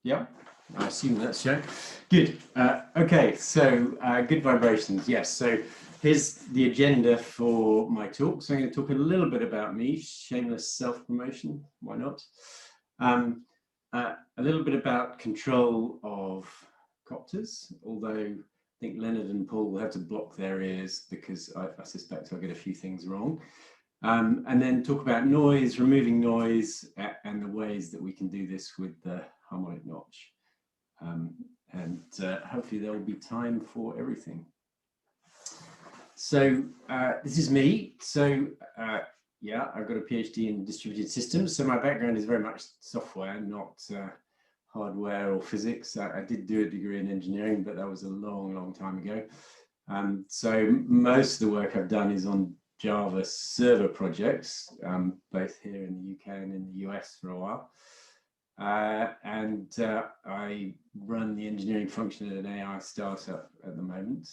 Yeah, I assume that's shown. Good. Okay, so good vibrations. Yes, so here's the agenda for my talk. So I'm going to talk a little bit about me, shameless self-promotion, why not? A little bit about control of copters, although I think Leonard and Paul will have to block their ears because I suspect I'll get a few things wrong. And then talk about noise, removing noise, and the ways that we can do this with the harmonic notch. And hopefully there will be time for everything. So this is me. So yeah, I've got a PhD in distributed systems. So my background is very much software, not hardware or physics. I did do a degree in engineering, but that was a long, long time ago. So most of the work I've done is on Java server projects, both here in the UK and in the US for a while. And I run the engineering function at an AI startup at the moment.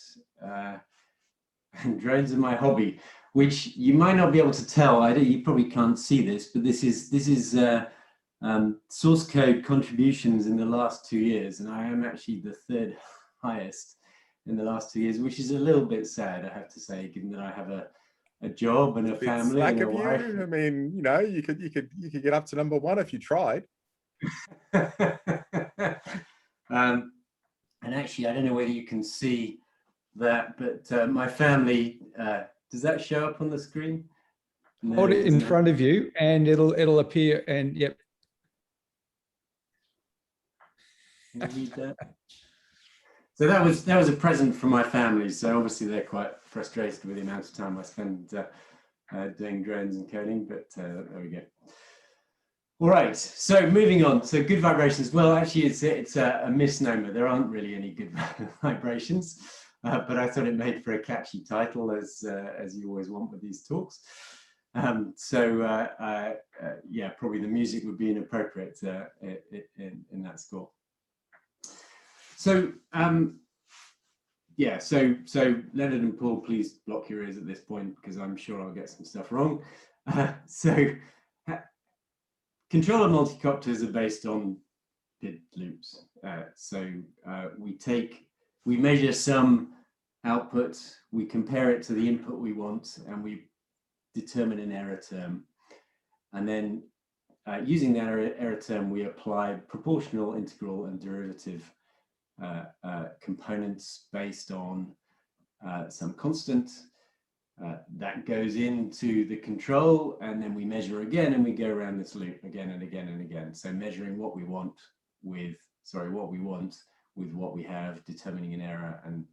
And drones are my hobby, which you might not be able to tell. You probably can't see this, but this is source code contributions in the last 2 years, and I am actually the third highest in the last 2 years, which is a little bit sad, I have to say, given that I have a job and a family and a wife. I mean, you know, you could get up to #1 if you tried. And actually, I don't know whether you can see that, but my family, does that show up on the screen? No, hold it in front of you and it'll appear, and yep. Can you read that? So that was a present from my family. So obviously they're quite frustrated with the amount of time I spend doing drones and coding, but there we go. All right, so moving on. So good vibrations. Well, actually, it's a misnomer. There aren't really any good vibrations, but I thought it made for a catchy title, as you always want with these talks. Yeah, probably the music would be inappropriate in that score. So yeah, so Leonard and Paul, please block your ears at this point because I'm sure I'll get some stuff wrong. Control of multicopters are based on PID loops. We measure some output, we compare it to the input we want, and we determine an error term. And then using that error term, we apply proportional, integral, and derivative components based on some constant that goes into the control, and then we measure again, and we go around this loop again and again and again. So measuring what we want with what we have, determining an error, and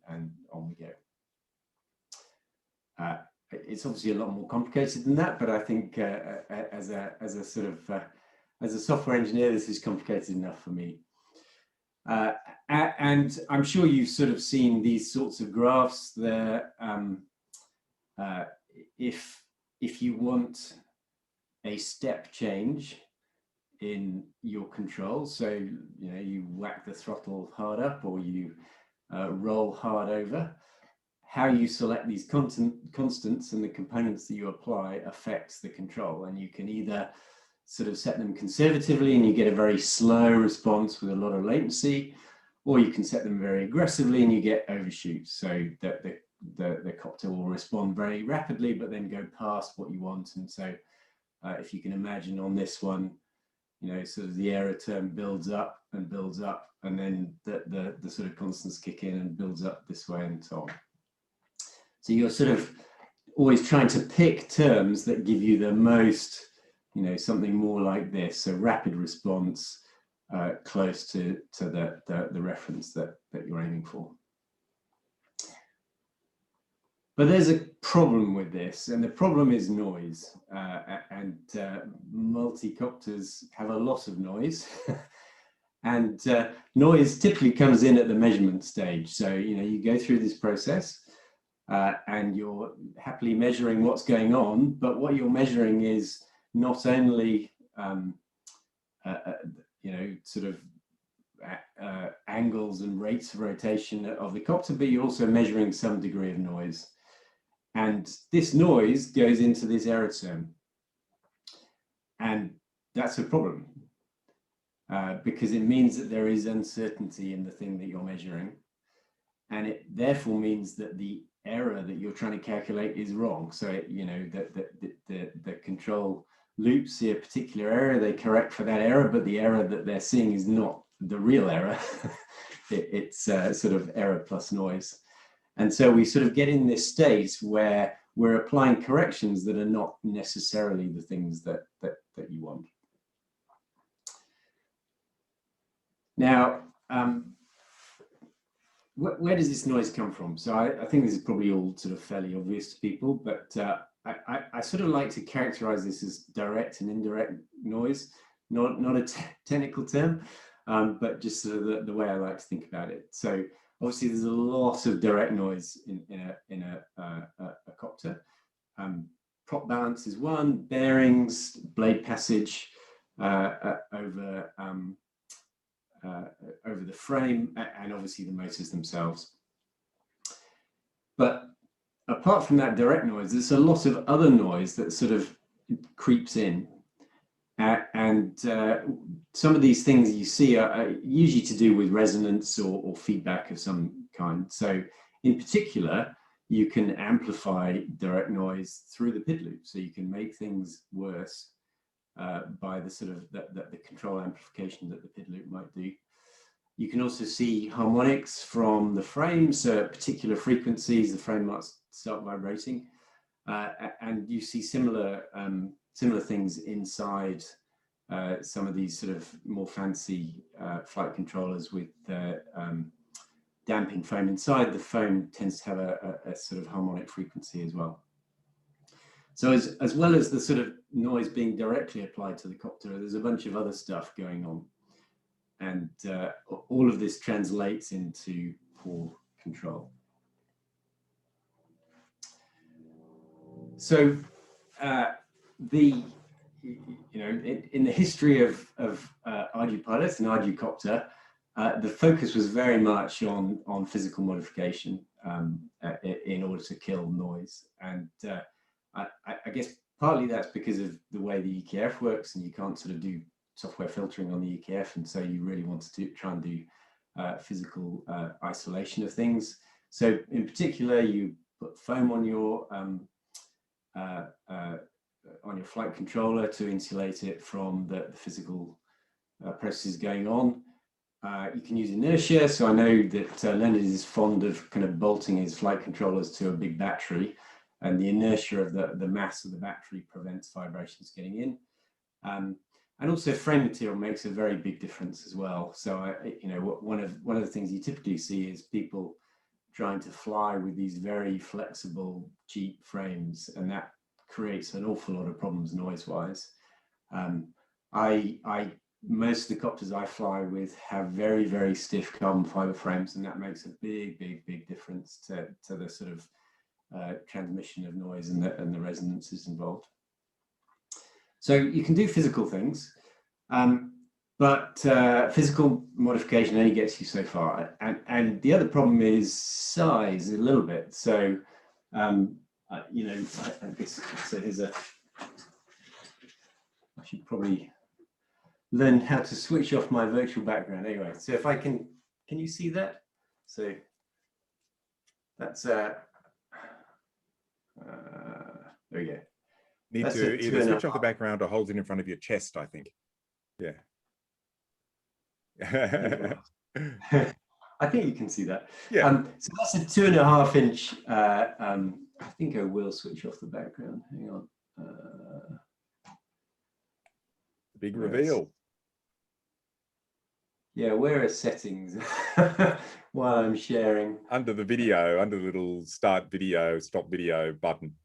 on we go. It's obviously a lot more complicated than that, but I think as a software engineer, this is complicated enough for me. And I'm sure you've sort of seen these sorts of graphs there. If you want a step change in your control, so you whack the throttle hard up or you roll hard over, how you select these constants and the components that you apply affects the control. And you can either sort of set them conservatively and you get a very slow response with a lot of latency, or you can set them very aggressively and you get overshoots, so that the copter will respond very rapidly but then go past what you want. And so if you can imagine on this one, sort of the error term builds up, and then the sort of constants kick in and builds up this way and so on. So you're sort of always trying to pick terms that give you the most, something more like this, so rapid response close to the reference that you're aiming for. But there's a problem with this, and the problem is noise. And multicopters have a lot of noise. And noise typically comes in at the measurement stage. So, you go through this process and you're happily measuring what's going on, but what you're measuring is not only, sort of angles and rates of rotation of the copter, but you're also measuring some degree of noise. And this noise goes into this error term. And that's a problem. because it means that there is uncertainty in the thing that you're measuring. And it therefore means that the error that you're trying to calculate is wrong. So, the control loops see a particular error, they correct for that error, but the error that they're seeing is not the real error. It's sort of error plus noise. And so we sort of get in this state where we're applying corrections that are not necessarily the things that you want. Now, where does this noise come from? So I think this is probably all sort of fairly obvious to people, but I sort of like to characterize this as direct and indirect noise, not a technical term, but just sort of the way I like to think about it. So obviously there's a lot of direct noise in a copter. Prop balance is one, bearings, blade passage over the frame, and obviously the motors themselves. But apart from that direct noise, there's a lot of other noise that sort of creeps in. And some of these things you see are usually to do with resonance or feedback of some kind. So in particular, you can amplify direct noise through the PID loop. So you can make things worse by the sort of the control amplification that the PID loop might do. You can also see harmonics from the frame. So at particular frequencies, the frame might start vibrating. And you see similar things inside some of these sort of more fancy flight controllers with damping foam inside. The foam tends to have a sort of harmonic frequency as well. So as well as the sort of noise being directly applied to the copter, there's a bunch of other stuff going on. And all of this translates into poor control. So in the history of RG pilots and RG copter, the focus was very much on physical modification in order to kill noise. And I guess partly that's because of the way the UKF works, and you can't sort of do software filtering on the UKF, and so you really want to try and do physical isolation of things. So in particular, you put foam on your flight controller to insulate it from the physical processes going on. You can use inertia. So I know that Leonard is fond of kind of bolting his flight controllers to a big battery, and the inertia of the mass of the battery prevents vibrations getting in. And also frame material makes a very big difference as well. So one of the things you typically see is people trying to fly with these very flexible, cheap frames, and that creates an awful lot of problems noise-wise. Most of the copters I fly with have very, very stiff carbon fiber frames, and that makes a big difference to the sort of transmission of noise and the resonances involved. So you can do physical things, but physical modification only gets you so far. And the other problem is size a little bit. So, I guess, so here's I should probably learn how to switch off my virtual background. Anyway, so if I can you see that? So that's, there we go. Need That's to either switch off the background or hold it in front of your chest, I think. Yeah. I think you can see that. Yeah. So that's a 2.5 inch. I think I will switch off the background. Hang on. Big reveal. Yeah, where are settings while I'm sharing? Under the video, under the little start video, stop video button.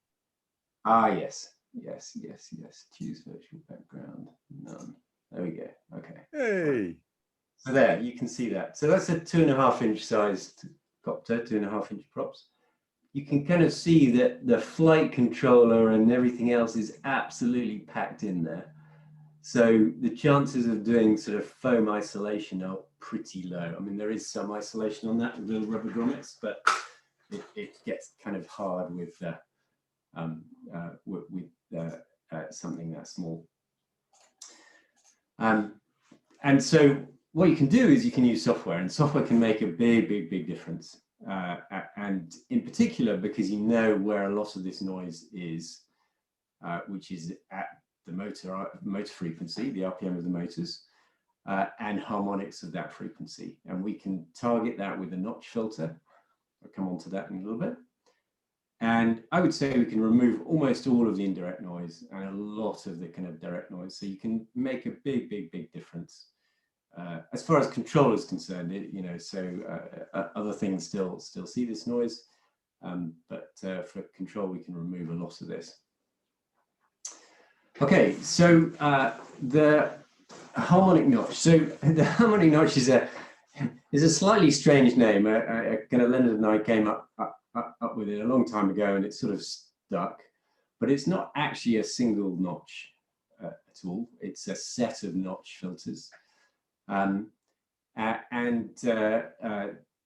Ah, yes. Choose virtual background. None. There we go. Okay. Hey. So there, you can see that. So that's a 2.5 inch sized copter, 2.5 inch props. You can kind of see that the flight controller and everything else is absolutely packed in there. So the chances of doing sort of foam isolation are pretty low. I mean, there is some isolation on that with little rubber grommets, but it gets kind of hard with something that small. And And so what you can do is you can use software, and software can make a big difference. And in particular, because you know where a lot of this noise is, which is at the motor frequency, the RPM of the motors, and harmonics of that frequency. And we can target that with a notch filter. I'll come on to that in a little bit. And I would say we can remove almost all of the indirect noise and a lot of the kind of direct noise. So you can make a big difference. As far as control is concerned, other things still see this noise, but for control we can remove a lot of this. Okay, so the harmonic notch. So the harmonic notch is a slightly strange name. Leonard and I came up with it a long time ago, and it's sort of stuck. But it's not actually a single notch at all. It's a set of notch filters. They're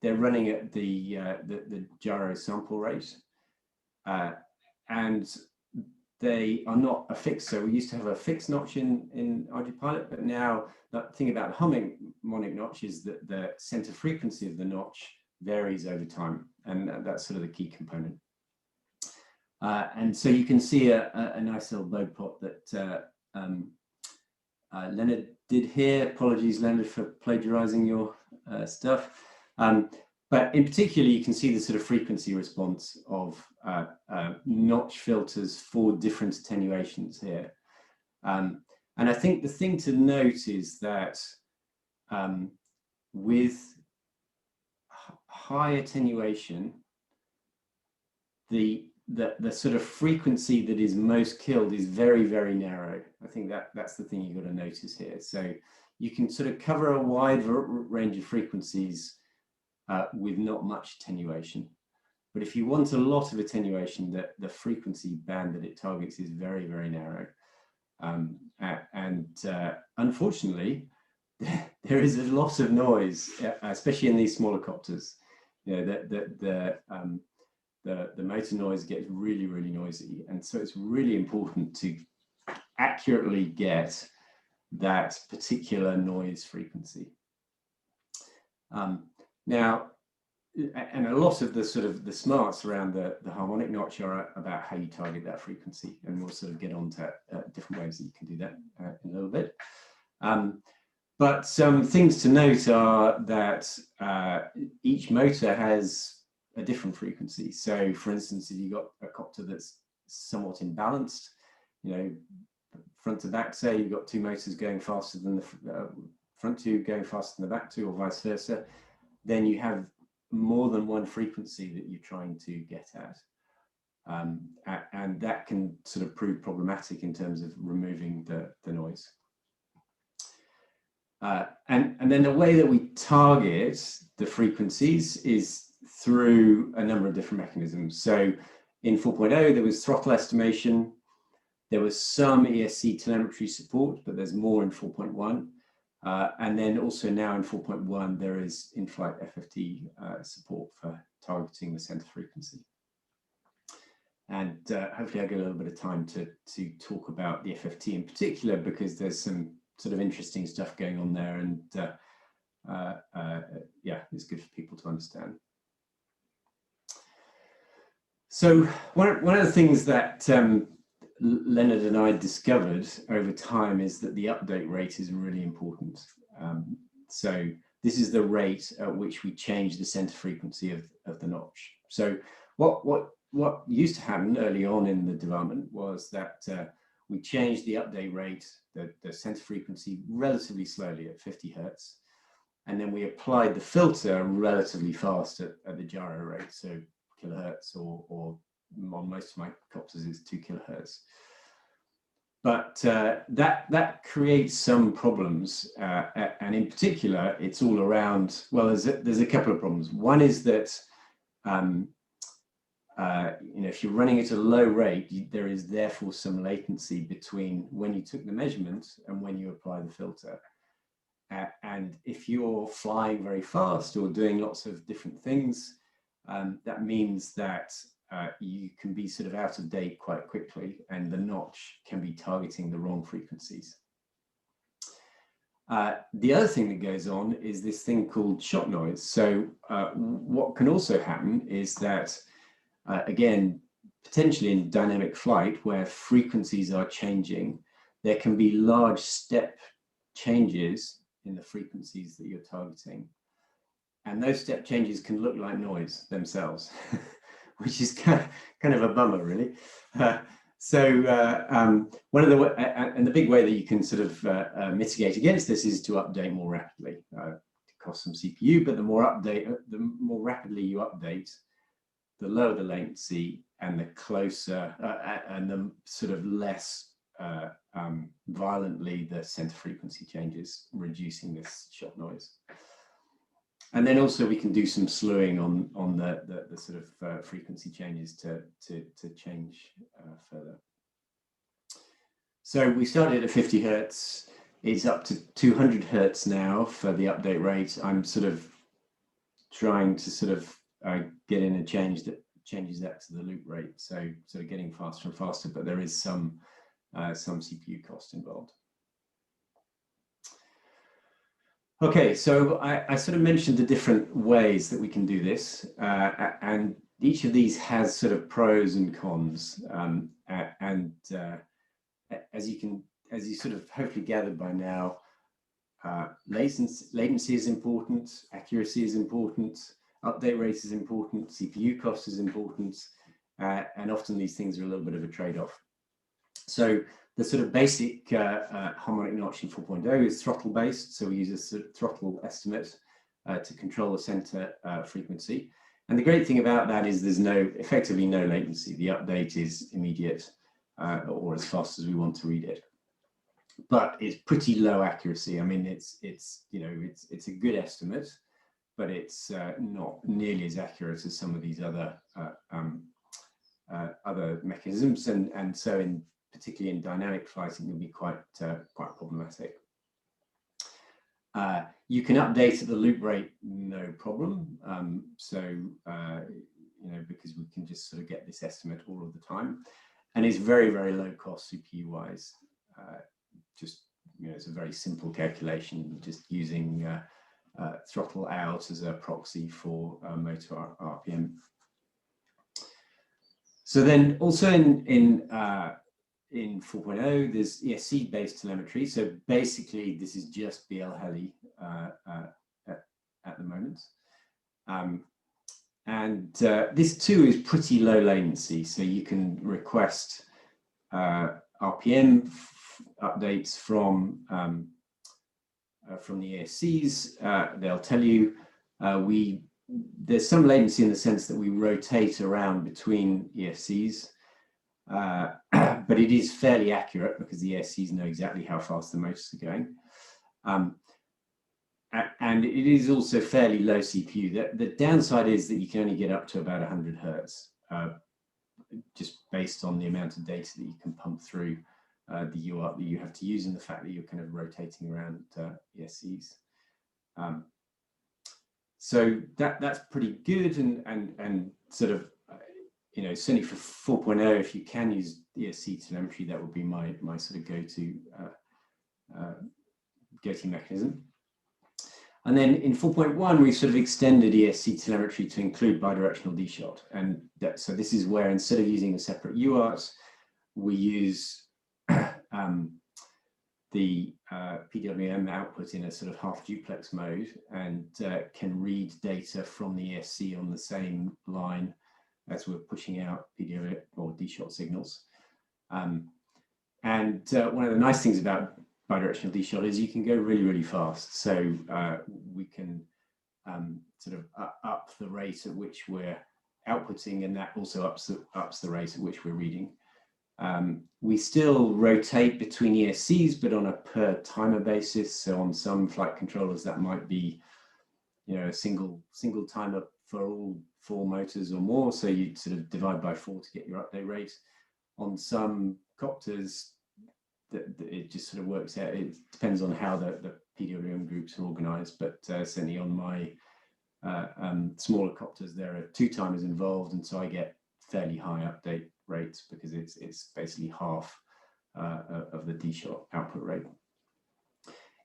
running at the gyro sample rate, and they are not a fixed. So we used to have a fixed notch in RGPilot, but now the thing about the harmonic notch is that the center frequency of the notch varies over time, and that's sort of the key component. And so you can see a nice little bode plot that Leonard did here. Apologies, Leonard, for plagiarizing your stuff. But in particular, you can see the sort of frequency response of notch filters for different attenuations here. And I think the thing to note is that with high attenuation, the sort of frequency that is most killed is very narrow. I think that's the thing you've got to notice here. So you can sort of cover a wide range of frequencies with not much attenuation. But if you want a lot of attenuation, the frequency band that it targets is very narrow. Unfortunately, there is a lot of noise, especially in these smaller copters. You know, the motor noise gets really noisy, and so it's really important to accurately get that particular noise frequency. Now, and a lot of the sort of the smarts around the harmonic notch are about how you target that frequency, and we'll sort of get on to different ways that you can do that in a little bit. But some things to note are that each motor has a different frequency. So for instance, if you've got a copter that's somewhat imbalanced, you know, front to back, say you've got two motors going faster than the front two going faster than the back two, or vice versa, then you have more than one frequency that you're trying to get at. And that can sort of prove problematic in terms of removing the noise. And then the way that we target the frequencies is through a number of different mechanisms. So in 4.0, there was throttle estimation. There was some ESC telemetry support, but there's more in 4.1. And then also now in 4.1, there is in-flight FFT support for targeting the center frequency. And hopefully I'll get a little bit of time to talk about the FFT in particular, because there's some sort of interesting stuff going on there, and yeah, it's good for people to understand. So one of the things that Leonard and I discovered over time is that the update rate is really important. So this is the rate at which we change the center frequency of the notch. So what used to happen early on in the development was that we changed the update rate, the center frequency, relatively slowly at 50 Hertz. And then we applied the filter relatively fast at the gyro rate, so kilohertz, or on most of my copters is 2 kilohertz. But that creates some problems, and in particular, it's all around, well, there's a couple of problems. One is that you know, if you're running at a low rate, there is therefore some latency between when you took the measurement and when you apply the filter. And if you're flying very fast or doing lots of different things, that means that you can be sort of out of date quite quickly, and the notch can be targeting the wrong frequencies. The other thing that goes on is this thing called shot noise. So what can also happen is that, again, potentially in dynamic flight where frequencies are changing, there can be large step changes in the frequencies that you're targeting. And those step changes can look like noise themselves, which is kind of a bummer, really. One of the big way that you can sort of mitigate against this is to update more rapidly. It costs some CPU, but the more rapidly you update, the lower the latency and the closer and the sort of less violently the center frequency changes, reducing this shot noise. And then also we can do some slewing on the sort of frequency changes to change further. So we started at 50 Hertz. It's up to 200 Hertz now for the update rate. I'm sort of trying to sort of get in a change that changes that to the loop rate. So sort of getting faster and faster, but there is some CPU cost involved. Okay, so I sort of mentioned the different ways that we can do this, and each of these has sort of pros and cons. As you sort of hopefully gathered by now, latency is important, accuracy is important, update rate is important, CPU cost is important, and often these things are a little bit of a trade-off. So the sort of basic harmonic notch in 4.0 is throttle based. So we use a sort of throttle estimate to control the center frequency. And the great thing about that is there's effectively no latency. The update is immediate or as fast as we want to read it. But it's pretty low accuracy. I mean, it's a good estimate, but it's not nearly as accurate as some of these other mechanisms. And so particularly in dynamic flight, it can be quite problematic. You can update at the loop rate, no problem. Because we can just sort of get this estimate all of the time, and it's very, very low cost CPU wise. It's a very simple calculation, just using throttle out as a proxy for motor RPM. So then also in 4.0, there's ESC-based telemetry. So basically, this is just BL Heli at the moment. This too is pretty low latency. So you can request RPM updates from the ESCs. They'll tell you there's some latency in the sense that we rotate around between ESCs. But it is fairly accurate because the ESCs know exactly how fast the motors are going. And it is also fairly low CPU. The downside is that you can only get up to about 100 Hertz, just based on the amount of data that you can pump through the UART that you have to use, and the fact that you're kind of rotating around ESCs. So that's pretty good, and sort of, certainly for 4.0, if you can use ESC telemetry, that would be my sort of go-to mechanism. And then in 4.1, we've sort of extended ESC telemetry to include bidirectional D-shot. And so this is where, instead of using a separate UART, we use the PWM output in a sort of half duplex mode, and can read data from the ESC on the same line as we're pushing out PWM or D-shot signals. One of the nice things about bidirectional D-shot is you can go really, really fast. So we can sort of up the rate at which we're outputting, and that also ups the rate at which we're reading. We still rotate between ESCs, but on a per timer basis. So on some flight controllers, that might be, a single timer for all 4 motors or more. So you sort of divide by 4 to get your update rate. On some copters, it just sort of works out. It depends on how the PWM groups are organized, but certainly on my smaller copters, there are 2 timers involved, and so I get fairly high update rates because it's basically half of the D-shot output rate.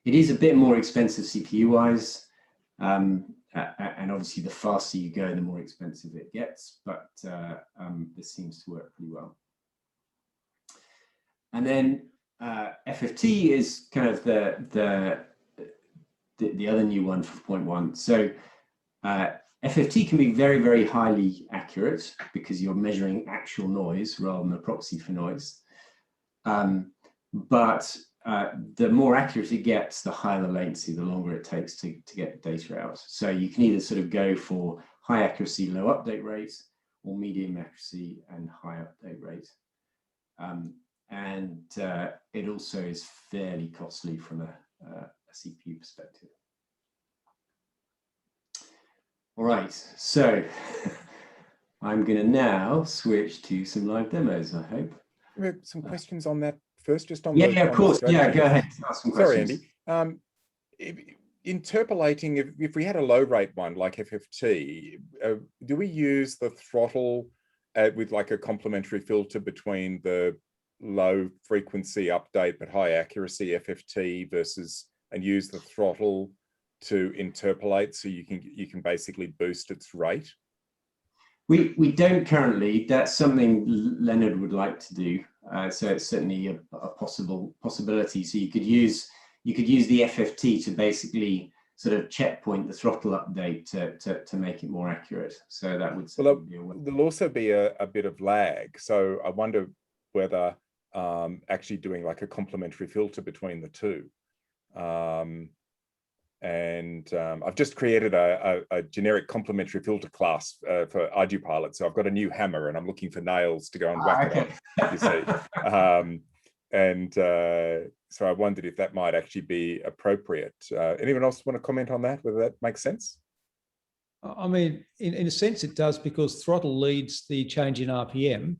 It is a bit more expensive CPU wise, and obviously the faster you go, the more expensive it gets, but this seems to work pretty well. And then FFT is kind of the other new one for 0.1. So FFT can be very, very highly accurate because you're measuring actual noise rather than a proxy for noise. But the more accurate it gets, the higher the latency, the longer it takes to get data out. So you can either sort of go for high accuracy, low update rate, or medium accuracy and high update rate. And it also is fairly costly from a CPU perspective. All right, so I'm going to now switch to some live demos, I hope. We have some questions on that first, just on yeah, of course. Yeah, go ahead. Ask some questions. Sorry, Andy. Interpolating, if we had a low rate one like FFT, do we use the throttle with like a complementary filter between the low frequency update but high accuracy FFT versus, and use the throttle to interpolate so you can basically boost its rate? We don't currently. That's something Leonard would like to do. So it's certainly a possibility. So you could use the FFT to basically sort of checkpoint the throttle update to make it more accurate. So that would be there'll also be a bit of lag. So I wonder whether actually doing like a complementary filter between the two. I've just created a generic complementary filter class for IGPilot. So I've got a new hammer and I'm looking for nails to go and whack it on, you see. So I wondered if that might actually be appropriate. Anyone else want to comment on that, whether that makes sense? I mean, in a sense it does, because throttle leads the change in RPM.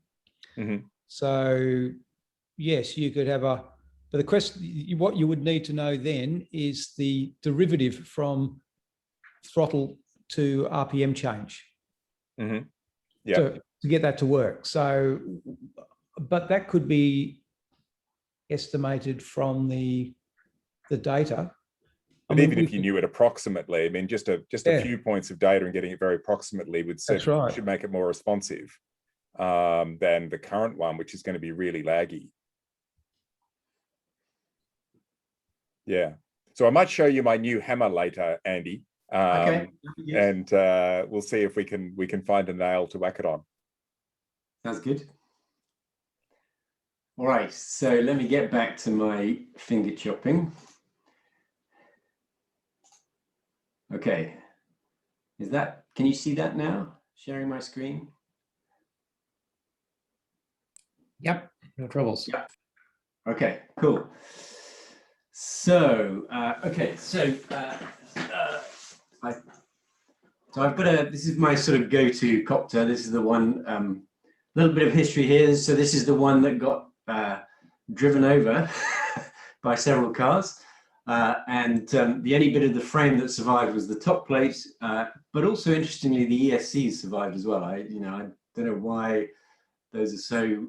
Mm-hmm. So yes, you could have but the question, what you would need to know then is the derivative from throttle to RPM change. Mm-hmm. Yeah. To get that to work. So, but that could be estimated from the data. But even if you knew it approximately, I mean, just a few points of data and getting it very approximately would should make it more responsive than the current one, which is going to be really laggy. Yeah. So I might show you my new hammer later, Andy. Okay. And we'll see if we can find a nail to whack it on. Sounds good. All right, so let me get back to my finger chopping. Okay, can you see that now? Sharing my screen? Yep, no troubles. Yep. Okay, cool. So, I've got this is my sort of go-to copter. This is the one, little bit of history here. So this is the one that got driven over by several cars. And the only bit of the frame that survived was the top plate, but also interestingly, the ESCs survived as well. I don't know why those are so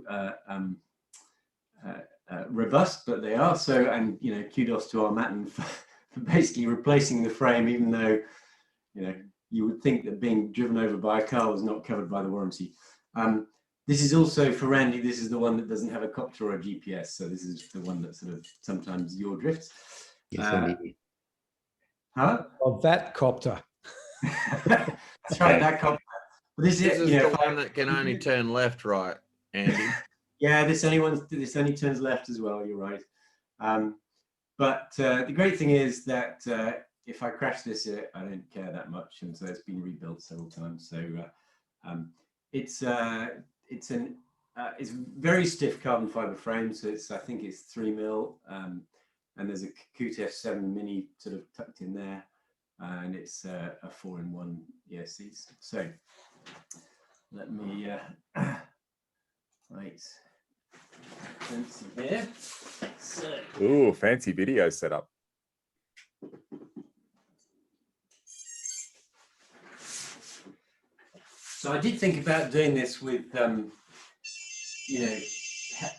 robust, but they are. So, and kudos to our Matten for basically replacing the frame, even though you would think that being driven over by a car was not covered by the warranty. This is also for Randy. This is the one that doesn't have a copter or a GPS. So this is the one that sort of sometimes yaw drifts. Yes, indeed. Huh? Of that copter. That's right, that copter. Well, this is the one that can only turn left, right, Andy? Yeah, this only turns left as well. You're right. But the great thing is that if I crash this, I don't care that much, and so it's been rebuilt several times. So it's very stiff carbon fiber frame. So I think it's 3 mil. And there's a Coot F7 Mini sort of tucked in there, and it's a 4-in-1 ESCs. So let me right, fancy here. So, ooh, fancy video setup. So I did think about doing this with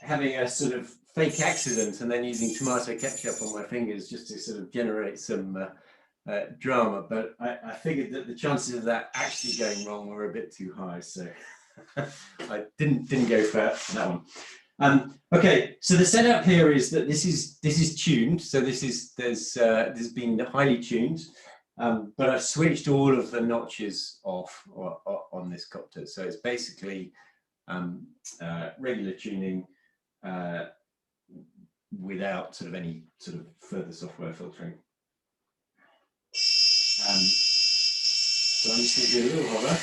having a sort of fake accident and then using tomato ketchup on my fingers just to sort of generate some drama. But I figured that the chances of that actually going wrong were a bit too high, so I didn't go for that one. Okay, so the setup here is that this is tuned. So this has been highly tuned, but I've switched all of the notches off on this copter. So it's basically regular tuning without sort of any sort of further software filtering. So I'm just going to do a little hover.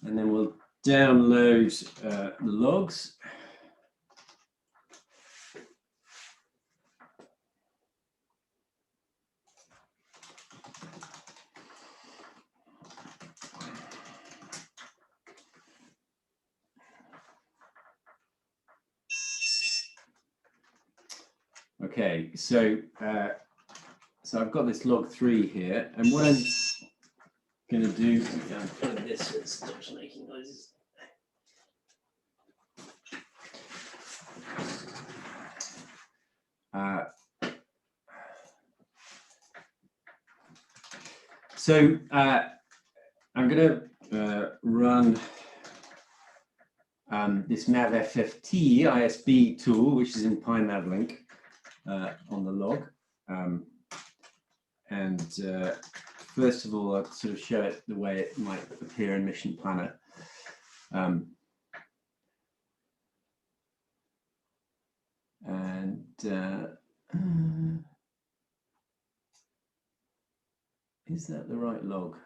And then we'll download the logs. Okay, so I've got this log 3 here, and what I'm going to do, plug this so it stops making noises. So I'm going to run this mavFFT ISB tool, which is in PyMavLink on the log. First of all, I'll sort of show it the way it might appear in Mission Planner. Is that the right log?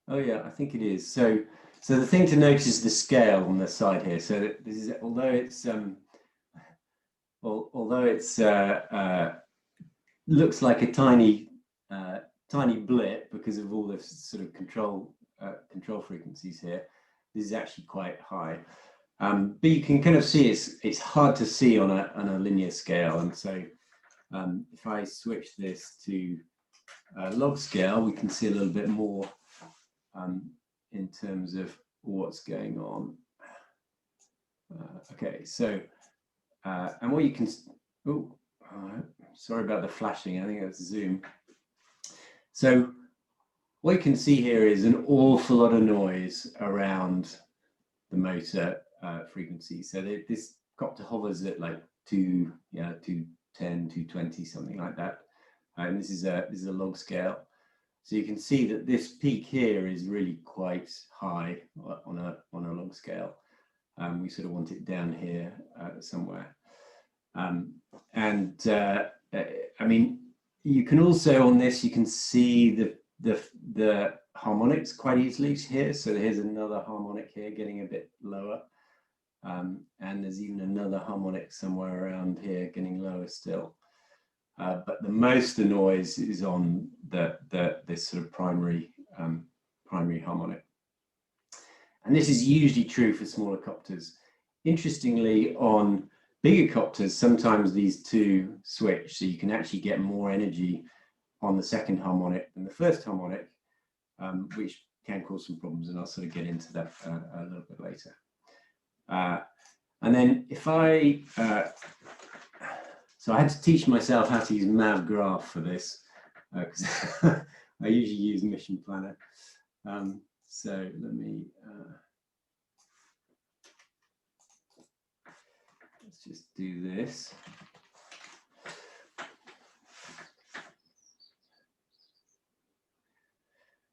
Oh yeah, I think it is. So the thing to notice is the scale on the side here. So that this is, although it's looks like a tiny blip because of all the sort of control frequencies here, this is actually quite high. But you can kind of see it's hard to see on a linear scale, and so if I switch this to log scale, we can see a little bit more in terms of what's going on. Okay, so and what you can, sorry about the flashing, I think that's Zoom. So what you can see here is an awful lot of noise around the motor frequency. So this copter hovers at like 210, 220, something like that. And this is a log scale. So you can see that this peak here is really quite high on a log scale. We sort of want it down here somewhere. I mean, you can also on this, you can see the harmonics quite easily here. So here's another harmonic here getting a bit lower. And there's even another harmonic somewhere around here getting lower still. But the most of the noise is on this sort of primary harmonic. And this is usually true for smaller copters. Interestingly, on bigger copters, sometimes these two switch, so you can actually get more energy on the second harmonic than the first harmonic, which can cause some problems, and I'll sort of get into that a little bit later. And then if I, so I had to teach myself how to use MavGraph for this, because I usually use Mission Planner. So let me, let's just do this.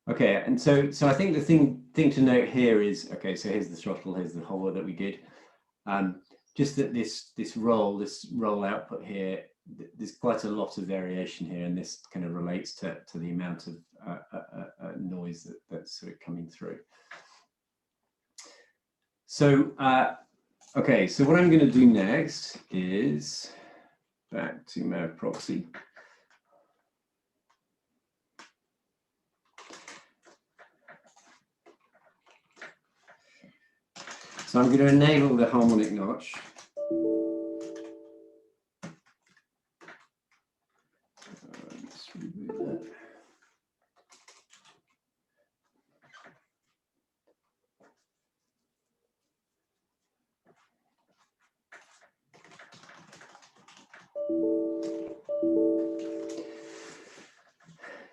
Okay, and so I think the thing to note here is, okay, so here's the throttle, here's the hover that we did. Just that this roll output here, there's quite a lot of variation here, and this kind of relates to the amount of noise that's sort of coming through. So, okay, so what I'm going to do next is back to Mav Proxy. So I'm going to enable the harmonic notch. Let's reboot that.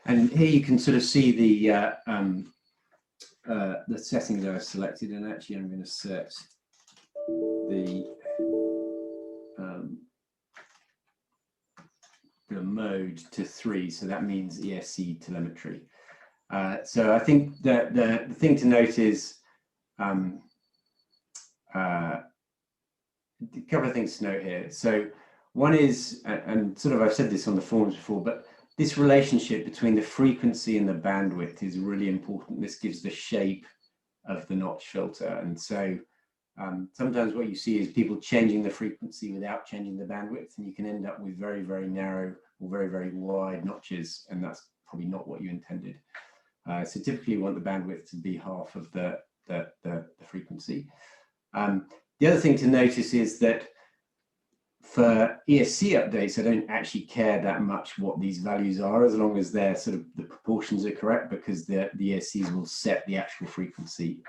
And here you can sort of see the settings I selected, and actually I'm going to set the mode to 3, so that means ESC telemetry. So I think that the thing to note is a couple of things to note here. So one is, and sort of I've said this on the forums before, but this relationship between the frequency and the bandwidth is really important. This gives the shape of the notch filter. And so sometimes what you see is people changing the frequency without changing the bandwidth, and you can end up with very, very narrow or very, very wide notches, and that's probably not what you intended. So typically you want the bandwidth to be half of the frequency. The other thing to notice is that for ESC updates, I don't actually care that much what these values are, as long as they're sort of the proportions are correct, because the ESCs will set the actual frequency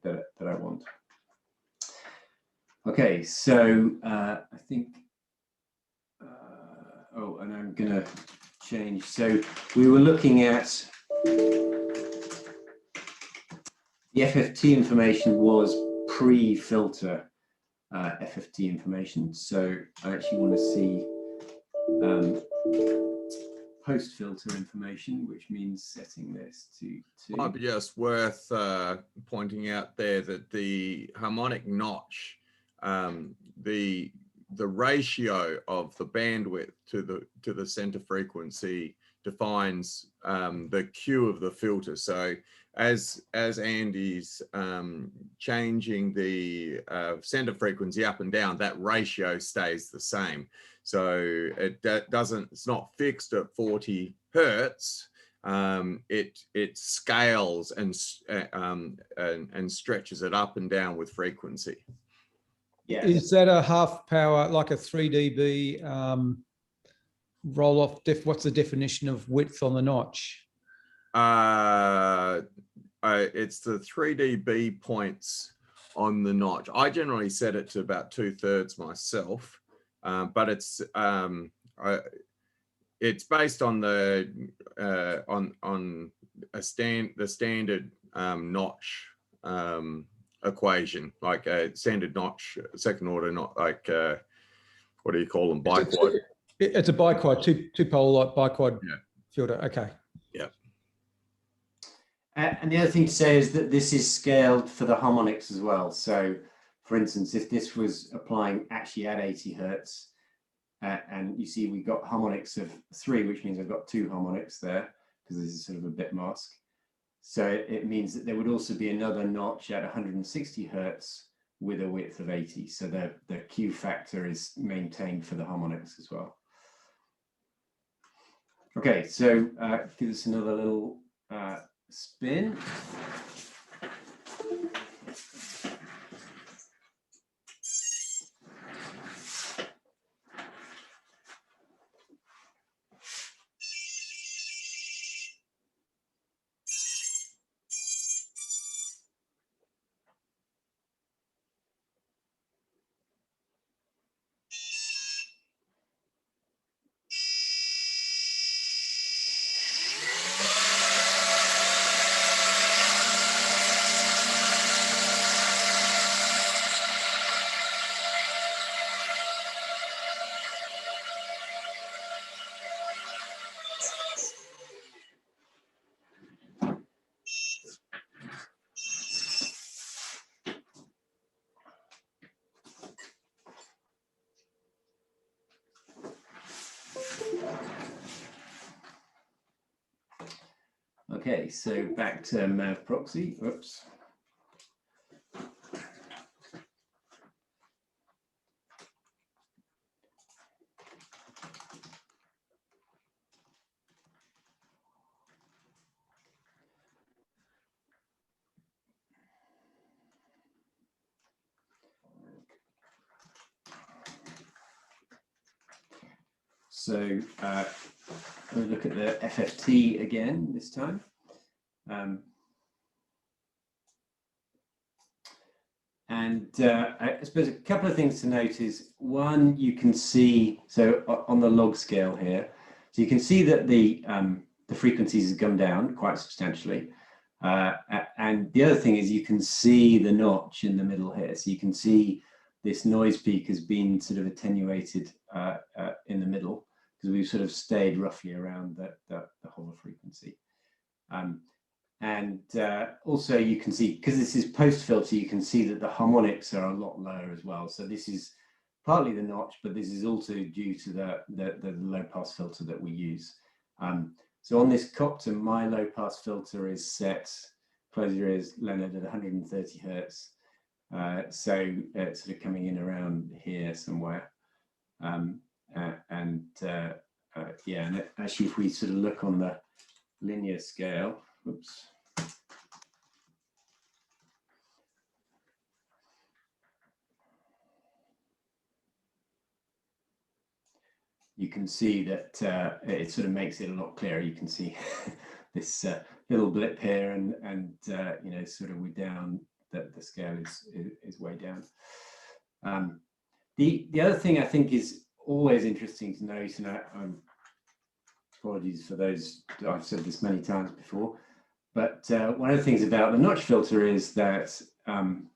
that I want. Okay, so I think, oh, and I'm going to change. So we were looking at the FFT information was pre-filter FFT information. So I actually want to see post-filter information, which means setting this to Might be just worth pointing out there that the harmonic notch, the ratio of the bandwidth to the center frequency defines the Q of the filter. So as Andy's changing the center frequency up and down, that ratio stays the same. So it's not fixed at 40 Hertz. It scales and stretches it up and down with frequency. Yeah. Is that a half power, like a 3 dB roll off? What's the definition of width on the notch? It's the 3 dB points on the notch. I generally set it to about 2/3 myself, but it's based on the the standard notch equation, like a standard notch, second order, not like what do you call them, biquad. It's a biquad, two pole like biquad filter. Okay. Yeah. And the other thing to say is that this is scaled for the harmonics as well. So for instance, if this was applying actually at 80 Hertz, and you see we got harmonics of 3, which means I've got 2 harmonics there, because this is sort of a bit mask. So it means that there would also be another notch at 160 Hertz with a width of 80. So the Q factor is maintained for the harmonics as well. Okay, so give us another little spin. Okay, so back to Mav proxy. Oops. So we'll look at the FFT again this time. And I suppose a couple of things to note is, one, you can see, so on the log scale here, so you can see that the frequencies have come down quite substantially. And the other thing is you can see the notch in the middle here. So you can see this noise peak has been sort of attenuated in the middle, because we've sort of stayed roughly around the whole frequency. And also you can see, because this is post filter, you can see that the harmonics are a lot lower as well. So this is partly the notch, but this is also due to the low pass filter that we use. So on this copter, my low pass filter is set, close your ears, Leonard, at 130 Hertz. So it's sort of coming in around here somewhere. Yeah, and actually if we sort of look on the linear scale, oops. You can see that it sort of makes it a lot clearer. You can see this little blip here, and you know, sort of we're down. That the scale is way down. The other thing I think is always interesting to note, and apologies for those, I've said this many times before, but one of the things about the notch filter is that although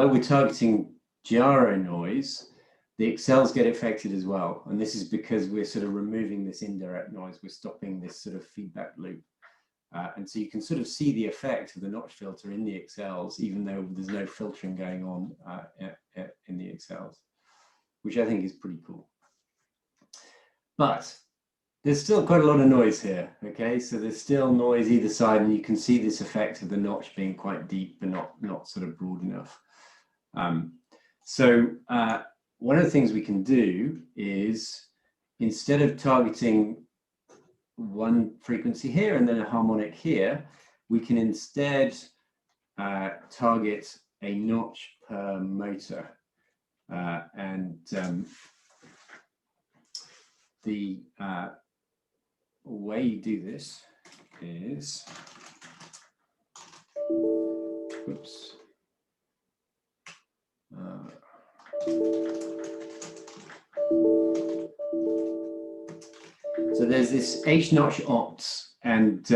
we're targeting gyro noise, the accels get affected as well. And this is because we're sort of removing this indirect noise. We're stopping this sort of feedback loop. And so you can sort of see the effect of the notch filter in the accels, even though there's no filtering going on in the accels, which I think is pretty cool. But there's still quite a lot of noise here, okay? So there's still noise either side, and you can see this effect of the notch being quite deep, but not sort of broad enough. One of the things we can do is, instead of targeting one frequency here and then a harmonic here, we can instead target a notch per motor. The way you do this is, oops. So there's this H notch opts, and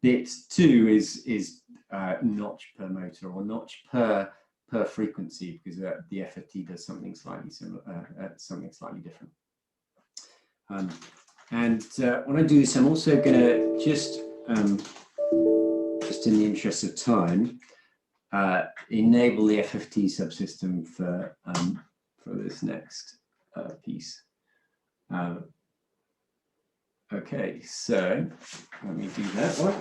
bit 2 is notch per motor, or notch per frequency, because the FFT does something slightly similar, something slightly different. When I do this, I'm also going to just in the interest of time, enable the FFT subsystem for this next piece. Okay, so let me do that one.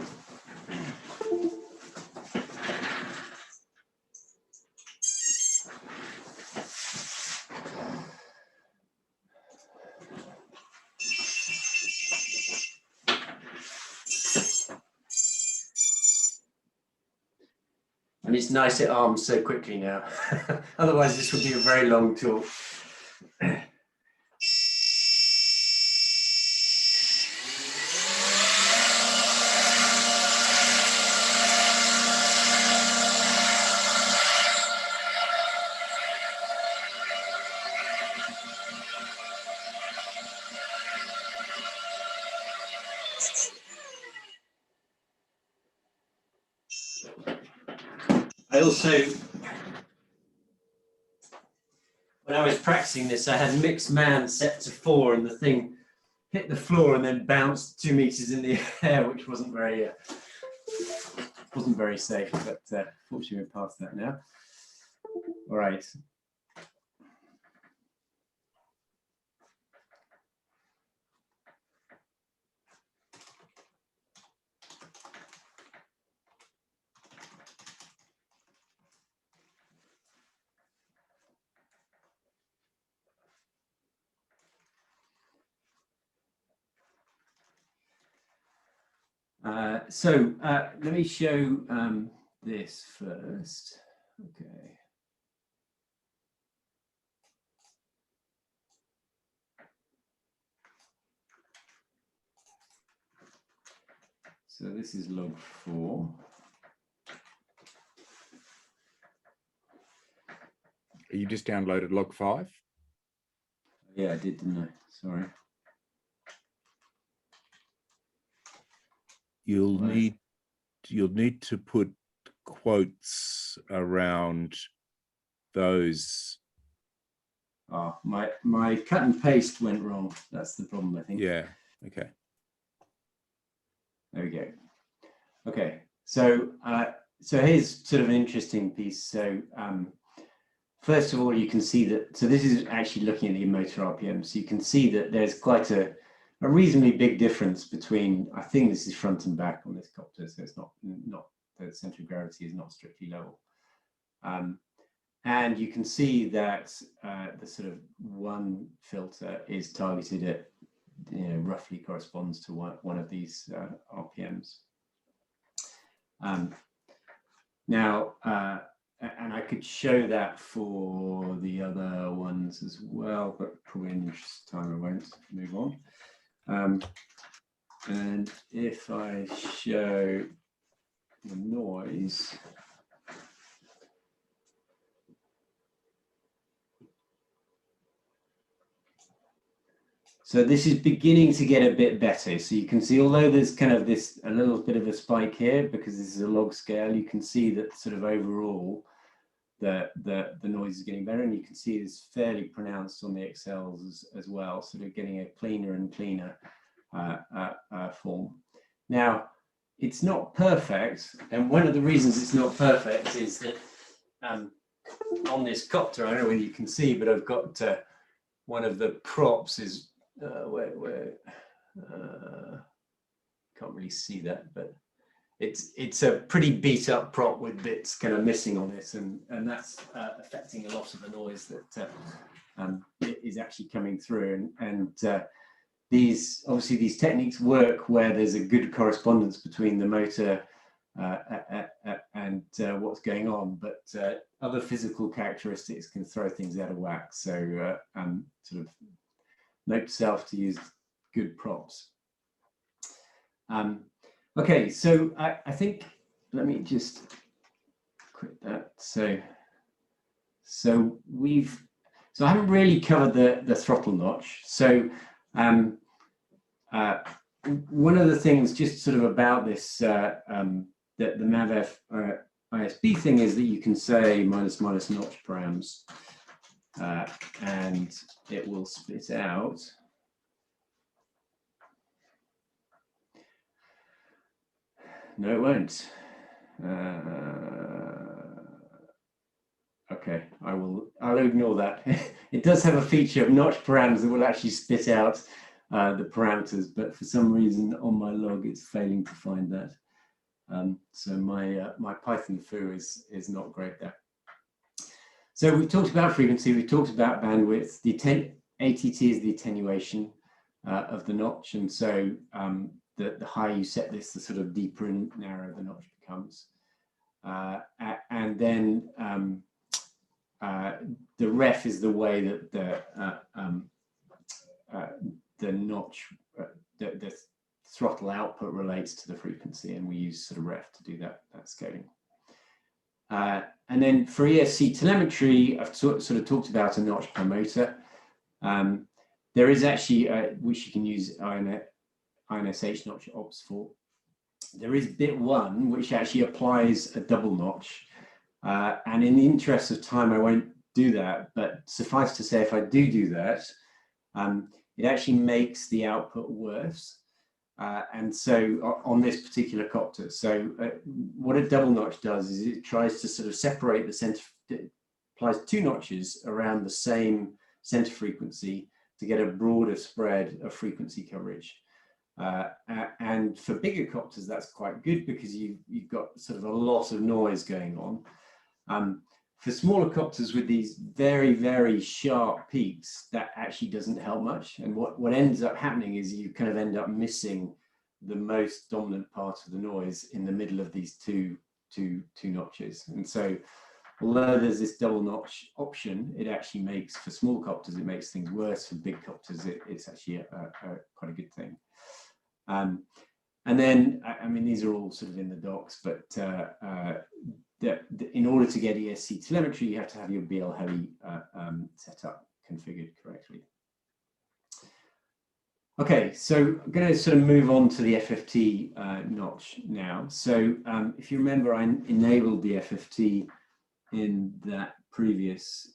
And it's nice it arms so quickly now. Otherwise, this would be a very long talk. I also, when I was practicing this, I had mixed man set to 4, and the thing hit the floor and then bounced 2 meters in the air, which wasn't very safe. But fortunately, we're past that now. All right. Let me show this first. Okay. So this is log 4. You just downloaded log 5? Yeah, I did, didn't I? Sorry. You'll Right. need to put quotes around those. Oh, my cut and paste went wrong. That's the problem, I think. Yeah. Okay. There we go. Okay, so so here's sort of an interesting piece. So first of all, you can see that. So this is actually looking at the motor RPM. So you can see that there's quite a reasonably big difference between. I think this is front and back on this copter, so it's not the center of gravity is not strictly level. And you can see that the sort of one filter is targeted at, roughly corresponds to one of these RPMs. Now, and I could show that for the other ones as well, but probably in the interest of time I won't move on. And if I show the noise, so this is beginning to get a bit better. So you can see, although there's kind of a little bit of a spike here, because this is a log scale, you can see that sort of overall the noise is getting better, and you can see it's fairly pronounced on the XLs as well, sort of getting a cleaner and cleaner form. Now, it's not perfect, and one of the reasons it's not perfect is that on this copter, I don't know whether you can see, but I've got one of the props is can't really see that, but it's a pretty beat up prop with bits kind of missing on it, and that's affecting a lot of the noise that is actually coming through. And these techniques work where there's a good correspondence between the motor and what's going on, but other physical characteristics can throw things out of whack. So sort of note to self to use good props. Okay, so I think, let me just quit that. So I haven't really covered the throttle notch. So one of the things just sort of about this, the MAVF ISB thing is that you can say minus notch params, and it will spit out. No, it won't. Okay, I'll ignore that. It does have a feature of notch params that will actually spit out the parameters, but for some reason on my log it's failing to find that. So my Python foo is not great there. So we've talked about frequency, we've talked about bandwidth. The ATT is the attenuation of the notch, and so the higher you set this, the sort of deeper and narrower the notch becomes. And then the ref is the way that the notch, the throttle output relates to the frequency, and we use sort of ref to do that scaling. And then for ESC telemetry, I've sort of talked about a notch per motor. There is actually, which you can use INSH notch ops for. There is bit 1, which actually applies a double notch. And in the interest of time, I won't do that, but suffice to say, if I do that, it actually makes the output worse. And so on this particular copter, so what a double notch does is it tries to sort of separate the center, it applies 2 notches around the same center frequency to get a broader spread of frequency coverage. And for bigger copters, that's quite good because you've got sort of a lot of noise going on. For smaller copters with these very, very sharp peaks, that actually doesn't help much. And what ends up happening is you kind of end up missing the most dominant part of the noise in the middle of these two notches. And so although there's this double notch option, it actually makes, for small copters, it makes things worse. For big copters, it's actually quite a good thing. And then, I mean, these are all sort of in the docs, but in order to get ESC telemetry, you have to have your BL Heli setup configured correctly. Okay, so I'm going to sort of move on to the FFT notch now. So if you remember, I enabled the FFT in that previous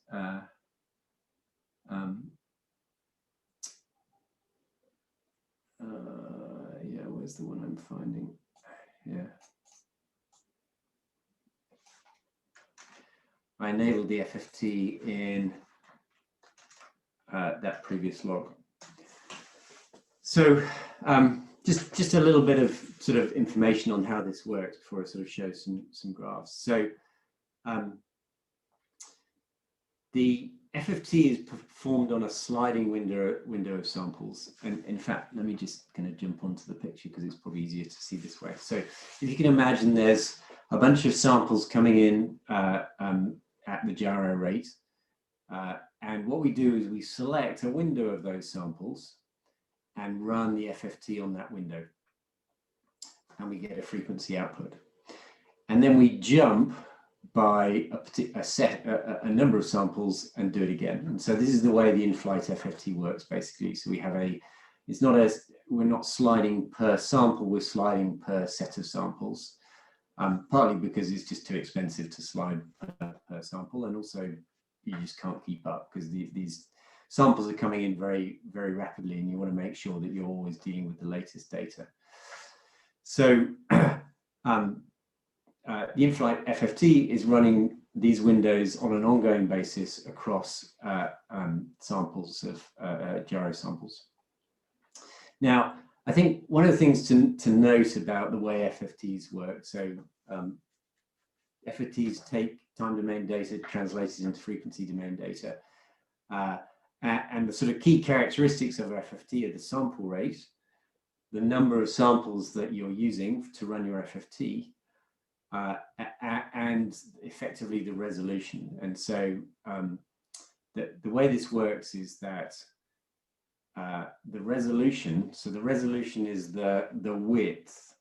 yeah, where's the one I'm finding? Yeah. I enabled the FFT in that previous log. So just a little bit of sort of information on how this works before I sort of show some graphs. So the FFT is performed on a sliding window of samples. And in fact, let me just kind of jump onto the picture because it's probably easier to see this way. So if you can imagine, there's a bunch of samples coming in at the gyro rate. And what we do is we select a window of those samples and run the FFT on that window. And we get a frequency output. And then we jump by a number of samples and do it again. And so this is the way the in-flight FFT works, basically. So we have we're not sliding per sample, we're sliding per set of samples. Partly because it's just too expensive to slide per sample, and also you just can't keep up because these samples are coming in very, very rapidly, and you want to make sure that you're always dealing with the latest data. So the in-flight FFT is running these windows on an ongoing basis across samples of gyro samples. Now, I think one of the things to note about the way FFTs work, so FFTs take time domain data, translate it into frequency domain data, and the sort of key characteristics of FFT are the sample rate, the number of samples that you're using to run your FFT, and effectively the resolution. And so the way this works is that the resolution, so the resolution is the width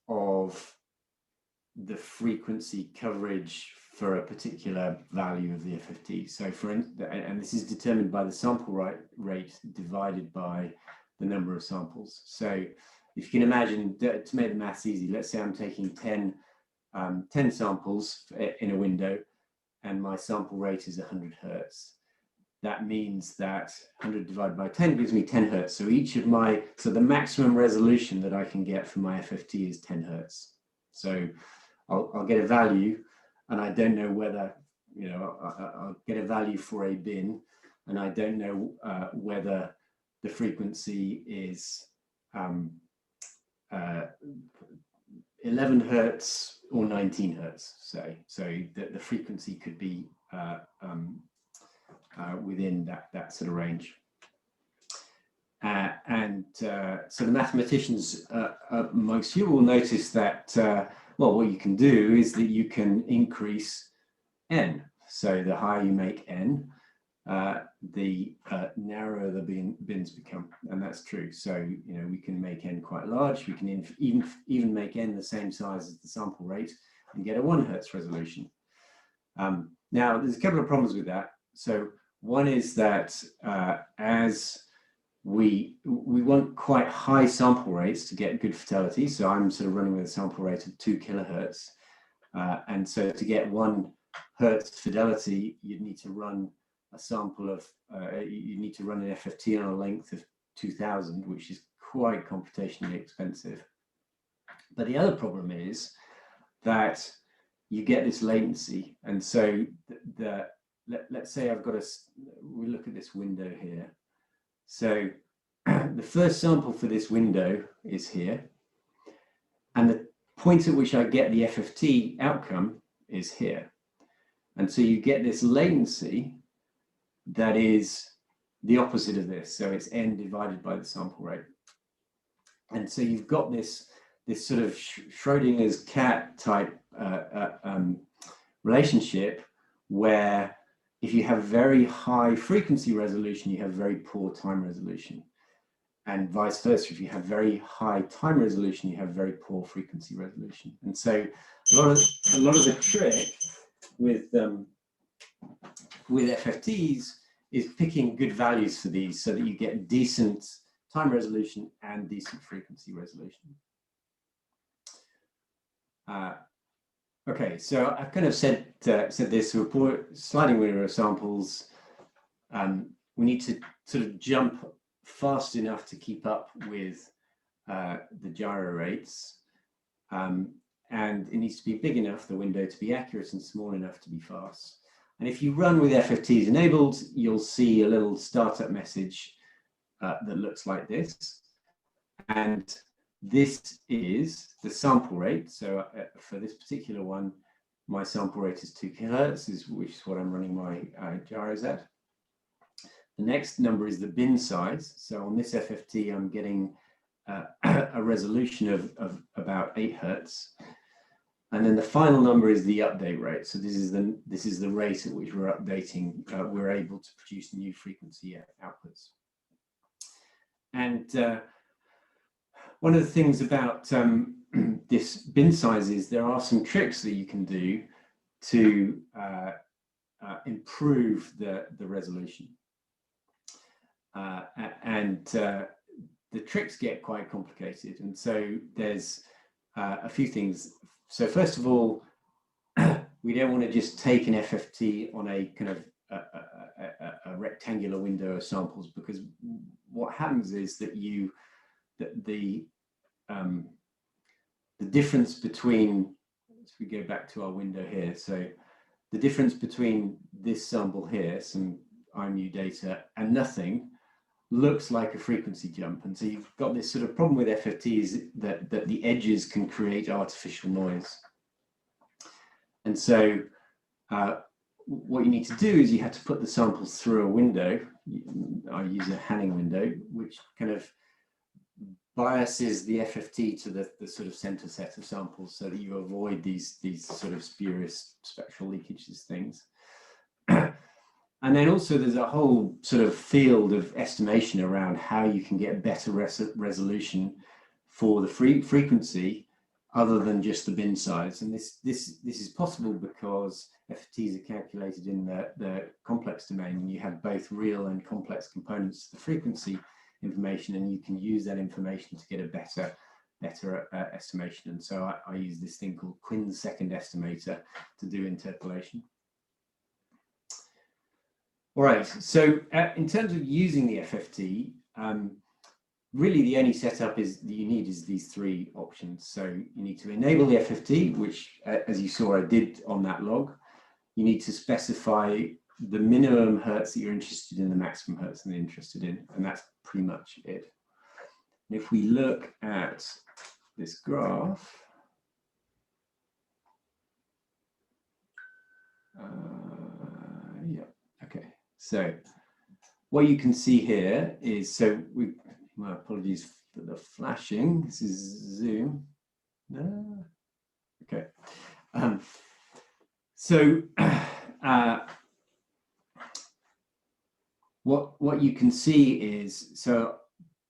of the frequency coverage for a particular value of the FFT. So and this is determined by the sample rate divided by the number of samples. So if you can imagine, to make the maths easy, let's say I'm taking 10 samples in a window and my sample rate is 100 Hertz. That means that 100 divided by 10 gives me 10 Hertz. So the maximum resolution that I can get from my FFT is 10 Hertz. So I'll get a value, and I don't know whether, I'll get a value for a bin, and I don't know whether the frequency is 11 Hertz or 19 Hertz, say. So the frequency could be within that sort of range. So the mathematicians amongst you will notice that, well, what you can do is that you can increase n. So the higher you make n, the narrower the bins become, and that's true. So we can make n quite large. We can even make n the same size as the sample rate and get a 1 Hertz resolution. Now, there's a couple of problems with that. So one is that as we want quite high sample rates to get good fidelity. So I'm sort of running with a sample rate of 2 kilohertz. And so to get 1 Hertz fidelity, you'd need to run a sample of, you need to run an FFT on a length of 2000, which is quite computationally expensive. But the other problem is that you get this latency. And so let's say I've got we look at this window here. So the first sample for this window is here. And the point at which I get the FFT outcome is here. And so you get this latency that is the opposite of this. So it's n divided by the sample rate. And so you've got this sort of Schrodinger's cat type relationship where if you have very high frequency resolution, you have very poor time resolution. and vice versa. If you have very high time resolution, you have very poor frequency resolution. And so a lot of the trick with FFTs is picking good values for these so that you get decent time resolution and decent frequency resolution. Okay, so I've kind of said this, so sliding window samples, we need to sort of jump fast enough to keep up with the gyro rates, and it needs to be big enough, the window, to be accurate, and small enough to be fast. And if you run with FFTs enabled, you'll see a little startup message that looks like this. And this is the sample rate. So for this particular one, my sample rate is 2 kilohertz, which is what I'm running my gyros at. The next number is the bin size. So on this FFT, I'm getting a resolution of about 8 hertz. And then the final number is the update rate. So this is the rate at which we're updating. We're able to produce new frequency outputs. And one of the things about this bin size is there are some tricks that you can do to improve the resolution. The tricks get quite complicated. And so there's a few things. So first of all, we don't want to just take an FFT on a kind of a rectangular window of samples, because what happens is that the difference between, if we go back to our window here, so the difference between this sample here, some IMU data, and nothing, looks like a frequency jump. And so you've got this sort of problem with FFTs that the edges can create artificial noise. And so what you need to do is you have to put the samples through a window. I use a Hanning window, which kind of biases the FFT to the sort of center set of samples so that you avoid these sort of spurious spectral leakages things. And then also there's a whole sort of field of estimation around how you can get better resolution for the frequency other than just the bin size. And this is possible because FFTs are calculated in the complex domain, and you have both real and complex components to the frequency information, and you can use that information to get a better estimation. And so I use this thing called Quinn's second estimator to do interpolation. All right, so in terms of using the FFT, really the only setup that you need is these three options. So you need to enable the FFT, which, as you saw, I did on that log. You need to specify the minimum hertz that you're interested in, the maximum hertz that you're interested in, and that's pretty much it. And if we look at this graph, yeah, okay. So what you can see here is, my apologies for the flashing. This is Zoom. No. Okay. What you can see is, so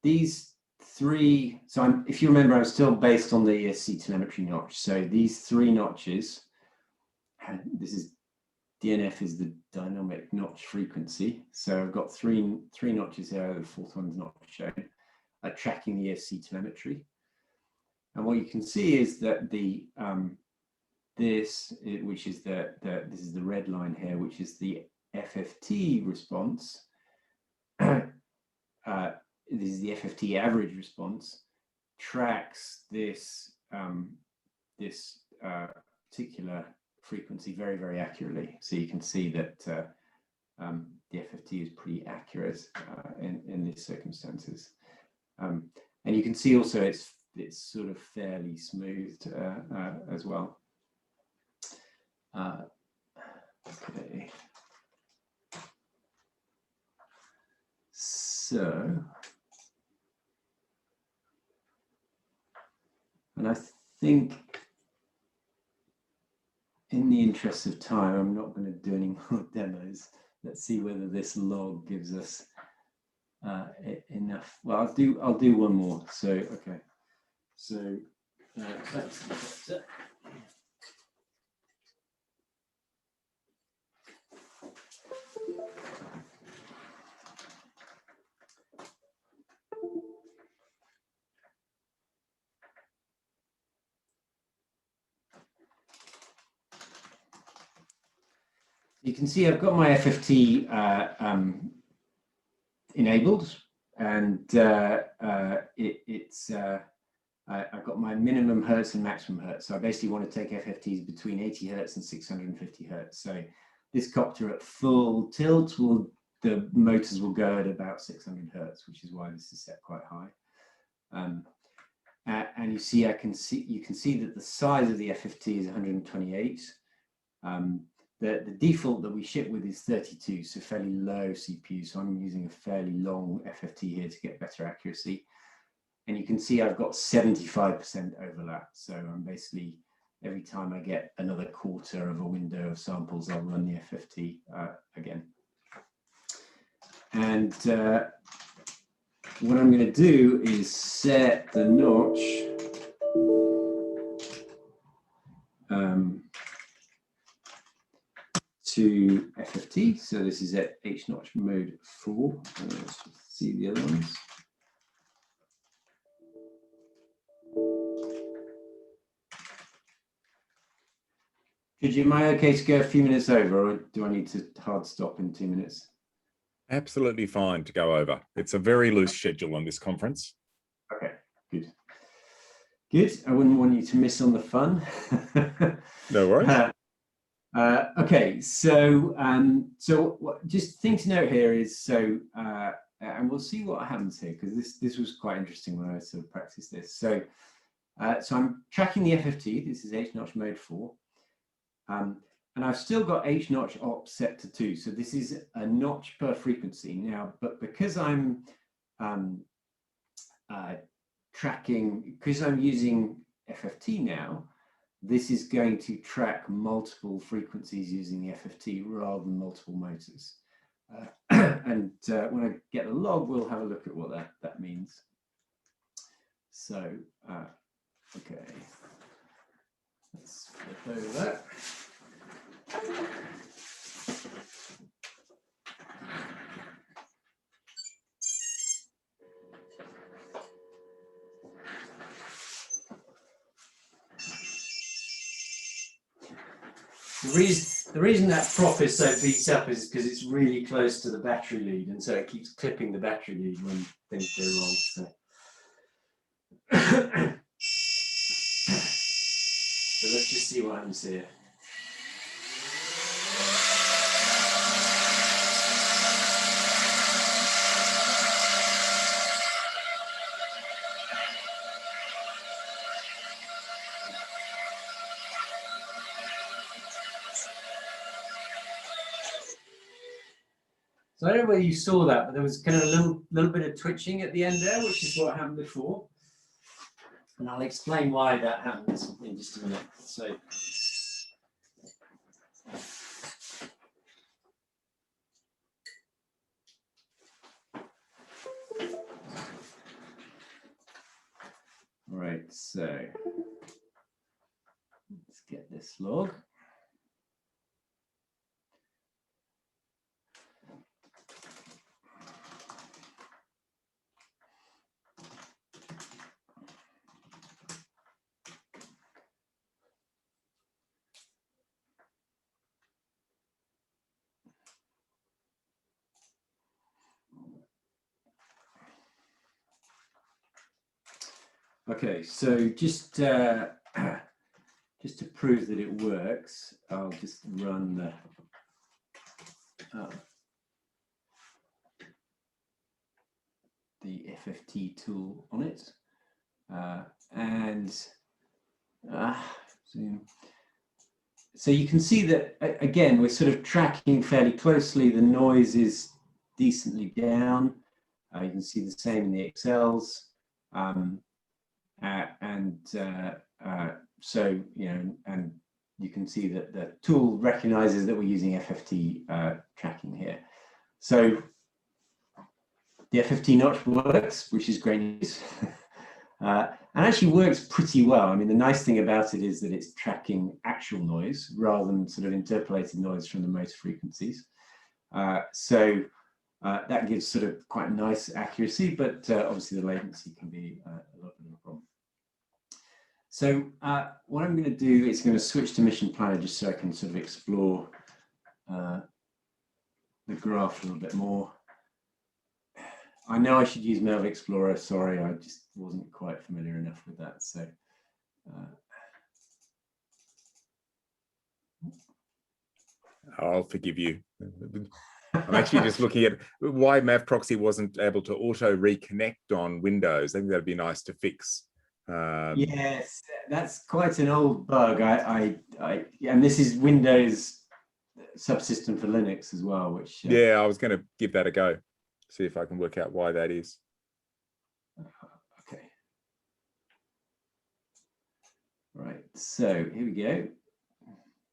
these three, if you remember, I'm still based on the ESC telemetry notch. So these three notches, this is DNF is the dynamic notch frequency. So I've got three notches here, the fourth one's not shown, tracking the ESC telemetry. And what you can see is that this is the red line here, which is the FFT response. This is the FFT average response, tracks this particular frequency very, very accurately. So you can see that the FFT is pretty accurate in these circumstances. And you can see also it's sort of fairly smoothed as well. Okay. So, and I think in the interest of time, I'm not going to do any more demos. Let's see whether this log gives us enough. Well, I'll do one more. So okay. So that's it. You can see I've got my FFT enabled, and I've got my minimum hertz and maximum hertz. So I basically want to take FFTs between 80 hertz and 650 hertz. So this copter at full tilt the motors will go at about 600 hertz, which is why this is set quite high. And you can see that the size of the FFT is 128. The default that we ship with is 32, so fairly low CPU. So I'm using a fairly long FFT here to get better accuracy. And you can see I've got 75% overlap. So I'm basically, every time I get another quarter of a window of samples, I'll run the FFT again. And what I'm going to do is set the notch to FFT. So this is at H notch mode 4. Let's see the other ones. Am I okay to go a few minutes over, or do I need to hard stop in 2 minutes? Absolutely fine to go over. It's a very loose schedule on this conference. Okay, good. Good. I wouldn't want you to miss on the fun. No worries. Okay, so just thing to note here is and we'll see what happens here, because this was quite interesting when I sort of practiced this. So I'm tracking the FFT. This is H notch mode 4. And I've still got H notch op set to 2. So this is a notch per frequency now, but because I'm because I'm using FFT now, this is going to track multiple frequencies using the FFT rather than multiple motors. And when I get the log, we'll have a look at what that means. So, okay, let's flip over that. The reason that prop is so beat up is because it's really close to the battery lead, and so it keeps clipping the battery lead when things go wrong. So let's just see what happens here. So I don't know whether you saw that, but there was kind of a little bit of twitching at the end there, which is what happened before. And I'll explain why that happens in just a minute. So, all right, so let's get this log. Okay, so just to prove that it works, I'll just run the FFT tool on it, so you can see that again we're sort of tracking fairly closely. The noise is decently down. You can see the same in the XLs. So, you know, and you can see that the tool recognizes that we're using FFT tracking here. So the FFT notch works, which is great news. And actually works pretty well. I mean, the nice thing about it is that it's tracking actual noise rather than sort of interpolated noise from the motor frequencies. So that gives sort of quite nice accuracy, but obviously the latency can be a lot of a problem. So what I'm going to do is going to switch to Mission Planner just so I can sort of explore the graph a little bit more. I know I should use Melv Explorer. Sorry, I just wasn't quite familiar enough with that. So I'll forgive you. I'm actually just looking at why MavProxy wasn't able to auto reconnect on Windows. I think that'd be nice to fix. Yes, that's quite an old bug. And this is Windows subsystem for Linux as well, which yeah, I was going to give that a go, see if I can work out why that is. Okay. Right, so here we go.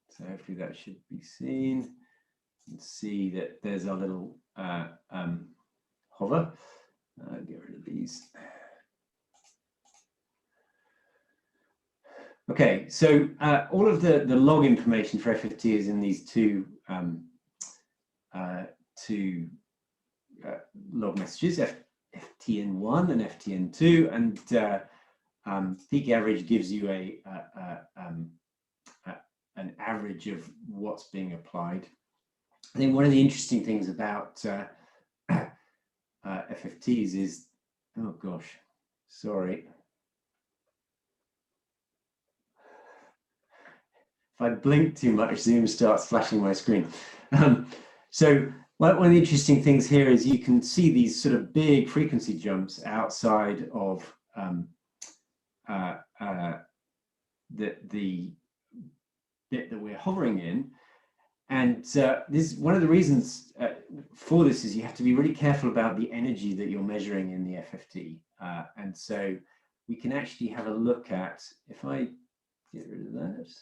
So hopefully that should be seen. You can see that there's our little hover. Get rid of these. Okay, so all of the log information for FFT is in these two log messages, FTN1 and FTN2, and peak average gives you an average of what's being applied. I think one of the interesting things about FFTs is, oh gosh, sorry. If I blink too much, Zoom starts flashing my screen. So one of the interesting things here is you can see these sort of big frequency jumps outside of the bit that we're hovering in. And this one of the reasons for this is you have to be really careful about the energy that you're measuring in the FFT. And so we can actually have a look at, if I get rid of that,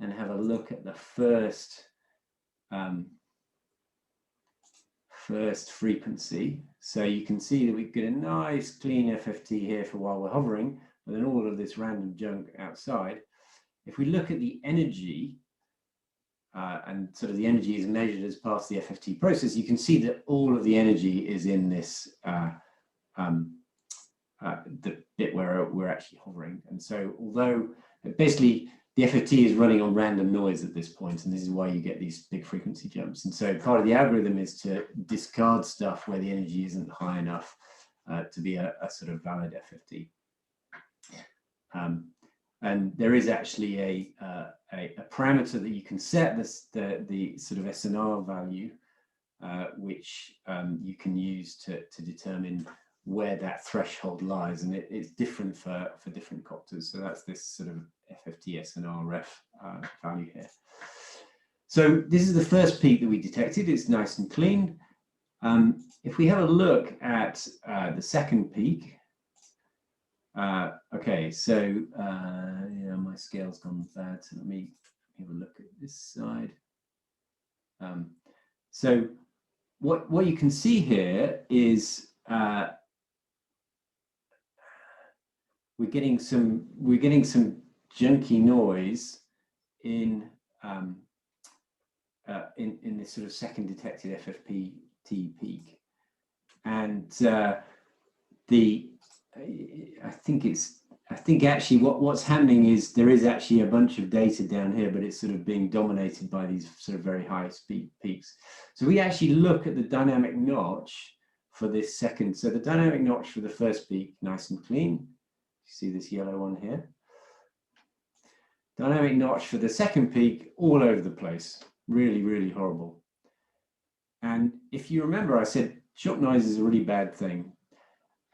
and have a look at the first frequency. So you can see that we get a nice clean FFT here for while we're hovering, but then all of this random junk outside. If we look at the energy, and sort of the energy is measured as part of the FFT process, you can see that all of the energy is in this the bit where we're actually hovering. And so although basically the FFT is running on random noise at this point, and this is why you get these big frequency jumps. And so part of the algorithm is to discard stuff where the energy isn't high enough to be a sort of valid FFT. And there is actually a parameter that you can set, the sort of SNR value, which you can use to determine where that threshold lies, and it's different for different copters. So that's this sort of FFT SNR ref value here. So this is the first peak that we detected. It's nice and clean. If we have a look at the second peak, okay, so yeah, my scale's gone bad. So let me have a look at this side. So what you can see here is we're getting some junky noise in this sort of second detected FFT peak, and I think actually what's happening is there is actually a bunch of data down here, but it's sort of being dominated by these sort of very high speed peaks. So we actually look at the dynamic notch for this second. So the dynamic notch for the first peak, nice and clean. You see this yellow one here. Dynamic notch for the second peak, all over the place. Really, really horrible. And if you remember, I said shock noise is a really bad thing.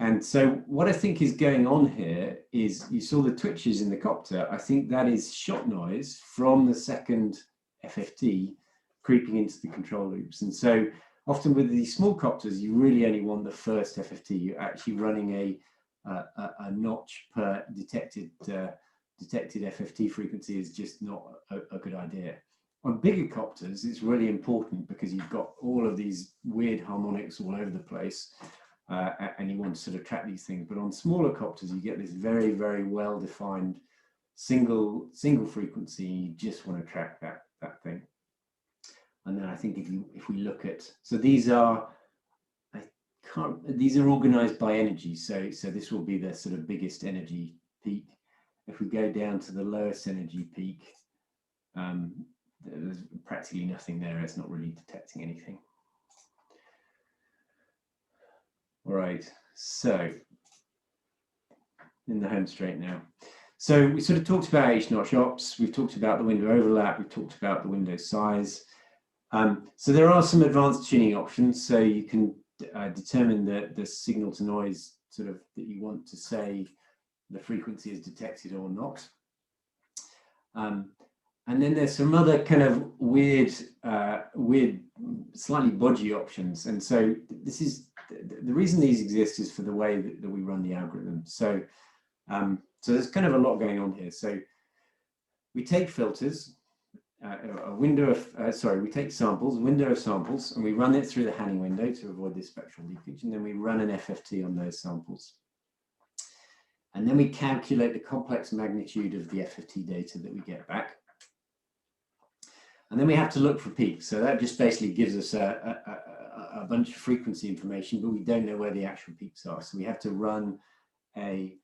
And so what I think is going on here is you saw the twitches in the copter. I think that is shock noise from the second FFT creeping into the control loops. And so often with these small copters, you really only want the first FFT. You're actually running a notch per detected FFT frequency is just not a good idea. on bigger copters, it's really important because you've got all of these weird harmonics all over the place, and you want to sort of track these things. But on smaller copters, you get this very, very well-defined single frequency. You just want to track that thing. And then I think if we look at, so these are organized by energy. So this will be the sort of biggest energy peak. If we go down to the lowest energy peak, there's practically nothing there. It's not really detecting anything. All right, so in the home straight now. So we sort of talked about H-notch ops. We've talked about the window overlap. We've talked about the window size. So there are some advanced tuning options. So you can determine the signal to noise sort of that you want to say the frequency is detected or not. And then there's some other kind of weird, slightly bodgy options. And so this is the reason these exist is for the way that we run the algorithm. So, so there's kind of a lot going on here. So we take filters, we take samples, a window of samples, and we run it through the Hanning window to avoid this spectral leakage. And then we run an FFT on those samples. And then we calculate the complex magnitude of the FFT data that we get back. And then we have to look for peaks. So that just basically gives us a bunch of frequency information, but we don't know where the actual peaks are. So we have to run a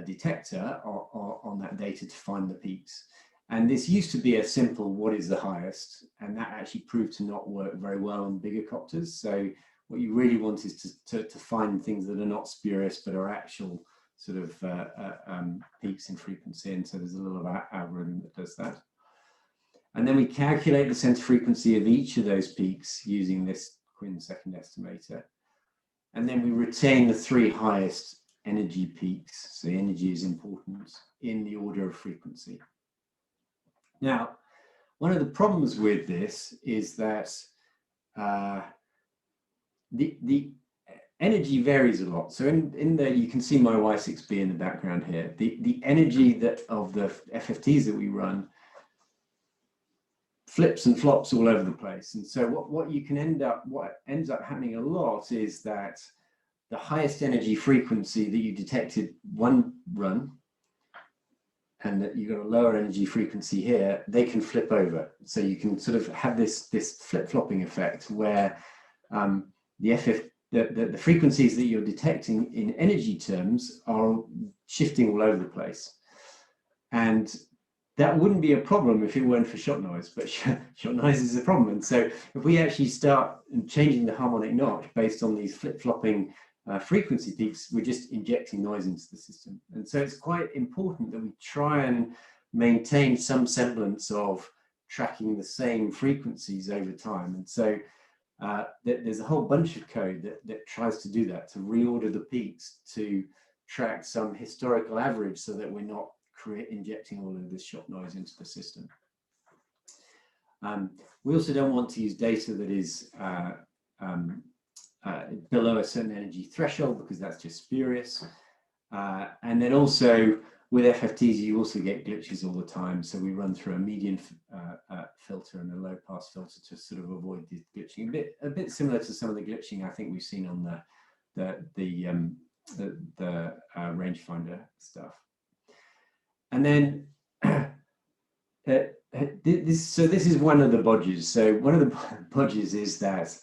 detector on that data to find the peaks. And this used to be a simple, what is the highest? And that actually proved to not work very well on bigger copters. So what you really want is to find things that are not spurious, but are actual sort of peaks in frequency. And so there's a little algorithm that does that. And then we calculate the center frequency of each of those peaks using this Quinn second estimator. And then we retain the 3 highest energy peaks. So energy is important in the order of frequency. Now, one of the problems with this is that the energy varies a lot. So in the, you can see my Y6B in the background here. The energy of the FFTs that we run flips and flops all over the place. And so what ends up happening a lot is that the highest energy frequency that you detected one run, and that you've got a lower energy frequency here, they can flip over. So you can sort of have this flip-flopping effect where the frequencies that you're detecting in energy terms are shifting all over the place. And that wouldn't be a problem if it weren't for shot noise, but shot noise is a problem. And so if we actually start changing the harmonic notch based on these flip-flopping frequency peaks, we're just injecting noise into the system. And so it's quite important that we try and maintain some semblance of tracking the same frequencies over time. And so there's a whole bunch of code that tries to do that, to reorder the peaks to track some historical average so that we're not injecting all of this shot noise into the system. We also don't want to use data that is below a certain energy threshold, because that's just spurious. And then also with FFTs, you also get glitches all the time. So we run through a median filter and a low pass filter to sort of avoid the glitching. A bit similar to some of the glitching I think we've seen on the rangefinder stuff. And then this is one of the bodges. So one of the bodges is that,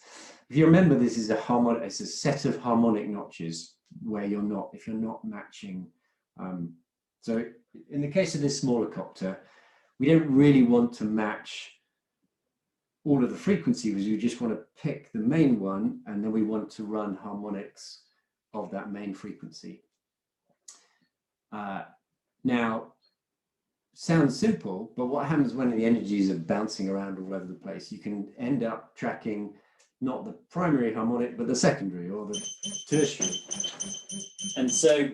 if you remember, this is it's a set of harmonic notches where if you're not matching. So in the case of this smaller copter, we don't really want to match all of the frequencies. We just want to pick the main one, and then we want to run harmonics of that main frequency. Now, sounds simple, but what happens when the energies are bouncing around all over the place? You can end up tracking not the primary harmonic, but the secondary or the tertiary. And so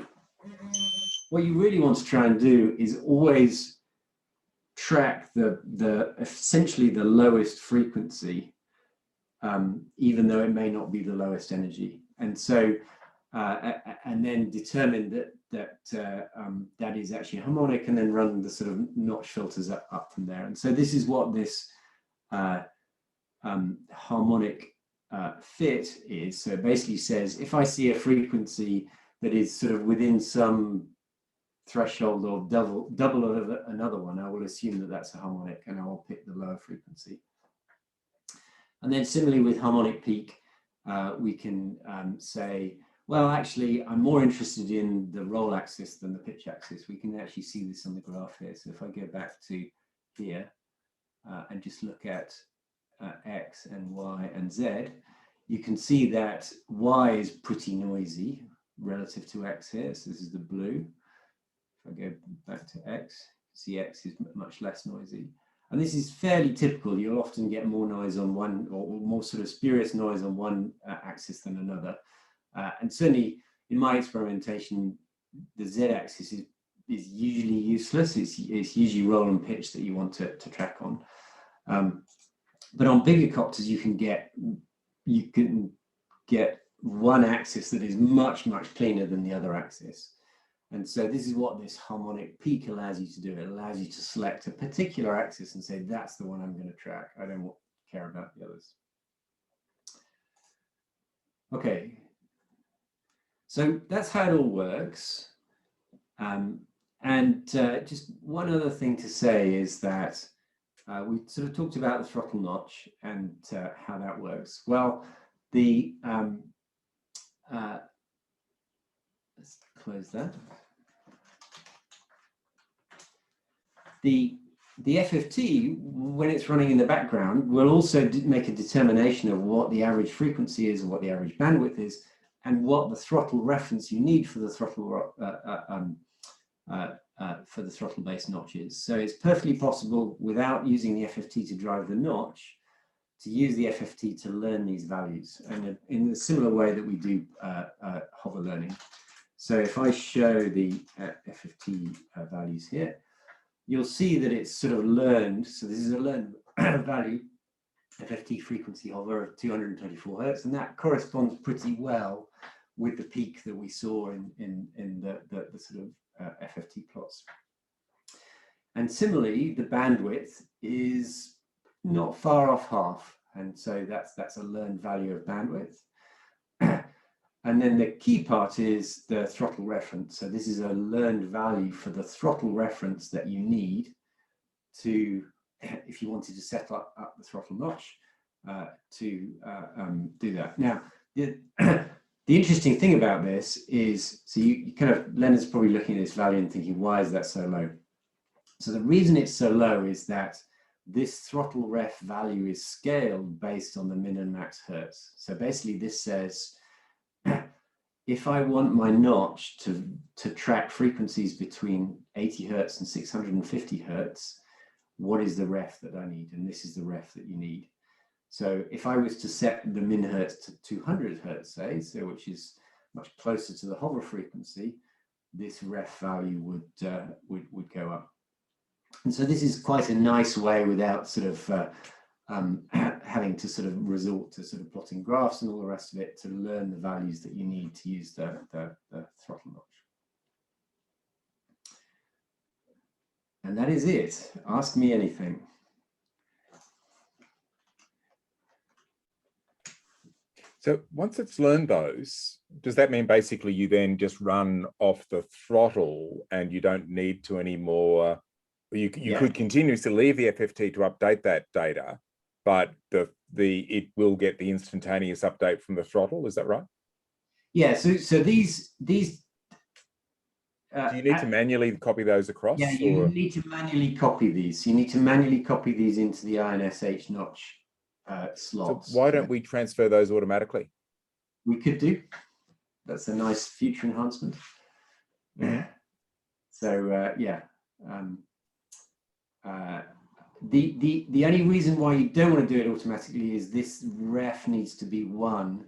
what you really want to try and do is always track essentially the lowest frequency, even though it may not be the lowest energy. And so, and then determine that is actually harmonic, and then run the sort of notch filters up from there. And so this is what this harmonic fit is. So it basically says, if I see a frequency that is sort of within some threshold or double of another one, I will assume that that's a harmonic, and I will pick the lower frequency. And then similarly with harmonic peak, we can say, well, actually, I'm more interested in the roll axis than the pitch axis. We can actually see this on the graph here. So if I go back to here and just look at X and Y and Z, you can see that Y is pretty noisy relative to X here. So this is the blue. If I go back to X, see X is much less noisy. And this is fairly typical. You'll often get more noise on one, or more sort of spurious noise on one axis than another. And certainly in my experimentation, the Z-axis is usually useless. It's usually roll and pitch that you want to track on. But on bigger copters, you can get one axis that is much, much cleaner than the other axis. And so this is what this harmonic peak allows you to do. It allows you to select a particular axis and say, that's the one I'm going to track. I don't care about the others. Okay. So that's how it all works. Just one other thing to say is that we sort of talked about the throttle notch and how that works. Well, let's close that. The FFT, when it's running in the background, will also make a determination of what the average frequency is, or what the average bandwidth is, and what the throttle reference you need for the throttle based notches. So it's perfectly possible, without using the FFT to drive the notch, to use the FFT to learn these values, and in a similar way that we do hover learning. So if I show the FFT values here, you'll see that it's sort of learned. So this is a learned value, FFT frequency hover of 224 Hertz, and that corresponds pretty well with the peak that we saw in the sort of FFT plots. And similarly, the bandwidth is not far off half, and so that's a learned value of bandwidth. And then the key part is the throttle reference. So this is a learned value for the throttle reference that you need to, if you wanted to set up the throttle notch, to do that. Now, the interesting thing about this is, so you kind of, Leonard's probably looking at this value and thinking, why is that so low? So the reason it's so low is that this throttle ref value is scaled based on the min and max hertz. So basically this says, if I want my notch to track frequencies between 80 Hertz and 650 Hertz, what is the ref that I need? And this is the ref that you need. So if I was to set the min hertz to 200 Hertz, say, so which is much closer to the hover frequency, this ref value would go up. And so this is quite a nice way, without sort of having to sort of resort to sort of plotting graphs and all the rest of it, to learn the values that you need to use the throttle notch. And that is it. Ask me anything. So once it's learned those, does that mean basically you then just run off the throttle and you don't need to anymore? You could continuously leave the FFT to update that data, but it will get the instantaneous update from the throttle. Is that right? Yeah. So these. Do you need to manually copy those across? Yeah, you need to manually copy these. You need to manually copy these into the INSH notch slots. So why don't we transfer those automatically? We could do. That's a nice future enhancement. Mm-hmm. So yeah. The only reason why you don't want to do it automatically is this ref needs to be 1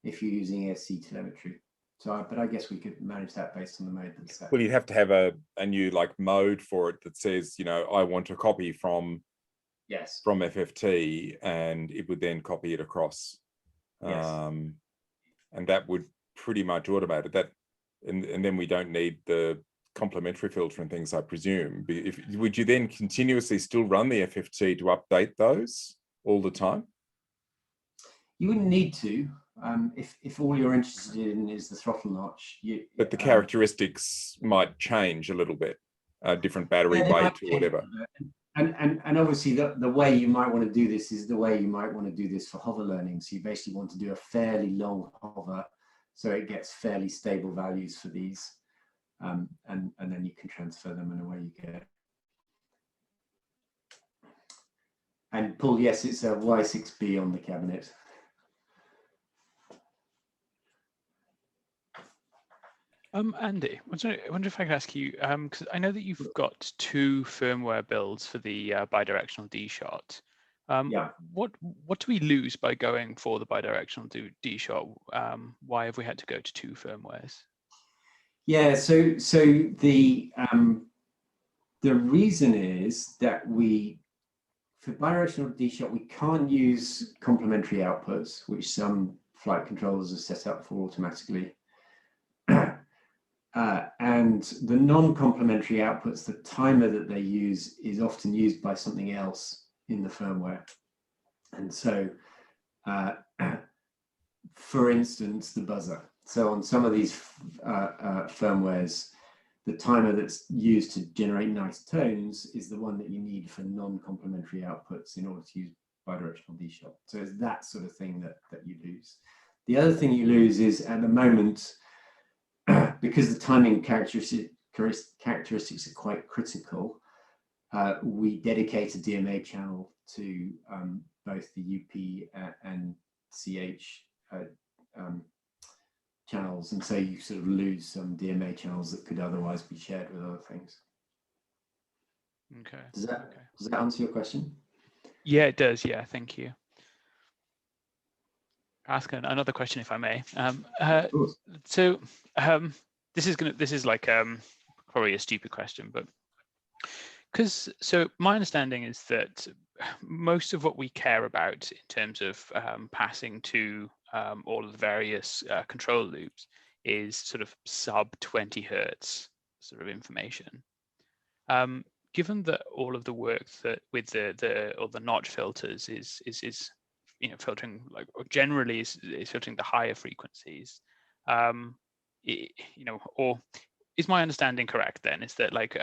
if you're using ESC telemetry. So, but I guess we could manage that based on the mode that's set. Well, you'd have to have a new like mode for it that says, you know, I want to copy from FFT, and it would then copy it across. Yes. And that would pretty much automate it. and then we don't need the complementary filter and things, I presume. Would you then continuously still run the FFT to update those all the time? You wouldn't need to. If all you're interested in is the throttle notch. But the characteristics might change a little bit, different battery weight or whatever. And obviously the way you might want to do this is the way you might want to do this for hover learning. So you basically want to do a fairly long hover so it gets fairly stable values for these. And then you can transfer them and away you go. And Paul, yes, it's a Y6B on the cabinet. Andy, I wonder if I could ask you, because I know that you've got 2 firmware builds for the bidirectional D-shot. Yeah. What do we lose by going for the bidirectional D-shot? Why have we had to go to 2 firmwares? Yeah, so the reason is that for bidirectional D-shot, we can't use complementary outputs, which some flight controllers are set up for automatically. And the non-complementary outputs, the timer that they use is often used by something else in the firmware. And so, for instance, the buzzer. So on some of these firmwares, the timer that's used to generate nice tones is the one that you need for non-complementary outputs in order to use bidirectional D-shot. So it's that sort of thing that you lose. The other thing you lose is at the moment, because the timing characteristics are quite critical, we dedicate a DMA channel to both the UP and CH channels, and so you sort of lose some DMA channels that could otherwise be shared with other things. Okay. Does that answer your question? Yeah, it does. Yeah, thank you. Ask another question, if I may. So this is like probably a stupid question, but so my understanding is that most of what we care about in terms of passing to all of the various control loops is sort of sub 20 hertz sort of information. Given that all of the work that with the notch filters is filtering, like, or generally is filtering the higher frequencies, or is my understanding correct then? Is that like,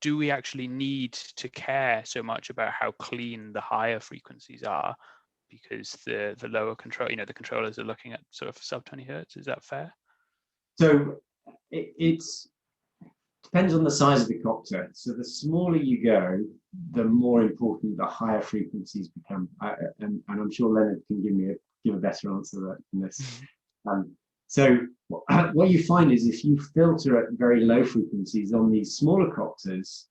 do we actually need to care so much about how clean the higher frequencies are, because the lower control, the controllers are looking at sort of sub 20 hertz? Is that fair? So it depends on the size of the copter. So the smaller you go, the more important the higher frequencies become. And I'm sure Leonard can give a better answer than this. So what you find is if you filter at very low frequencies on these smaller copters,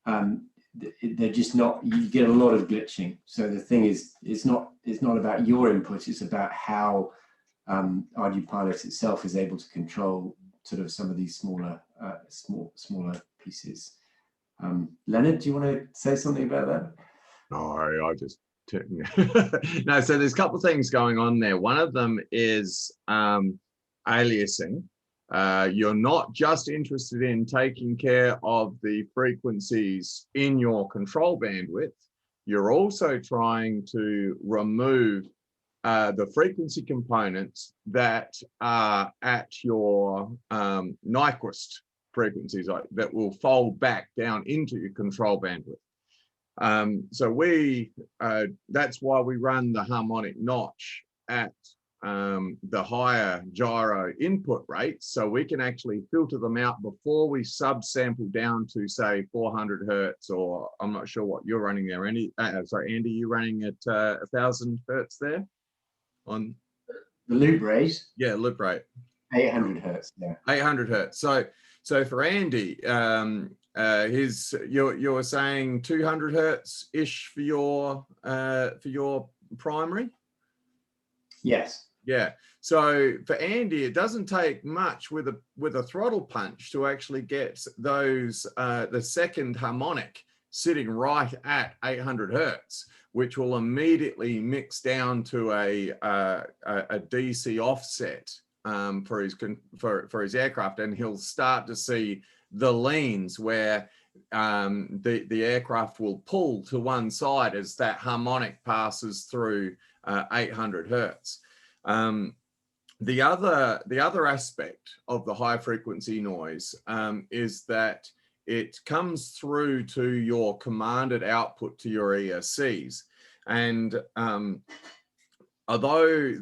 they're just not, you get a lot of glitching. So the thing is, it's not about your input, it's about how RG Pilot itself is able to control sort of some of these smaller pieces. Leonard, do you want to say something about that? No, I just no. So there's a couple of things going on there. One of them is aliasing. You're not just interested in taking care of the frequencies in your control bandwidth. You're also trying to remove the frequency components that are at your Nyquist frequencies, that will fold back down into your control bandwidth. So that's why we run the harmonic notch at the higher gyro input rates, so we can actually filter them out before we subsample down to, say, 400 hertz, or I'm not sure what you're running there, Andy. Sorry, Andy, you running at 1,000 hertz there on the loop rate? Yeah, loop rate. 800 hertz. Yeah. 800 hertz. So for Andy, you were saying 200 hertz ish for your primary. Yes. Yeah. So for Andy, it doesn't take much with a throttle punch to actually get those the second harmonic sitting right at 800 hertz, which will immediately mix down to a DC offset for his aircraft, and he'll start to see the leans where the aircraft will pull to one side as that harmonic passes through 800 hertz. The other aspect of the high frequency noise is that it comes through to your commanded output to your ESCs, and although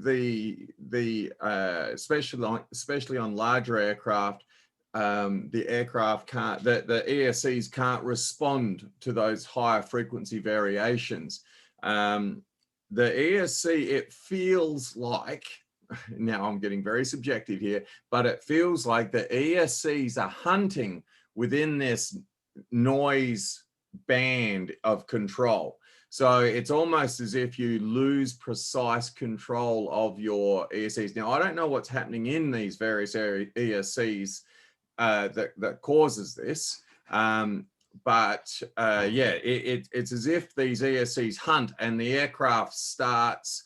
especially on larger aircraft, the ESCs can't respond to those higher frequency variations. The ESC, it feels like, now I'm getting very subjective here, but it feels like the ESCs are hunting within this noise band of control. So it's almost as if you lose precise control of your ESCs. Now, I don't know what's happening in these various ESCs that causes this, but yeah, it's as if these ESCs hunt and the aircraft starts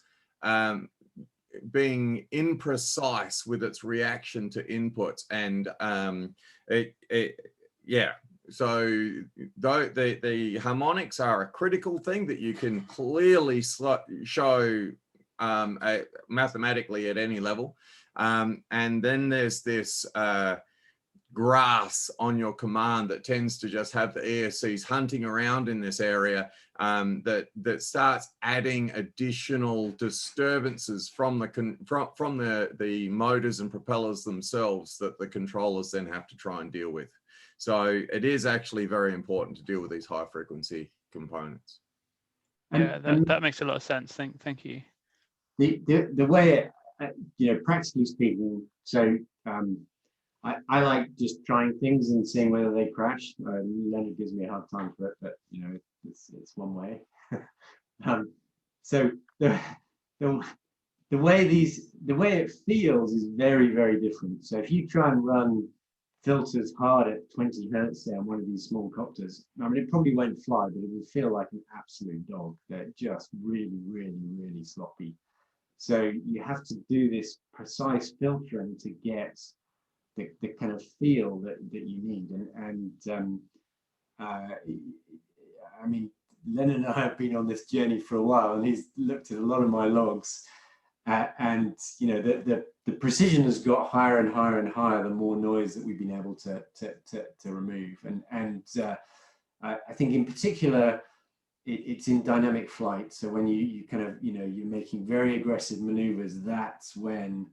being imprecise with its reaction to inputs, and yeah. So the harmonics are a critical thing that you can clearly show mathematically at any level. And then there's this grass on your command that tends to just have the ESCs hunting around in this area, that starts adding additional disturbances from the motors and propellers themselves that the controllers then have to try and deal with. So it is actually very important to deal with these high frequency components. Yeah, that makes a lot of sense. Thank you. The way, practically speaking, so I like just trying things and seeing whether they crash. Leonard gives me a hard time for it, but it's one way. So the way it feels is very, very different. So if you try and run filters hard at 20 hertz there on one of these small copters, I mean, it probably won't fly, but it will feel like an absolute dog. They're just really, really, really sloppy. So you have to do this precise filtering to get the kind of feel that you need. I mean, Leonard and I have been on this journey for a while, and he's looked at a lot of my logs, and the precision has got higher and higher and higher the more noise that we've been able to remove. And I think in particular, it's in dynamic flight. So when you kind of, you're making very aggressive maneuvers, that's when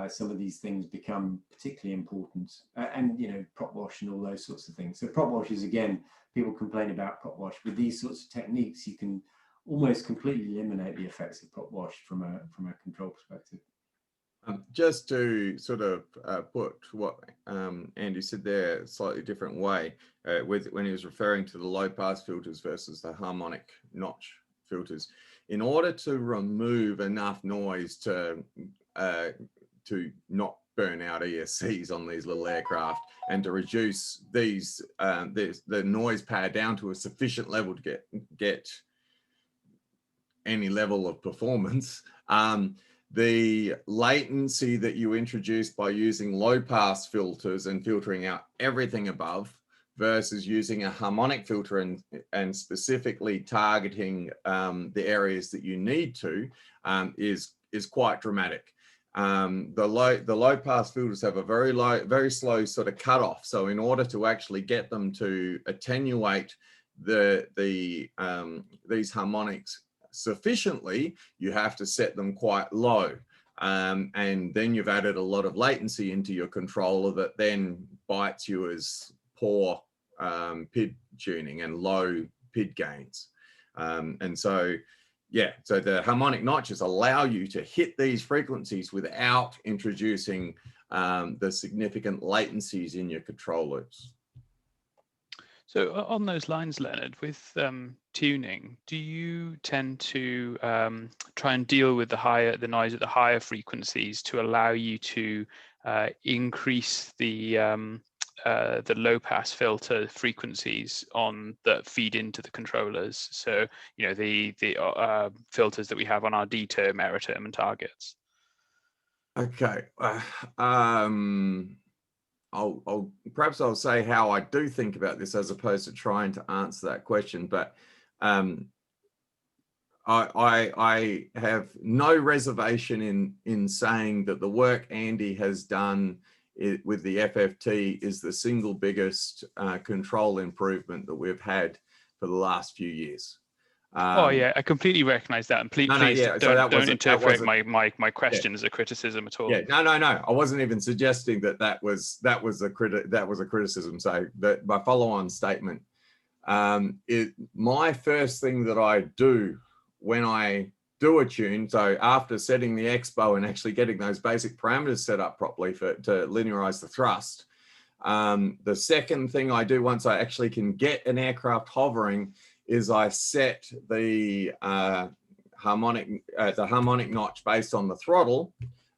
some of these things become particularly important, and prop wash and all those sorts of things. So prop wash is, again, people complain about prop wash. With these sorts of techniques, you can almost completely eliminate the effects of prop wash from a control perspective. Just to sort of put what Andy said there a slightly different way, when he was referring to the low pass filters versus the harmonic notch filters, in order to remove enough noise to not burn out ESCs on these little aircraft, and to reduce the noise pad down to a sufficient level to get any level of performance, the latency that you introduce by using low pass filters and filtering out everything above versus using a harmonic filter and specifically targeting the areas that you need to is quite dramatic. The low pass filters have a very slow sort of cutoff. So in order to actually get them to attenuate these harmonics sufficiently, you have to set them quite low, and then you've added a lot of latency into your controller that then bites you as poor PID tuning and low PID gains. And so yeah, so the harmonic notches allow you to hit these frequencies without introducing the significant latencies in your control loops. So on those lines, Leonard, with tuning, do you tend to try and deal with the noise at the higher frequencies to allow you to increase the low pass filter frequencies that feed into the controllers? So the filters that we have on our D term, error term, and targets. Okay. Perhaps I'll say how I do think about this as opposed to trying to answer that question. But I have no reservation in saying that the work Andy has done with the FFT is the single biggest control improvement that we've had for the last few years. Oh yeah, I completely recognize that, and please, don't interpret my question as a criticism at all. Yeah, no. I wasn't even suggesting that was a criticism. So that my follow-on statement, my first thing that I do when I do a tune, so after setting the expo and actually getting those basic parameters set up properly to linearize the thrust, the second thing I do once I actually can get an aircraft hovering is I set the harmonic notch based on the throttle.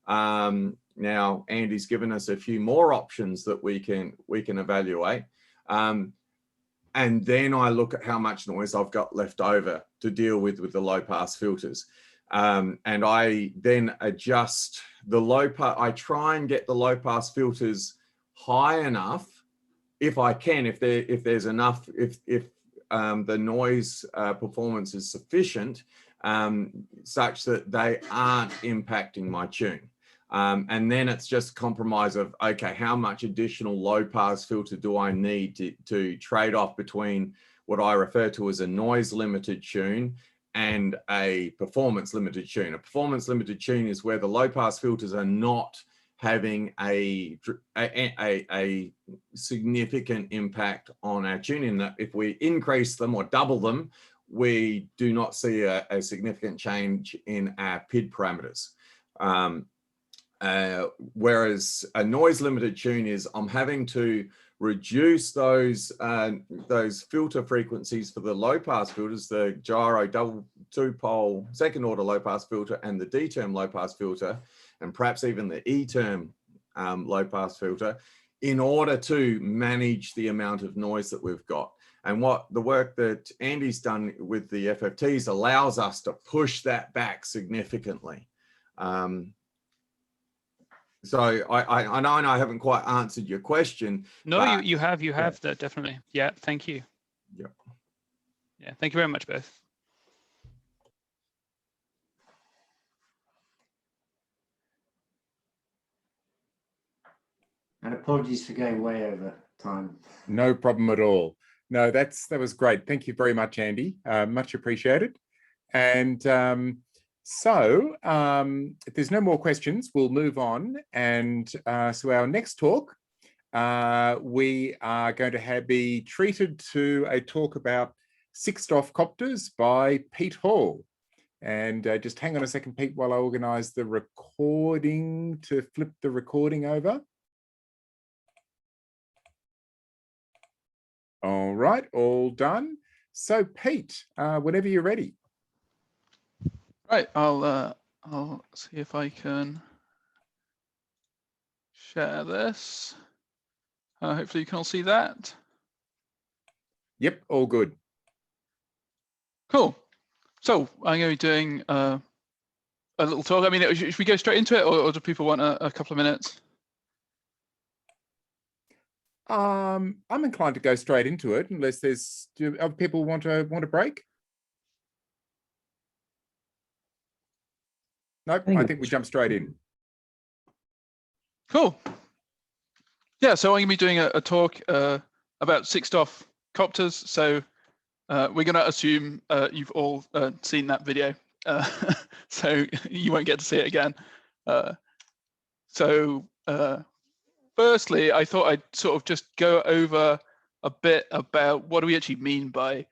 Now Andy's given us a few more options that we can evaluate. And then I look at how much noise I've got left over to deal with the low pass filters. And I then adjust the low pass. I try and get the low pass filters high enough, if I can, if there's enough, if the noise performance is sufficient, such that they aren't impacting my tune. And then it's just compromise of, okay, how much additional low pass filter do I need to trade off between what I refer to as a noise limited tune and a performance limited tune. A performance limited tune is where the low pass filters are not having a significant impact on our tuning, that if we increase them or double them, we do not see a significant change in our PID parameters. Whereas a noise limited tune is I'm having to reduce those filter frequencies for the low pass filters, the gyro double two-pole second order low pass filter and the D term low pass filter, and perhaps even the E term low pass filter, in order to manage the amount of noise that we've got. And what the work that Andy's done with the FFTs allows us to push that back significantly. So I know I haven't quite answered your question. No, you have that, definitely. Yeah, thank you. Yeah. Yeah, thank you very much, both. And apologies for going way over time. No problem at all. No, that was great. Thank you very much, Andy. Much appreciated. And so if there's no more questions, we'll move on. And so our next talk, we are going to be treated to a talk about sixth-off copters by Pete Hall. And just hang on a second, Pete, while I organize the recording to flip the recording over. All right, all done. So Pete, whenever you're ready. Right, I'll see if I can share this. Hopefully you can all see that. Yep, all good. Cool. So I'm going to be doing a little talk. I mean, should we go straight into it, or do people want a couple of minutes? I'm inclined to go straight into it, unless do other people want a break? Nope, I think we jump straight in. Cool. Yeah, so I'm going to be doing a talk about sixth-off copters. So we're going to assume you've all seen that video, so you won't get to see it again. Firstly, I thought I'd sort of just go over a bit about what do we actually mean by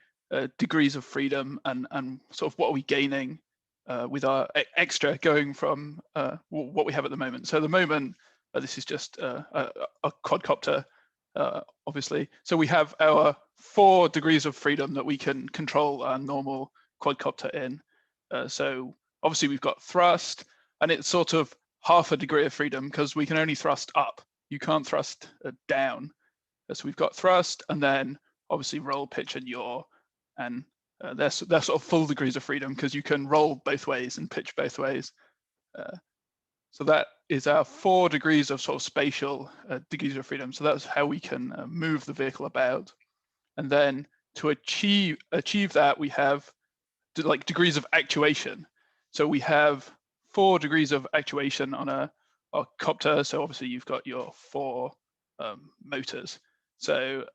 degrees of freedom, and sort of what are we gaining with our extra going from what we have at the moment. So at the moment, this is just a quadcopter, obviously. So we have our 4 degrees of freedom that we can control our normal quadcopter in. So obviously we've got thrust, and it's sort of half a degree of freedom because we can only thrust up. You can't thrust down. So we've got thrust, and then obviously roll, pitch, and yaw. And they're sort of full degrees of freedom because you can roll both ways and pitch both ways. So that is our 4 degrees of sort of spatial degrees of freedom. So that's how we can move the vehicle about. And then to achieve that, we have like degrees of actuation. So we have 4 degrees of actuation on a copter. So obviously you've got your 4 motors. So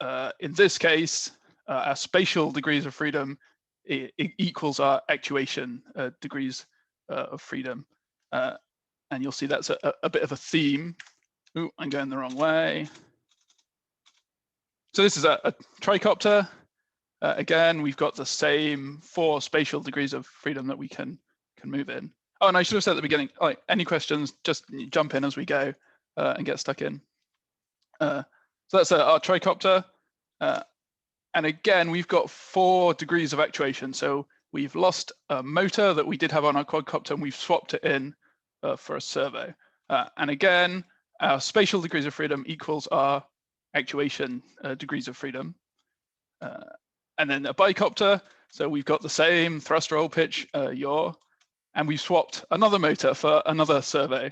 in this case, our spatial degrees of freedom it equals our actuation degrees of freedom. And you'll see that's a bit of a theme. Ooh, I'm going the wrong way. So this is a tricopter. Again, we've got the same 4 spatial degrees of freedom that we can move in. Oh, and I should have said at the beginning, like, any questions, just jump in as we go and get stuck in. So that's our tricopter. And again, we've got 4 degrees of actuation. So we've lost a motor that we did have on our quadcopter, and we've swapped it in for a servo. And again, our spatial degrees of freedom equals our actuation degrees of freedom. And then a bicopter, so we've got the same thrust roll pitch yaw, and we've swapped another motor for another servo.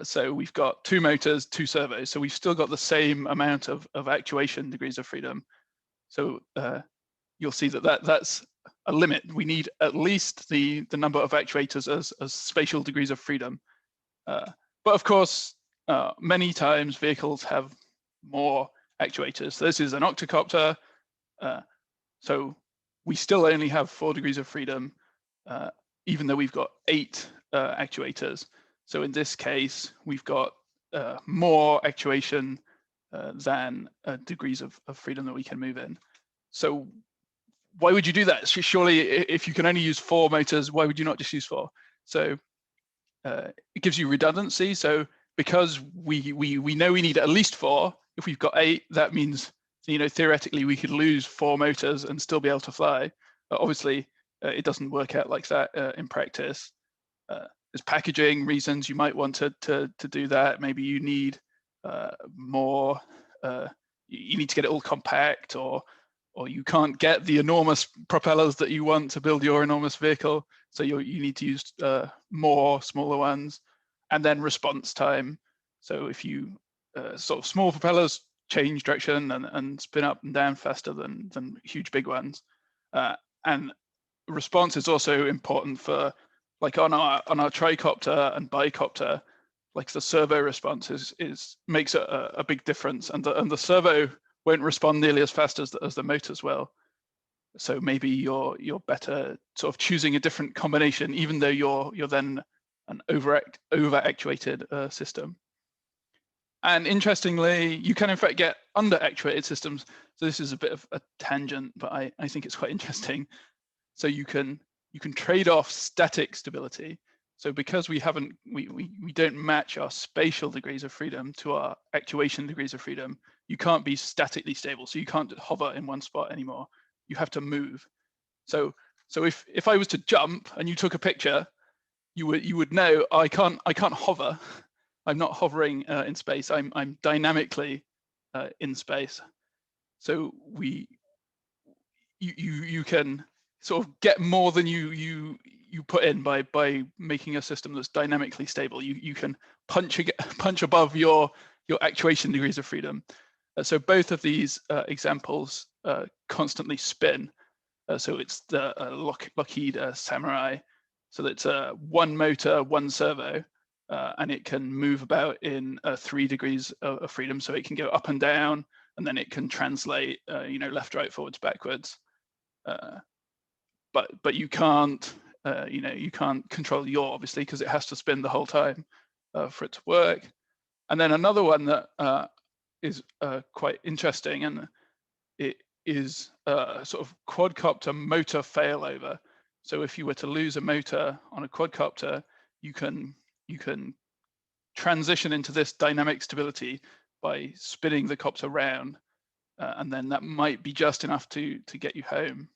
So we've got 2 motors, 2 servos. So we've still got the same amount of actuation degrees of freedom. So you'll see that's a limit. We need at least the number of actuators as spatial degrees of freedom. But of course, many times vehicles have more actuators. So this is an octocopter. So we still only have 4 degrees of freedom, even though we've got 8 actuators. So in this case, we've got more actuation than degrees of freedom that we can move in. So why would you do that? Surely, if you can only use 4 motors, why would you not just use 4? So it gives you redundancy. So because we know we need at least 4, if we've got 8, that means, you know, theoretically we could lose 4 motors and still be able to fly. Obviously, it doesn't work out like that in practice. There's packaging reasons you might want to do that. Maybe you need more. You need to get it all compact, or you can't get the enormous propellers that you want to build your enormous vehicle. So you need to use more smaller ones. And then response time. So if you sort of small propellers change direction and spin up and down faster than huge big ones. And response is also important for, like, on our tricopter and bicopter, like the servo response makes a big difference, and the servo won't respond nearly as fast as the motors will. So maybe you're better sort of choosing a different combination, even though you're then an over actuated system. And interestingly, you can in fact get under actuated systems. So this is a bit of a tangent, but I think it's quite interesting. So you can trade off static stability. So because we don't match our spatial degrees of freedom to our actuation degrees of freedom, you can't be statically stable. So you can't hover in one spot anymore. You have to move. So if I was to jump and you took a picture, you would know I can't hover. I'm not hovering in space. I'm dynamically in space. So you can sort of get more than you put in by making a system that's dynamically stable. You can punch above your actuation degrees of freedom. So both of these examples constantly spin. So it's the Lockheed Samurai. So that's 1 motor, 1 servo, and it can move about in 3 degrees of freedom. So it can go up and down, and then it can translate, left, right, forwards, backwards. But you can't, you can't control the yaw, obviously, because it has to spin the whole time for it to work. And then another one that is quite interesting, and it is sort of quadcopter motor failover. So if you were to lose a motor on a quadcopter, you can transition into this dynamic stability by spinning the copter round, and then that might be just enough to get you home.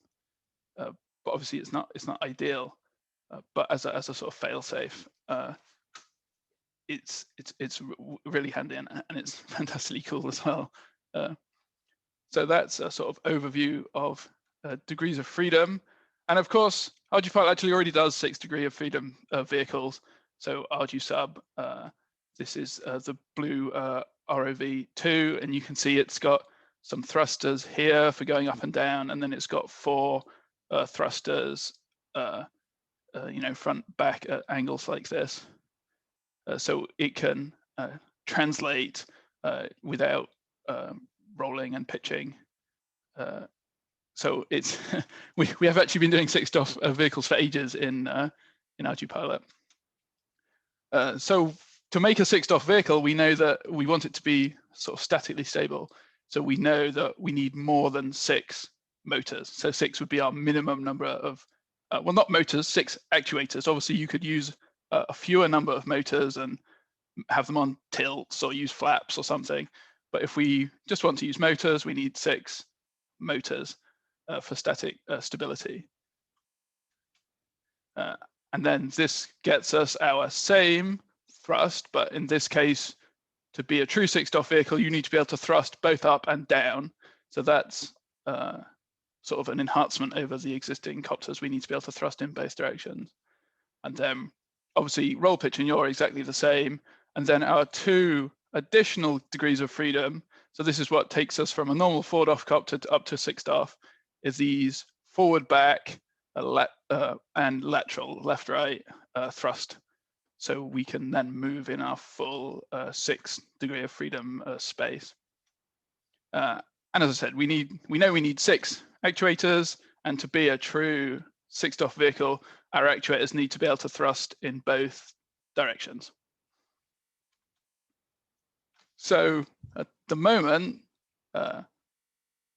But obviously it's not ideal. But as a sort of fail-safe, it's really handy, and it's fantastically cool as well. So that's a sort of overview of degrees of freedom. And of course, RG Pilot actually already does 6 degrees of freedom vehicles. So argu sub, this is the blue ROV2, and you can see it's got some thrusters here for going up and down, and then it's got 4 thrusters, front, back at angles like this. So it can translate without rolling and pitching. So it's we have actually been doing 6-DOF vehicles for ages in ArduPilot. So to make a 6-DOF vehicle, we know that we want it to be sort of statically stable. So we know that we need more than 6 motors. So 6 would be our minimum number of, well, not motors, 6 actuators. Obviously, you could use a fewer number of motors and have them on tilts or use flaps or something. But if we just want to use motors, we need 6 motors for static stability. And then this gets us our same thrust, but in this case, to be a true 6-DOF vehicle, you need to be able to thrust both up and down. So that's sort of an enhancement over the existing copters. We need to be able to thrust in both directions. And then obviously roll, pitch, and yaw are exactly the same. And then our 2 additional degrees of freedom, so this is what takes us from a normal 4-DOF copter to up to 6-DOF, is these forward, back, and lateral, left, right thrust. So we can then move in our full 6 degree of freedom space. And as I said, we know we need 6 actuators, and to be a true 6-DOF vehicle, our actuators need to be able to thrust in both directions. So at the moment,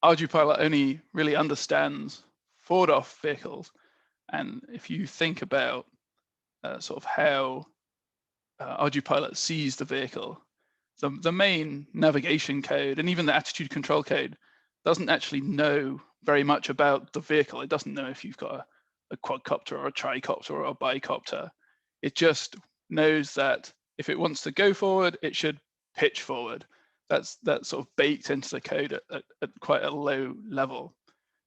ArduPilot only really understands 4-DOF vehicles. And if you think about sort of how ArduPilot sees the vehicle, the main navigation code and even the attitude control code doesn't actually know very much about the vehicle. It doesn't know if you've got a quadcopter or a tricopter or a bicopter. It just knows that if it wants to go forward, it should pitch forward. That's sort of baked into the code at quite a low level.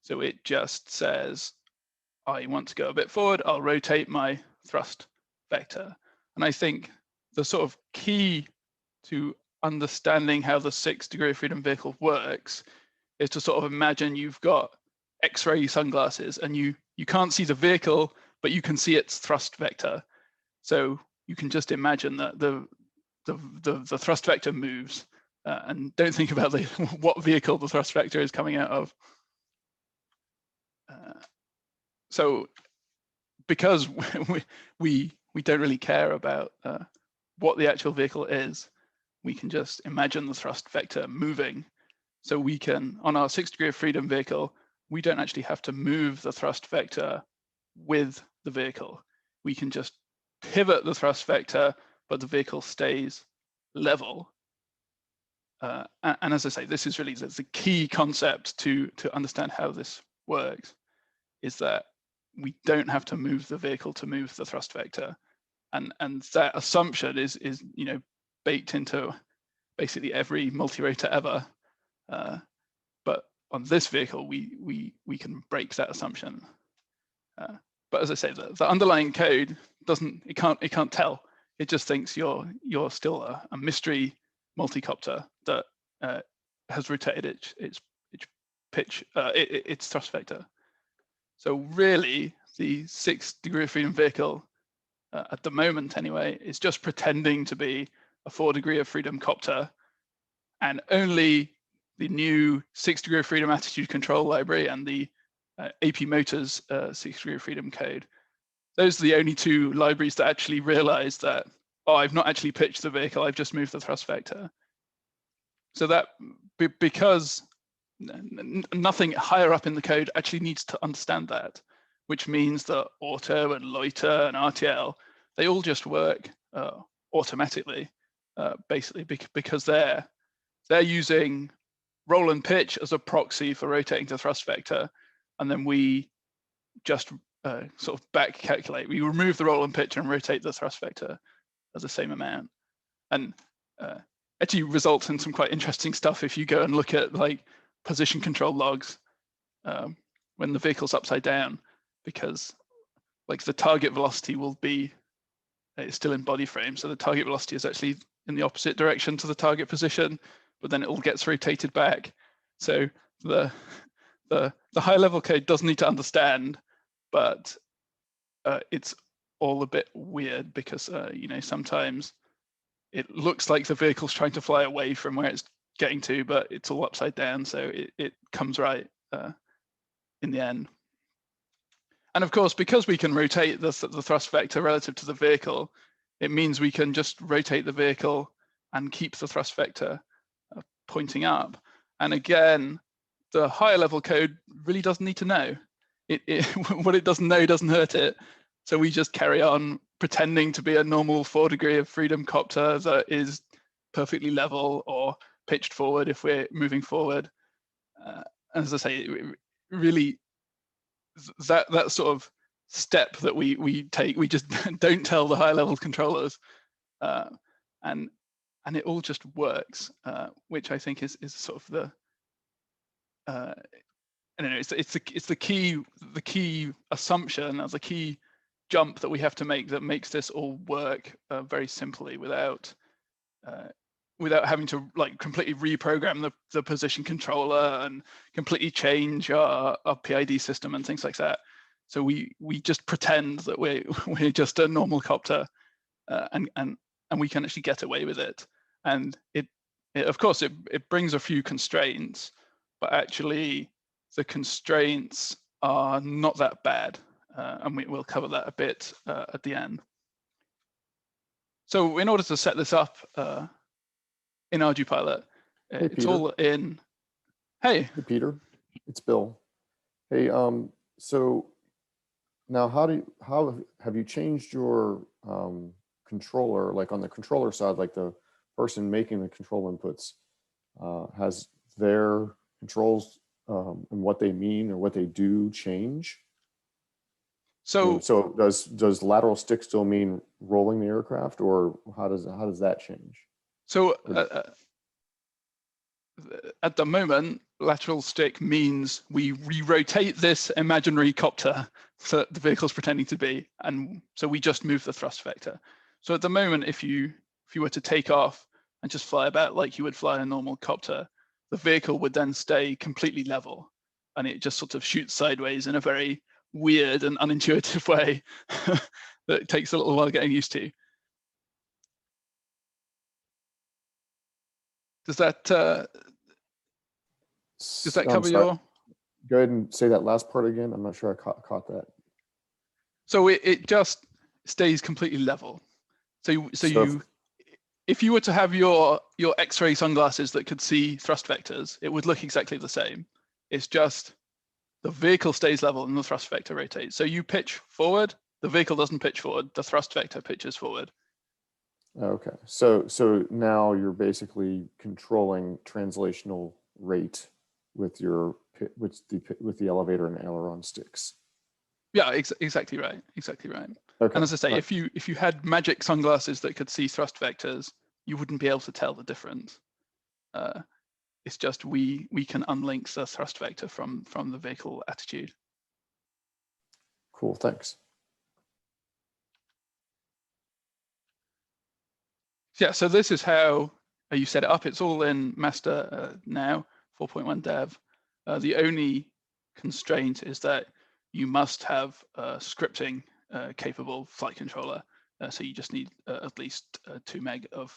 So it just says, I want to go a bit forward, I'll rotate my thrust vector. And I think the sort of key to understanding how the 6 degree of freedom vehicle works is to sort of imagine you've got X-ray sunglasses and you can't see the vehicle, but you can see its thrust vector. So you can just imagine that the thrust vector moves, and don't think about what vehicle the thrust vector is coming out of. So because we don't really care about what the actual vehicle is, we can just imagine the thrust vector moving. So we can, on our 6 degree of freedom vehicle, we don't actually have to move the thrust vector with the vehicle. We can just pivot the thrust vector, but the vehicle stays level. And as I say, this is really the key concept to understand how this works, is that we don't have to move the vehicle to move the thrust vector. And that assumption is baked into basically every multi-rotor ever. But on this vehicle, we can break that assumption. But as I say, the underlying code it can't tell. It just thinks you're still a mystery multicopter that has rotated its pitch, its thrust vector. So really, the 6 degree of freedom vehicle at the moment anyway is just pretending to be a 4 degree of freedom copter, and only the new 6 degree of freedom attitude control library and the AP Motors 6 degree of freedom code. Those are the only 2 libraries that actually realize that, oh, I've not actually pitched the vehicle, I've just moved the thrust vector. So that, because nothing higher up in the code actually needs to understand that, which means that auto and loiter and RTL, they all just work automatically, basically, because they're using roll and pitch as a proxy for rotating the thrust vector, and then we just sort of back calculate. We remove the roll and pitch and rotate the thrust vector as the same amount, and actually results in some quite interesting stuff if you go and look at like position control logs when the vehicle's upside down, because like the target velocity will be it's still in body frame. So the target velocity is actually in the opposite direction to the target position, but then it all gets rotated back. So the high level code does need to understand, but it's all a bit weird because sometimes it looks like the vehicle's trying to fly away from where it's getting to, but it's all upside down, so it comes right in the end. And of course, because we can rotate the thrust vector relative to the vehicle, it means we can just rotate the vehicle and keep the thrust vector pointing up. And again, the higher level code really doesn't need to know. What it doesn't know doesn't hurt it. So we just carry on pretending to be a normal 4 degree of freedom copter that is perfectly level or pitched forward if we're moving forward. As I say, really, that sort of step that we take, we just don't tell the high level controllers, and it all just works, which I think is sort of the I don't know, it's the key assumption, as a key jump that we have to make that makes this all work very simply without having to like completely reprogram the position controller and completely change our PID system and things like that. So we just pretend that we're just a normal copter, and we can actually get away with it. And it of course it brings a few constraints, but actually the constraints are not that bad, and we'll cover that a bit at the end. So in order to set this up in ArduPilot, it's Peter. all in. Hey, Peter, it's Bill. Hey, so now how have you changed your controller, like on the controller side, like the person making the control inputs, has their controls and what they mean or what they do change? so does lateral stick still mean rolling the aircraft, or how does that change? So at the moment, lateral stick means we re-rotate this imaginary copter that the vehicle's pretending to be, and so we just move the thrust vector. So at the moment, if you were to take off and just fly about like you would fly a normal copter, the vehicle would then stay completely level, and it just sort of shoots sideways in a very weird and unintuitive way that takes a little while getting used to. Does that cover your? Go ahead and say that last part again. I'm not sure I caught that. So it just stays completely level. So if you were to have your X-ray sunglasses that could see thrust vectors, it would look exactly the same. It's just the vehicle stays level and the thrust vector rotates. So you pitch forward, the vehicle doesn't pitch forward, the thrust vector pitches forward. Okay, so now you're basically controlling translational rate with the elevator and aileron sticks. Yeah, exactly right. Okay. And as I say, if you had magic sunglasses that could see thrust vectors, you wouldn't be able to tell the difference. It's just we can unlink the thrust vector from the vehicle attitude. Cool, thanks. Yeah, so this is how you set it up. It's all in master now, 4.1 dev. The only constraint is that you must have a scripting capable flight controller. So you just need at least 2 meg of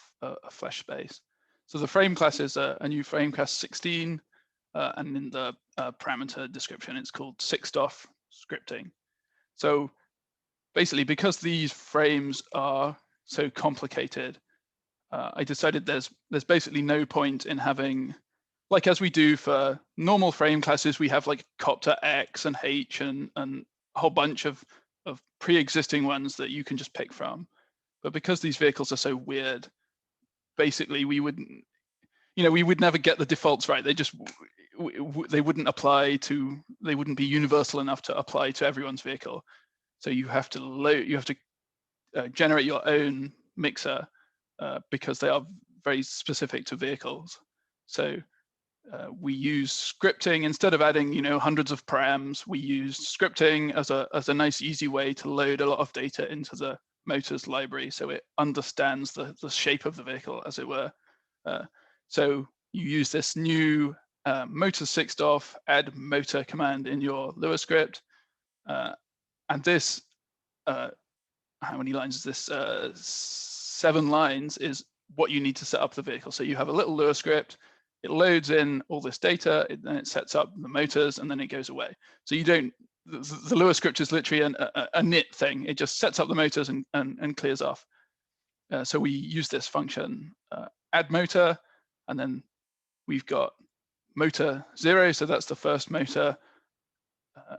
flash space. So the frame class is a new frame class 16, and in the parameter description, it's called 6DOF scripting. So basically, because these frames are so complicated, I decided there's basically no point in having, like as we do for normal frame classes, we have like copter X and H and a whole bunch of pre-existing ones that you can just pick from. But because these vehicles are so weird, basically we would never get the defaults right. They wouldn't apply to, they wouldn't be universal enough to apply to everyone's vehicle. So you have to generate your own mixer because they are very specific to vehicles. So we use scripting instead of adding hundreds of params. We use scripting as a nice easy way to load a lot of data into the motors library, so it understands the shape of the vehicle, as it were. So you use this new motor 6DOF add motor command in your Lua script, and this, how many lines is this? 7 lines is what you need to set up the vehicle. So you have a little Lua script, it loads in all this data, then it sets up the motors, and then it goes away. So you don't, the Lua script is literally a init thing. It just sets up the motors and clears off. So we use this function, add motor, and then we've got motor 0, so that's the first motor.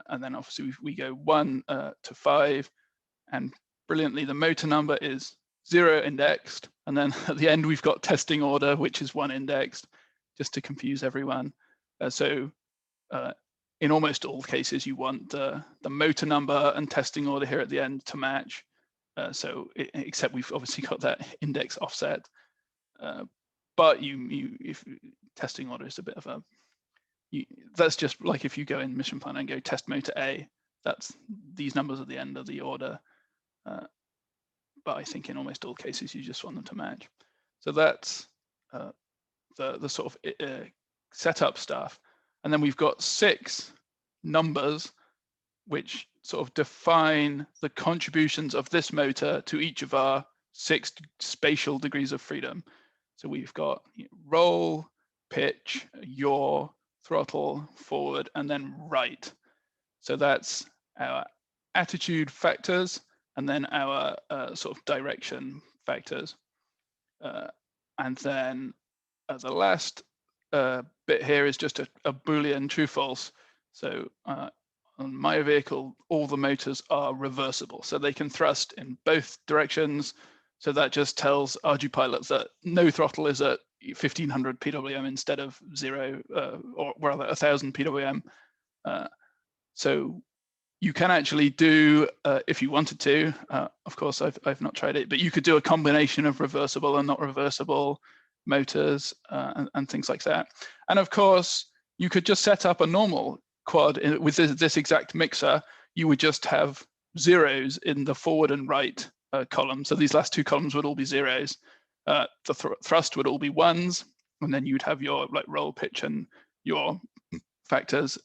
And then obviously we go 1 to 5, and brilliantly the motor number is 0 indexed, and then at the end we've got testing order, which is 1 indexed, just to confuse everyone. So in almost all cases you want the motor number and testing order here at the end to match. Except we've obviously got that index offset, but if testing order is a bit of a, that's just like if you go in Mission Planner and go test motor A, that's these numbers at the end of the order. But I think in almost all cases you just want them to match. So that's the sort of setup stuff. And then we've got 6 numbers which sort of define the contributions of this motor to each of our 6 spatial degrees of freedom. So we've got roll, pitch, yaw, throttle, forward, and then right. So that's our attitude factors, and then our sort of direction factors. And then the last bit here is just a Boolean true false. So on my vehicle, all the motors are reversible, so they can thrust in both directions. So that just tells ArduPilot that no throttle is at 1500 PWM instead of 0, or rather 1000 PWM. So you can actually do, if you wanted to, of course I've not tried it, but you could do a combination of reversible and not reversible motors and things like that. And of course, you could just set up a normal quad with this exact mixer. You would just have zeros in the forward and right column. So these last 2 columns would all be zeros. The thrust would all be 1s, and then you'd have your like roll, pitch, and your factors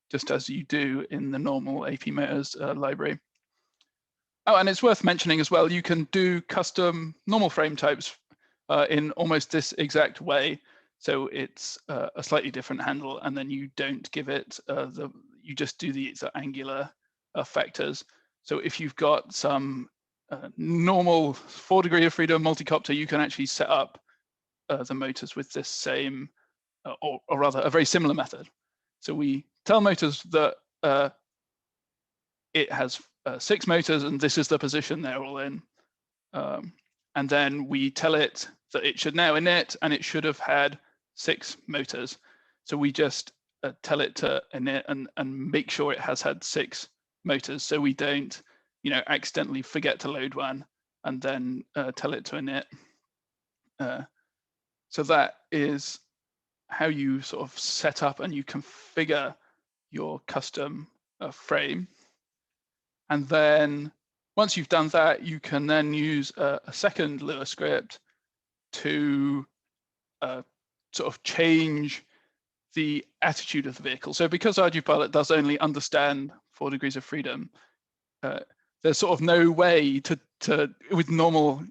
just as you do in the normal AP Motors library. Oh, and it's worth mentioning as well, you can do custom normal frame types in almost this exact way. So it's a slightly different handle, and then you don't give it you just do the angular factors. So if you've got some normal 4 degree of freedom multicopter, you can actually set up the motors with this same, or rather a very similar method. So we tell motors that it has 6 motors and this is the position they're all in. And then we tell it that it should now init, and it should have had 6 motors. So we just tell it to init and make sure it has had 6 motors, so we don't, accidentally forget to load one and then tell it to init. So that is how you sort of set up and you configure your custom frame. And then once you've done that, you can then use a second Lua script to sort of change the attitude of the vehicle. So because ArduPilot does only understand 4 degrees of freedom, there's sort of no way to with normal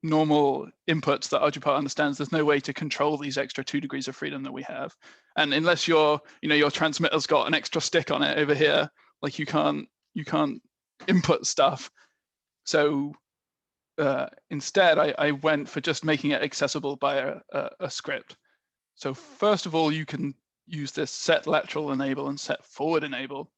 inputs that ArduPilot understands, there's no way to control these extra 2 degrees of freedom that we have. And unless your transmitter's got an extra stick on it over here, like you can't input stuff. So instead, I went for just making it accessible by a script. So first of all, you can use this set lateral enable and set forward enable.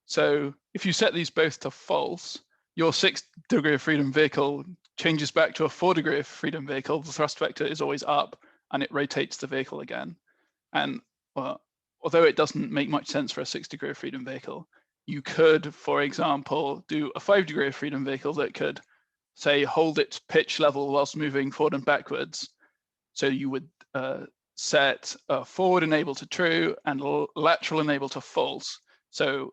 So if you set these both to false, your 6 degree of freedom vehicle changes back to a 4 degree of freedom vehicle. The thrust vector is always up and it rotates the vehicle again. And although it doesn't make much sense for a 6 degree of freedom vehicle, you could, for example, do a 5 degree of freedom vehicle that could, say, hold its pitch level whilst moving forward and backwards. So you would set forward enable to true and lateral enable to false. So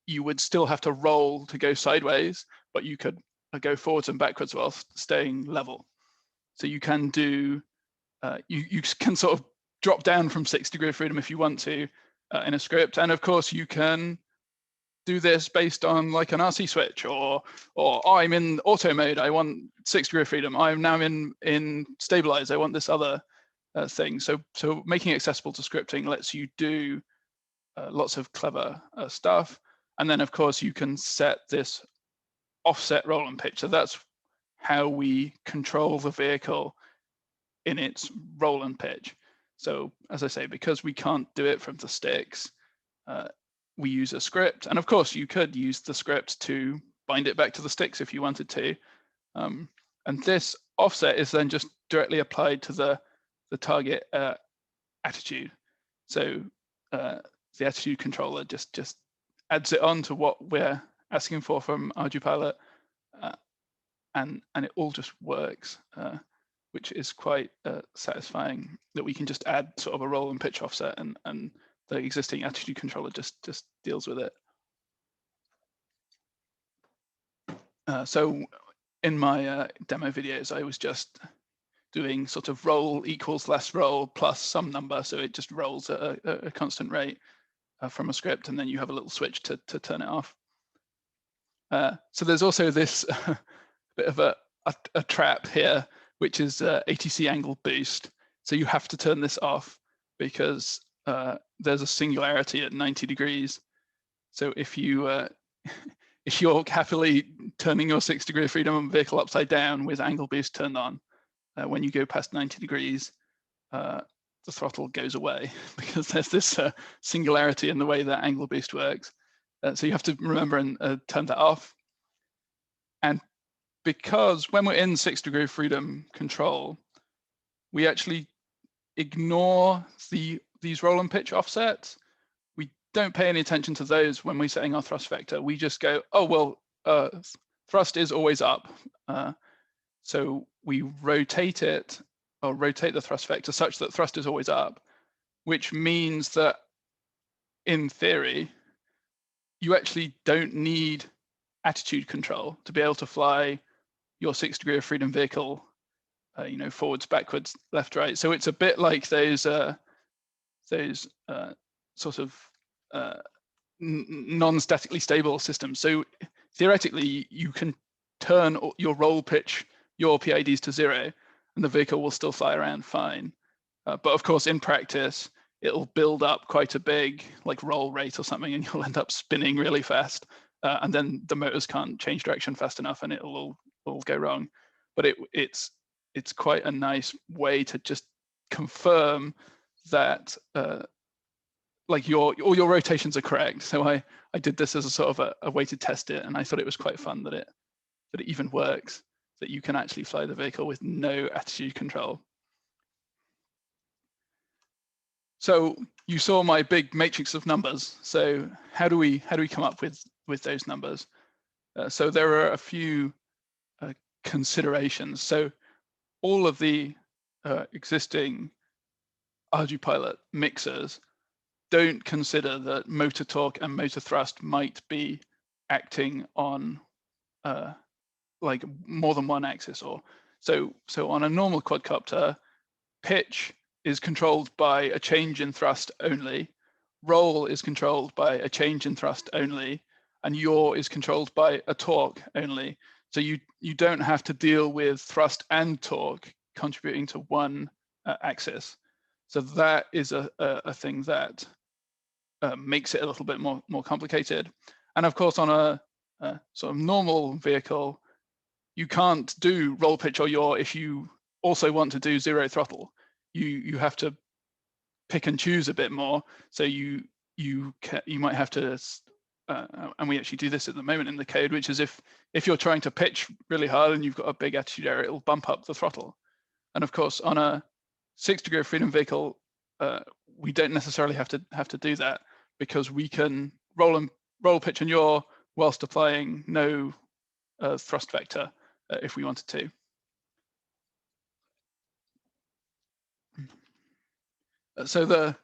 you would still have to roll to go sideways, but you could go forwards and backwards while staying level. So you can do, you can sort of drop down from 6 degree of freedom if you want to in a script. And of course you can do this based on like an RC switch, or I'm in auto mode, I want 6 degree of freedom. I'm now in stabilize, I want this other thing. So making it accessible to scripting lets you do lots of clever stuff. And then of course you can set this offset roll and pitch. So that's how we control the vehicle in its roll and pitch. So as I say, because we can't do it from the sticks, we use a script. And of course you could use the script to bind it back to the sticks if you wanted to. And this offset is then just directly applied to the target attitude. So the attitude controller just adds it on to what we're asking for from ArduPilot, and it all just works, which is quite satisfying, that we can just add sort of a roll and pitch offset, and the existing attitude controller just deals with it. So in my demo videos, I was just doing sort of roll equals less roll plus some number, so it just rolls at a constant rate from a script, and then you have a little switch to turn it off. So there's also this bit of a trap here, which is ATC angle boost. So you have to turn this off because there's a singularity at 90 degrees. So if you're happily turning your 6 degree of freedom vehicle upside down with angle boost turned on, when you go past 90 degrees, the throttle goes away because there's this singularity in the way that angle boost works. So you have to remember and turn that off. And because when we're in 6 degree of freedom control, we actually ignore these roll and pitch offsets. We don't pay any attention to those when we're setting our thrust vector. We just go, oh, well, thrust is always up. So we rotate it, or rotate the thrust vector such that thrust is always up, which means that in theory, you actually don't need attitude control to be able to fly your 6 degree of freedom vehicle, forwards, backwards, left, right. So it's a bit like those sort of non-statically stable systems. So theoretically, you can turn your roll pitch, your PIDs to 0, and the vehicle will still fly around fine. But of course, in practice, it'll build up quite a big like roll rate or something, and you'll end up spinning really fast. And then the motors can't change direction fast enough, and it'll all go wrong. But it's quite a nice way to just confirm that like all your rotations are correct. So I did this as a sort of a way to test it, and I thought it was quite fun that it even works, that you can actually fly the vehicle with no attitude control. So you saw my big matrix of numbers. So how do we come up with those numbers? So there are a few considerations. So all of the existing ArduPilot mixers don't consider that motor torque and motor thrust might be acting on like more than one axis. Or so on a normal quadcopter, pitch is controlled by a change in thrust only, roll is controlled by a change in thrust only, and yaw is controlled by a torque only. So you don't have to deal with thrust and torque contributing to one axis. So that is a thing that makes it a little bit more complicated. And of course, on a sort of normal vehicle, you can't do roll, pitch, or yaw if you also want to do 0 throttle. You have to pick and choose a bit more. So you might have to, and we actually do this at the moment in the code, which is if you're trying to pitch really hard and you've got a big attitude error, it'll bump up the throttle. And of course, on a 6 degree of freedom vehicle, we don't necessarily have to do that, because we can roll, pitch, and yaw whilst applying no thrust vector if we wanted to. So the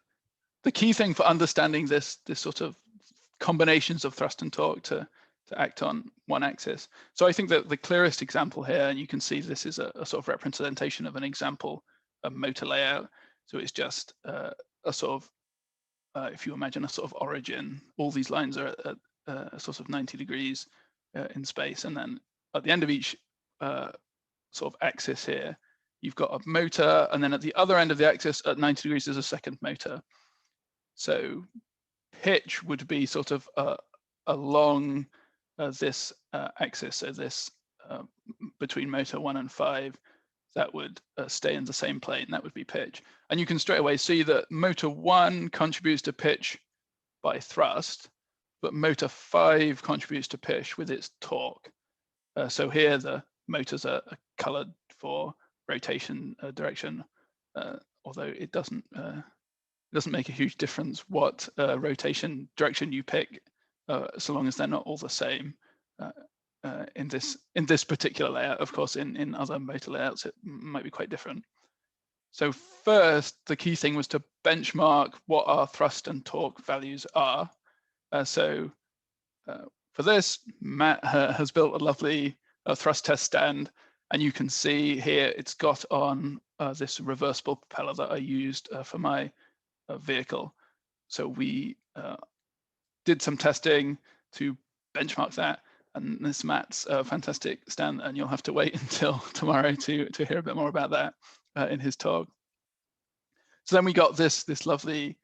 key thing for understanding this sort of combinations of thrust and torque to to act on one axis. So I think that the clearest example here, and you can see this is a sort of representation of an example of motor layout. So it's just a sort of, if you imagine a sort of origin, all these lines are at a sort of 90 degrees in space. And then at the end of each sort of axis here, you've got a motor, and then at the other end of the axis at 90 degrees is a second motor. So pitch would be sort of along this axis, so this between motor 1 and 5, that would stay in the same plane, that would be pitch. And you can straight away see that motor 1 contributes to pitch by thrust, but motor 5 contributes to pitch with its torque. So here the motors are colored for rotation direction, although it doesn't make a huge difference what rotation direction you pick, so long as they're not all the same in this particular layout. Of course, in other motor layouts, it might be quite different. So first, the key thing was to benchmark what our thrust and torque values are. So for this, Matt has built a lovely thrust test stand, and you can see here it's got on this reversible propeller that I used for my vehicle. So we did some testing to benchmark that, and this Matt's fantastic stand, and you'll have to wait until tomorrow to hear a bit more about that in his talk. So then we got this lovely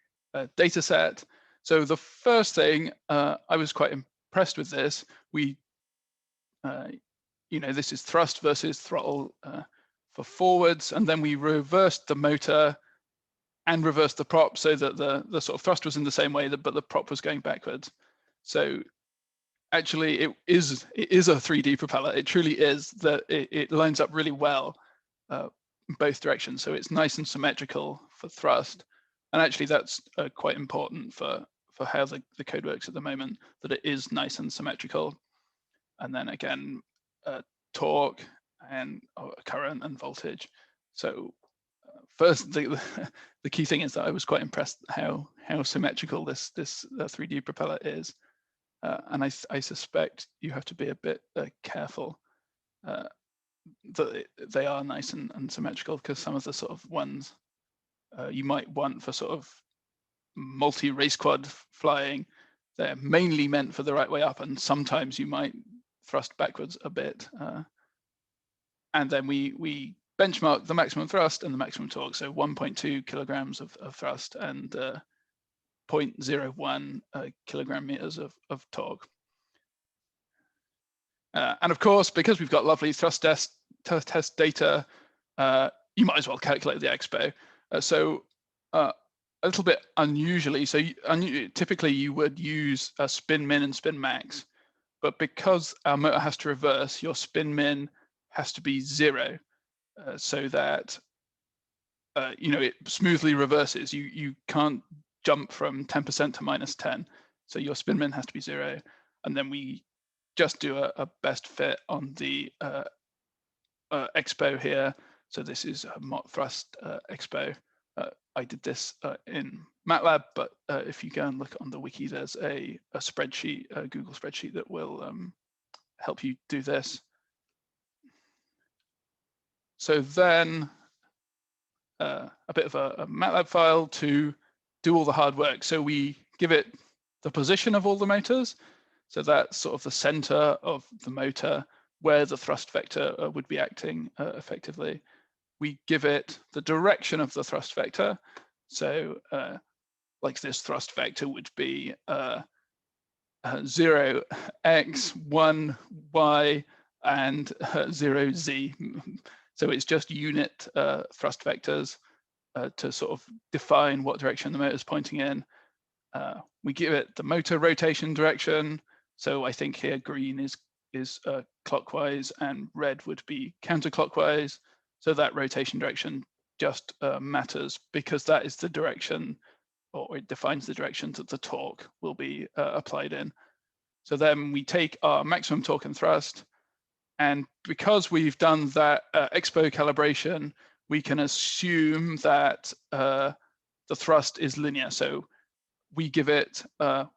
data set. So the first thing, I was quite impressed with this. We, this is thrust versus throttle for forwards, and then we reversed the motor and reversed the prop so that the sort of thrust was in the same way, but the prop was going backwards. So actually it is a 3D propeller. It truly is, that it lines up really well in both directions. So it's nice and symmetrical for thrust. And actually that's quite important for how the code works at the moment, that it is nice and symmetrical. And then again, torque and current and voltage. So first, the key thing is that I was quite impressed how symmetrical this 3D propeller is, and I suspect you have to be a bit careful that they are nice and symmetrical, because some of the sort of ones you might want for sort of multi-race quad flying, they're mainly meant for the right way up, and sometimes you might thrust backwards a bit. And then we benchmark the maximum thrust and the maximum torque, so 1.2 kilograms of thrust and 0.01 kilogram meters of torque. And of course, because we've got lovely thrust test data, you might as well calculate the expo. So a little bit unusually, so typically you would use a spin min and spin max, but because our motor has to reverse, your spin min has to be 0, so that it smoothly reverses. You can't jump from 10% to -10, so your spin min has to be 0. And then we just do a best fit on the expo here. So this is a Mott thrust expo. I did this in MATLAB, but if you go and look on the wiki, there's a spreadsheet, a Google spreadsheet that will help you do this. So then a bit of a MATLAB file to do all the hard work. So we give it the position of all the motors. So that's sort of the center of the motor where the thrust vector would be acting effectively. We give it the direction of the thrust vector. So like this thrust vector would be 0x, 1y, and 0z. So it's just unit thrust vectors to sort of define what direction the motor is pointing in. We give it the motor rotation direction. So I think here green is clockwise and red would be counterclockwise. So that rotation direction just matters because that is the direction, or it defines the direction that the torque will be applied in. So then we take our maximum torque and thrust, and because we've done that expo calibration, we can assume that the thrust is linear. So we give it a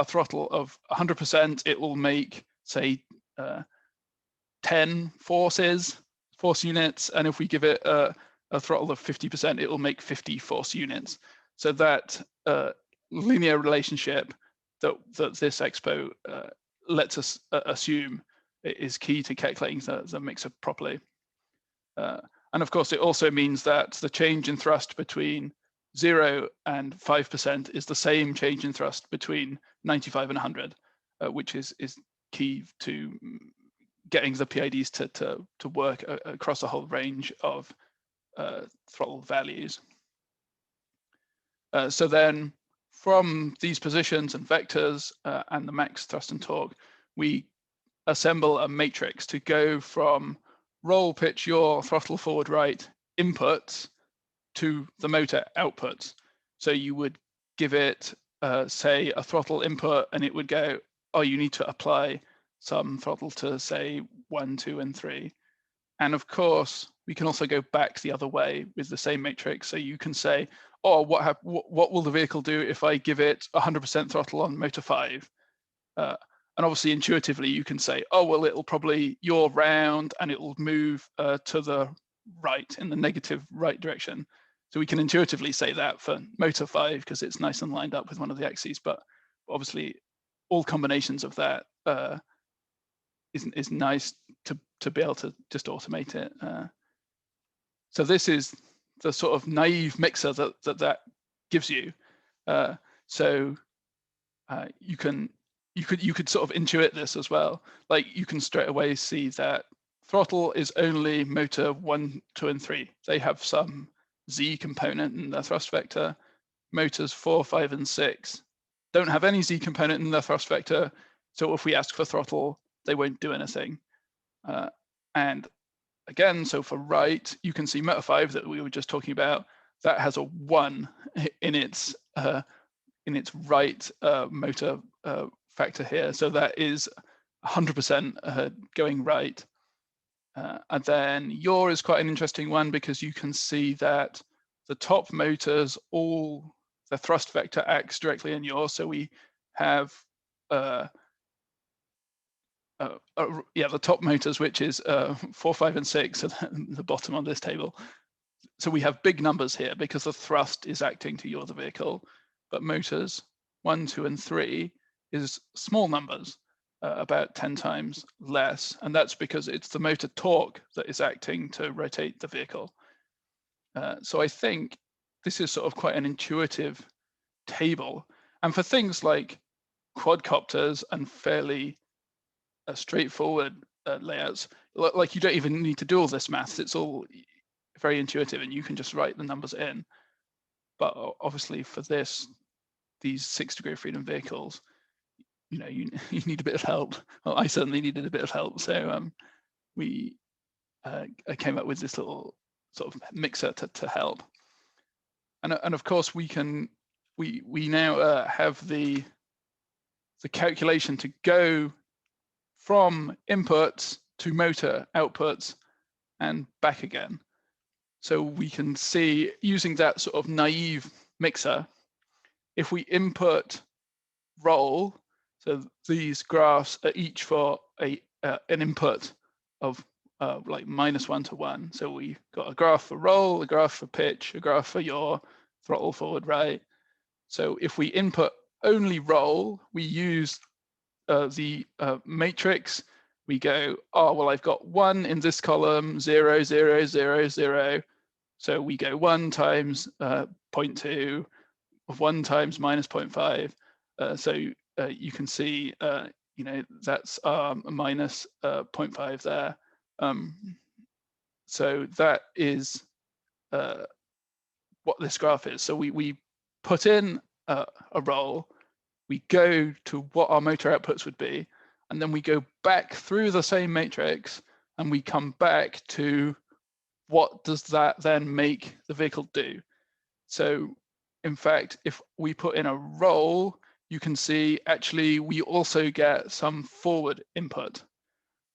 throttle of 100%, it will make say 10 force units, and if we give it a throttle of 50%, it will make 50 force units. So that linear relationship that this expo lets us assume is key to calculating the mixer properly. And of course, it also means that the change in thrust between 0 and 5% is the same change in thrust between 95 and 100, which is key to getting the PIDs to work across a whole range of throttle values. So then from these positions and vectors and the max thrust and torque, we assemble a matrix to go from roll, pitch, yaw, throttle, forward, right inputs to the motor outputs. So you would give it, say, a throttle input, and it would go, oh, you need to apply some throttle to, say, 1, 2, and 3. And of course, we can also go back the other way with the same matrix. So you can say, oh, what will the vehicle do if I give it 100% throttle on motor 5? And obviously, intuitively, you can say, oh, well, it'll probably yaw round and it'll move to the right, in the negative right direction. So we can intuitively say that for motor 5 because it's nice and lined up with one of the axes. But obviously, all combinations of that is nice to be able to just automate it. So this is the sort of naive mixer that gives you. So you could sort of intuit this as well. Like you can straight away see that throttle is only motor 1, 2, and 3. They have some Z component in their thrust vector. Motors 4, 5, and 6 don't have any Z component in their thrust vector. So if we ask for throttle, they won't do anything. And again, so for right, you can see motor 5 that we were just talking about, that has a 1 in its right motor factor here. So that is 100% going right. And then yaw is quite an interesting one because you can see that the top motors, all the thrust vector acts directly in yaw. So we have the top motors, which is 4, 5, and 6, so the bottom on this table. So we have big numbers here because the thrust is acting to yaw the vehicle, but motors 1, 2, and 3 is small numbers, about 10 times less, and that's because it's the motor torque that is acting to rotate the vehicle. So I think this is sort of quite an intuitive table, and for things like quadcopters and fairly straightforward layouts, like you don't even need to do all this maths. It's all very intuitive, and you can just write the numbers in. But obviously, for these 6-degree of freedom vehicles, you know, you need a bit of help. Well, I certainly needed a bit of help, so we came up with this little sort of mixer to help. And of course, we now have the calculation to go from inputs to motor outputs and back again. So we can see, using that sort of naive mixer, if we input roll, so these graphs are each for an input of like -1 to 1. So we got a graph for roll, a graph for pitch, a graph for yaw, throttle, forward, right. So if we input only roll, we use the matrix. We go, oh, well, I've got 1 in this column, 0, 0, 0, 0. So we go 1 times 0.2 of 1 times -0.5. So you can see, you know, that's minus 0.5 there. So that is what this graph is. So we put in a roll, we go to what our motor outputs would be, and then we go back through the same matrix and we come back to what does that then make the vehicle do. So in fact, if we put in a roll, you can see actually we also get some forward input.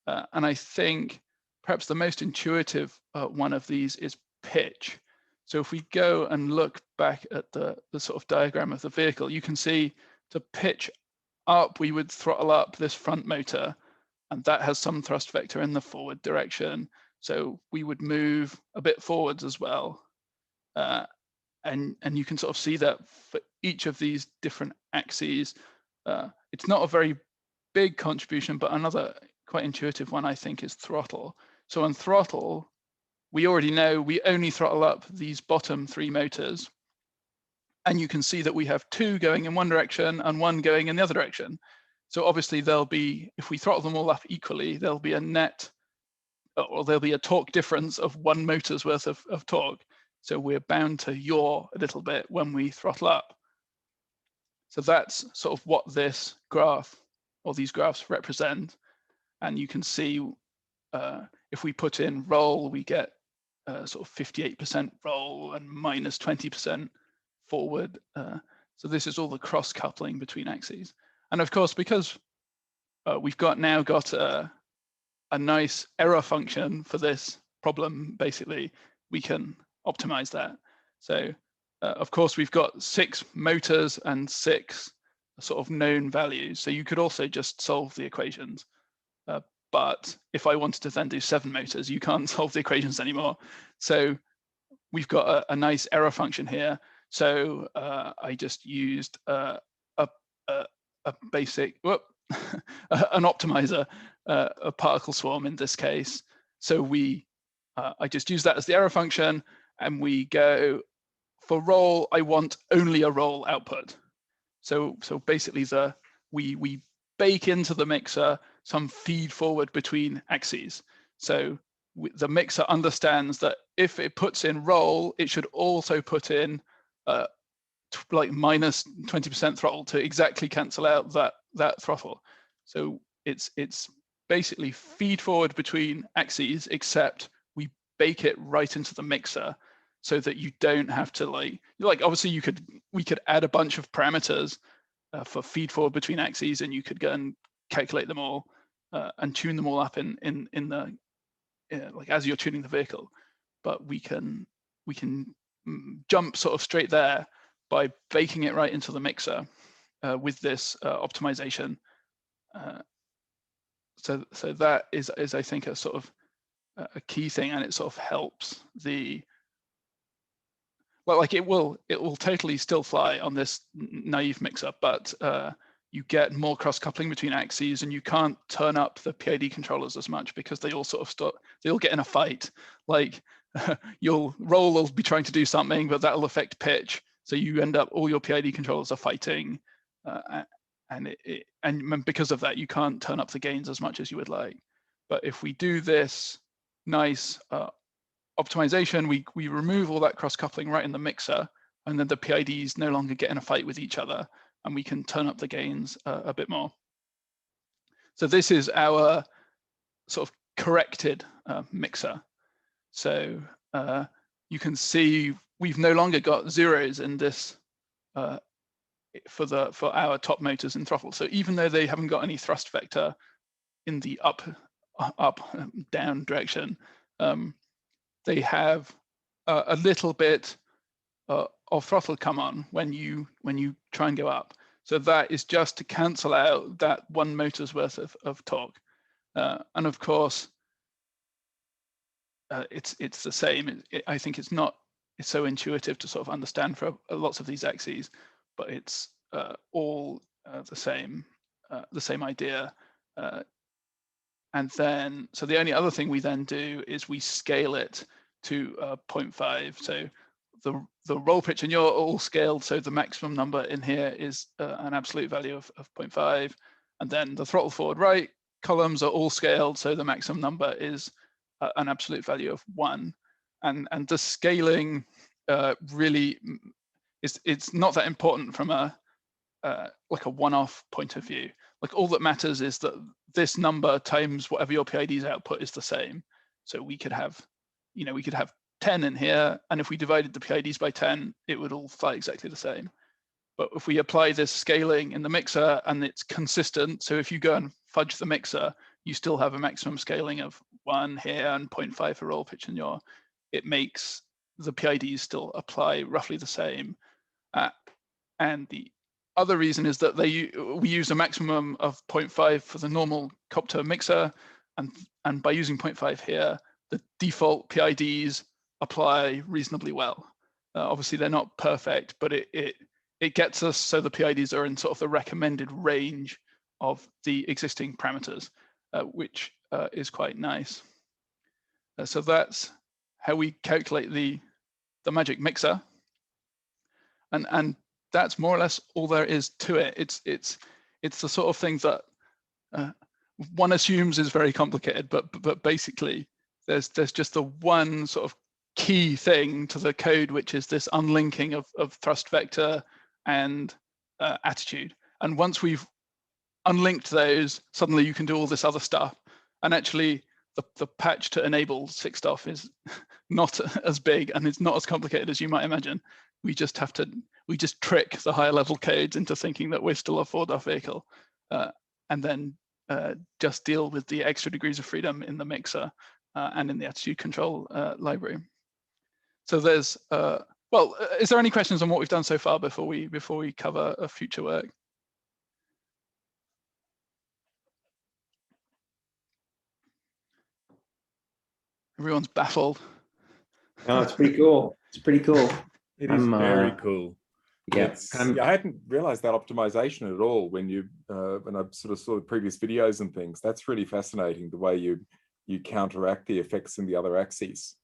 And I think perhaps the most intuitive one of these is pitch. So if we go and look back at the sort of diagram of the vehicle, you can see to pitch up, we would throttle up this front motor, and that has some thrust vector in the forward direction. So we would move a bit forwards as well. And you can sort of see that for each of these different axes, it's not a very big contribution, but another quite intuitive one, I think, is throttle. So on throttle, we already know we only throttle up these bottom 3 motors. And you can see that we have 2 going in one direction and 1 going in the other direction. So obviously there'll be, if we throttle them all up equally, there'll be a net, or there'll be a torque difference of 1 motor's worth of torque. So we're bound to yaw a little bit when we throttle up. So that's sort of what this graph, or these graphs, represent. And you can see if we put in roll, we get sort of 58% roll and minus 20% forward. So this is all the cross coupling between axes. And of course, because we've now got a nice error function for this problem, basically, we can optimize that. So of course, we've got 6 motors and 6 sort of known values. So you could also just solve the equations. But if I wanted to then do 7 motors, you can't solve the equations anymore. So we've got a nice error function here. So I just used a basic, an optimizer, a particle swarm in this case. So I just use that as the error function, and we go, for roll, I want only a roll output. So basically we bake into the mixer some feed forward between axes. So the mixer understands that if it puts in roll, it should also put in like minus 20% throttle to exactly cancel out that throttle. So it's basically feed forward between axes, except we bake it right into the mixer so that you don't have to like obviously we could add a bunch of parameters for feed forward between axes, and you could go and calculate them all and tune them all up in the like as you're tuning the vehicle. But we can jump sort of straight there by baking it right into the mixer with this optimization. So that is I think a sort of a key thing, and it sort of helps the, well, like it will totally still fly on this naive mixer, but you get more cross coupling between axes, and you can't turn up the PID controllers as much because they all sort of they all get in a fight. Like roll will be trying to do something, but that'll affect pitch. So you end up, all your PID controllers are fighting, and because of that, you can't turn up the gains as much as you would like. But if we do this nice optimization, we remove all that cross coupling right in the mixer, and then the PIDs no longer get in a fight with each other, and we can turn up the gains a bit more. So this is our sort of corrected mixer. So you can see we've no longer got zeros in this for our top motors in throttle. So even though they haven't got any thrust vector in the up down direction, they have a little bit of throttle come on when you try and go up. So that is just to cancel out that 1 motor's worth of torque. And of course, it's the same. I think it's so intuitive to sort of understand for lots of these axes, but it's all the same idea. And then, so the only other thing we then do is we scale it to 0.5. So the roll pitch and yaw are all scaled, so the maximum number in here is an absolute value of 0.5. And then the throttle forward right columns are all scaled, so the maximum number is an absolute value of 1. And the scaling really it's not that important from like a one-off point of view. Like all that matters is that this number times whatever your PID's output is the same. So we could have 10 in here, and if we divided the PIDs by 10, it would all fly exactly the same. But if we apply this scaling in the mixer and it's consistent, so if you go and fudge the mixer, you still have a maximum scaling of 1 here and 0.5 for roll, pitch, and yaw. It makes the PIDs still apply roughly the same. And the other reason is that we use a maximum of 0.5 for the normal copter mixer, and by using 0.5 here, the default PIDs apply reasonably well. Obviously, they're not perfect, but it gets us so the PIDs are in sort of the recommended range of the existing parameters, which is quite nice. So that's how we calculate the magic mixer, and that's more or less all there is to it. It's the sort of thing that one assumes is very complicated, but basically there's just the one sort of key thing to the code, which is this unlinking of thrust vector and attitude. And once we've unlinked those, suddenly you can do all this other stuff. And actually, the patch to enable 6DOF is not as big and it's not as complicated as you might imagine. We just trick the higher level codes into thinking that we're still a 4DOF vehicle, and then just deal with the extra degrees of freedom in the mixer and in the attitude control library. So there's, well, is there any questions on what we've done so far before we cover future work? Everyone's baffled. Oh, it's pretty cool. It's pretty cool. It is very cool. Yeah, I hadn't realized that optimization at all when I sort of saw the previous videos and things. That's really fascinating, the way you counteract the effects in the other axes.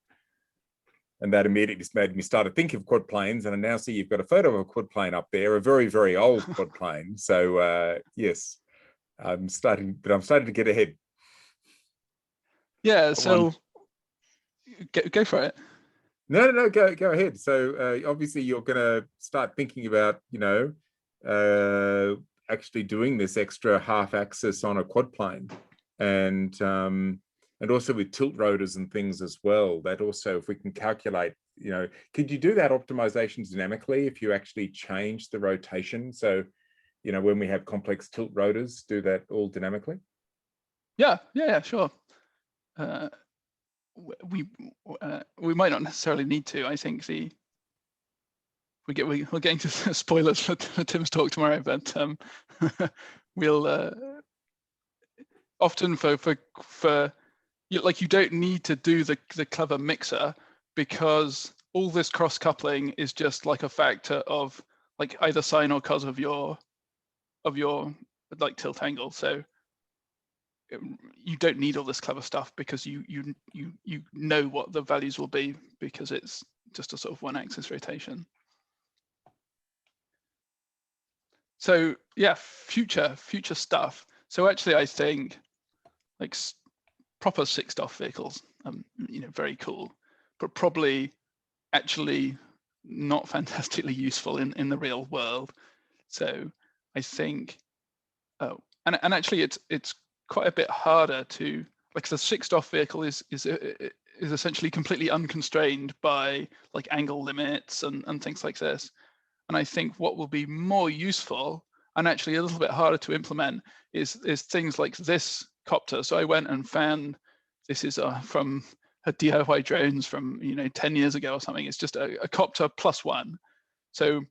And that immediately just made me start to think of quad planes. And I now see you've got a photo of a quad plane up there, a very, very old quad plane. So yes, I'm starting to get ahead. Yeah, so go for it. No, go ahead. So obviously you're going to start thinking about, actually doing this extra half axis on a quad plane, and also with tilt rotors and things as well. That also, if we can calculate, could you do that optimization dynamically if you actually change the rotation? So, when we have complex tilt rotors, do that all dynamically? Yeah, sure. We might not necessarily need to. I think we're getting to spoilers for Tim's talk tomorrow, but we'll often for you don't need to do the clever mixer, because all this cross coupling is just like a factor of like either sine or cos of your like tilt angle. So you don't need all this clever stuff, because you know what the values will be, because it's just a sort of one axis rotation. So yeah, future stuff. So actually, I think like proper 6DOF vehicles, very cool, but probably actually not fantastically useful in the real world. So I think, and actually it's quite a bit harder to, like, the 6DOF vehicle is essentially completely unconstrained by like angle limits and things like this. And I think what will be more useful and actually a little bit harder to implement is things like this copter. So I went and found, this is from a DIY drones from 10 years ago or something. It's just a copter +1. So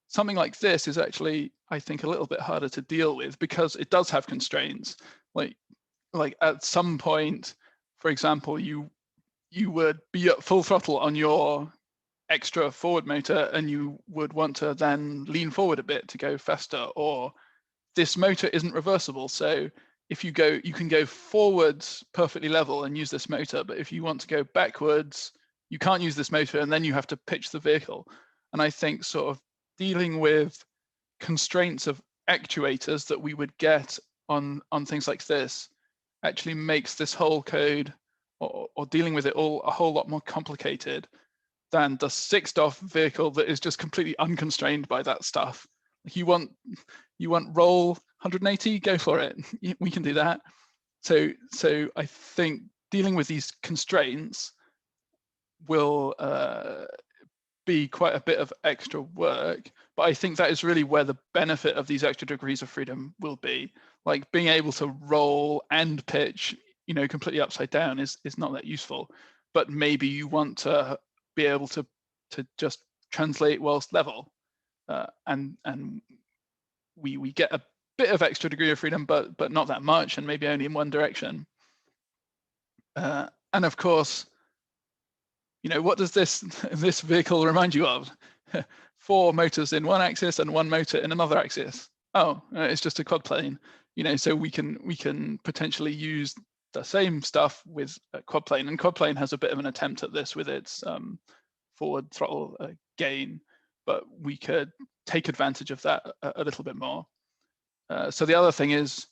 something like this is actually, I think, a little bit harder to deal with, because it does have constraints. Like at some point, for example, you would be at full throttle on your extra forward motor, and you would want to then lean forward a bit to go faster, or this motor isn't reversible. So if you can go forwards perfectly level and use this motor, but if you want to go backwards, you can't use this motor, and then you have to pitch the vehicle. And I think sort of dealing with constraints of actuators that we would get on things like this actually makes this whole code or dealing with it all a whole lot more complicated than the 6DOF vehicle that is just completely unconstrained by that stuff. Like you want roll 180, go for it. We can do that. So I think dealing with these constraints will be quite a bit of extra work, but I think that is really where the benefit of these extra degrees of freedom will be. Like being able to roll and pitch, completely upside down is not that useful, but maybe you want to be able to just translate whilst level, and we get a bit of extra degree of freedom, but not that much, and maybe only in one direction. And of course, what does this vehicle remind you of? 4 motors in one axis and 1 motor in another axis. Oh, it's just a quad plane. So we can potentially use the same stuff with a quad plane, and quad plane has a bit of an attempt at this with its forward throttle gain, but we could take advantage of that a little bit more. So the other thing is,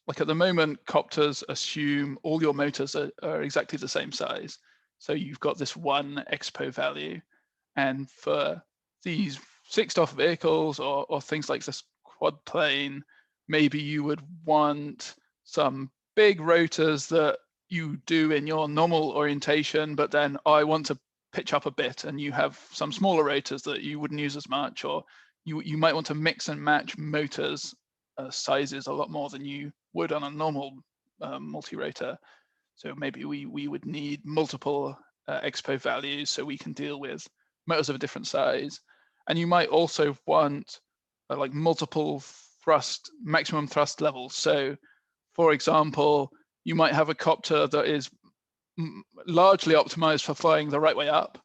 like at the moment, copters assume all your motors are exactly the same size. So you've got this one expo value, and for these fixed off vehicles or things like this quad plane, maybe you would want some big rotors that you do in your normal orientation, but then I want to pitch up a bit, and you have some smaller rotors that you wouldn't use as much, or you might want to mix and match motors sizes a lot more than you would on a normal multi-rotor. So maybe we would need multiple expo values so we can deal with motors of a different size. And you might also want like multiple maximum thrust levels. So for example, you might have a copter that is largely optimized for flying the right way up.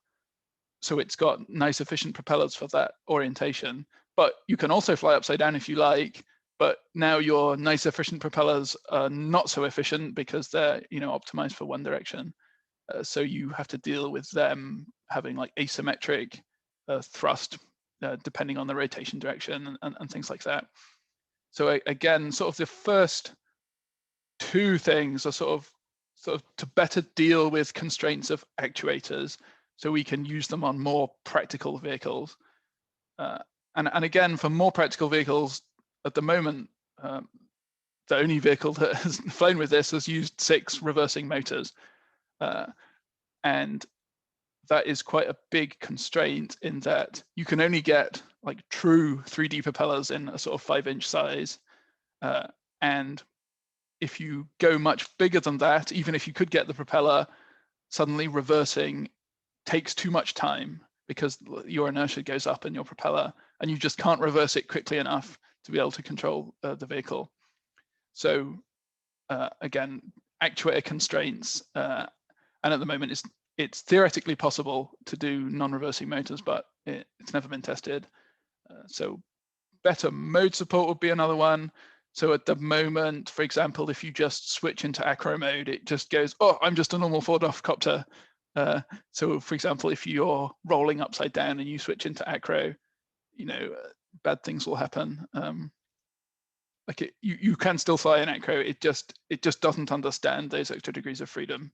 So it's got nice efficient propellers for that orientation, but you can also fly upside down if you like. But now your nice efficient propellers are not so efficient because they're optimized for one direction. So you have to deal with them having like asymmetric thrust depending on the rotation direction and things like that. So again, sort of the first 2 things are sort of to better deal with constraints of actuators, so we can use them on more practical vehicles. And again, for more practical vehicles, at the moment, the only vehicle that has flown with this has used 6 reversing motors. And that is quite a big constraint in that you can only get like true 3D propellers in a sort of 5-inch size. And if you go much bigger than that, even if you could get the propeller, suddenly reversing takes too much time because your inertia goes up in your propeller, and you just can't reverse it quickly enough to be able to control the vehicle. So again, actuator constraints, and at the moment it's theoretically possible to do non-reversing motors, but it's never been tested. So better mode support would be another one. So at the moment, for example, if you just switch into acro mode, it just goes, oh, I'm just a normal forward-off copter. So for example, if you're rolling upside down and you switch into acro, bad things will happen. Like you can still fly in acro. It just doesn't understand those extra degrees of freedom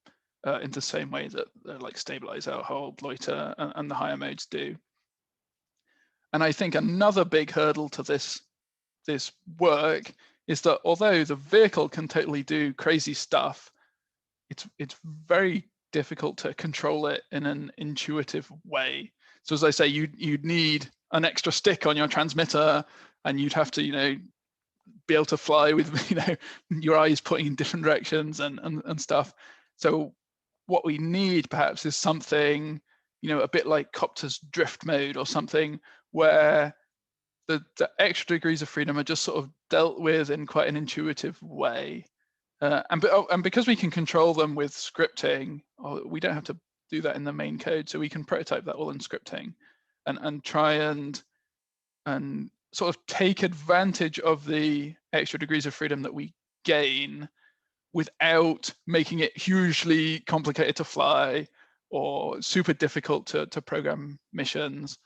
in the same way that like stabilize, out, hold, loiter, and the higher modes do. And I think another big hurdle to this work is that although the vehicle can totally do crazy stuff, it's very difficult to control it in an intuitive way. So as I say, you'd need an extra stick on your transmitter, and you'd have to be able to fly with your eyes pointing in different directions and stuff. So what we need perhaps is something a bit like copter's drift mode or something, where the extra degrees of freedom are just sort of dealt with in quite an intuitive way. And because we can control them with scripting, we don't have to do that in the main code, so we can prototype that all in scripting and try and sort of take advantage of the extra degrees of freedom that we gain without making it hugely complicated to fly or super difficult to program missions.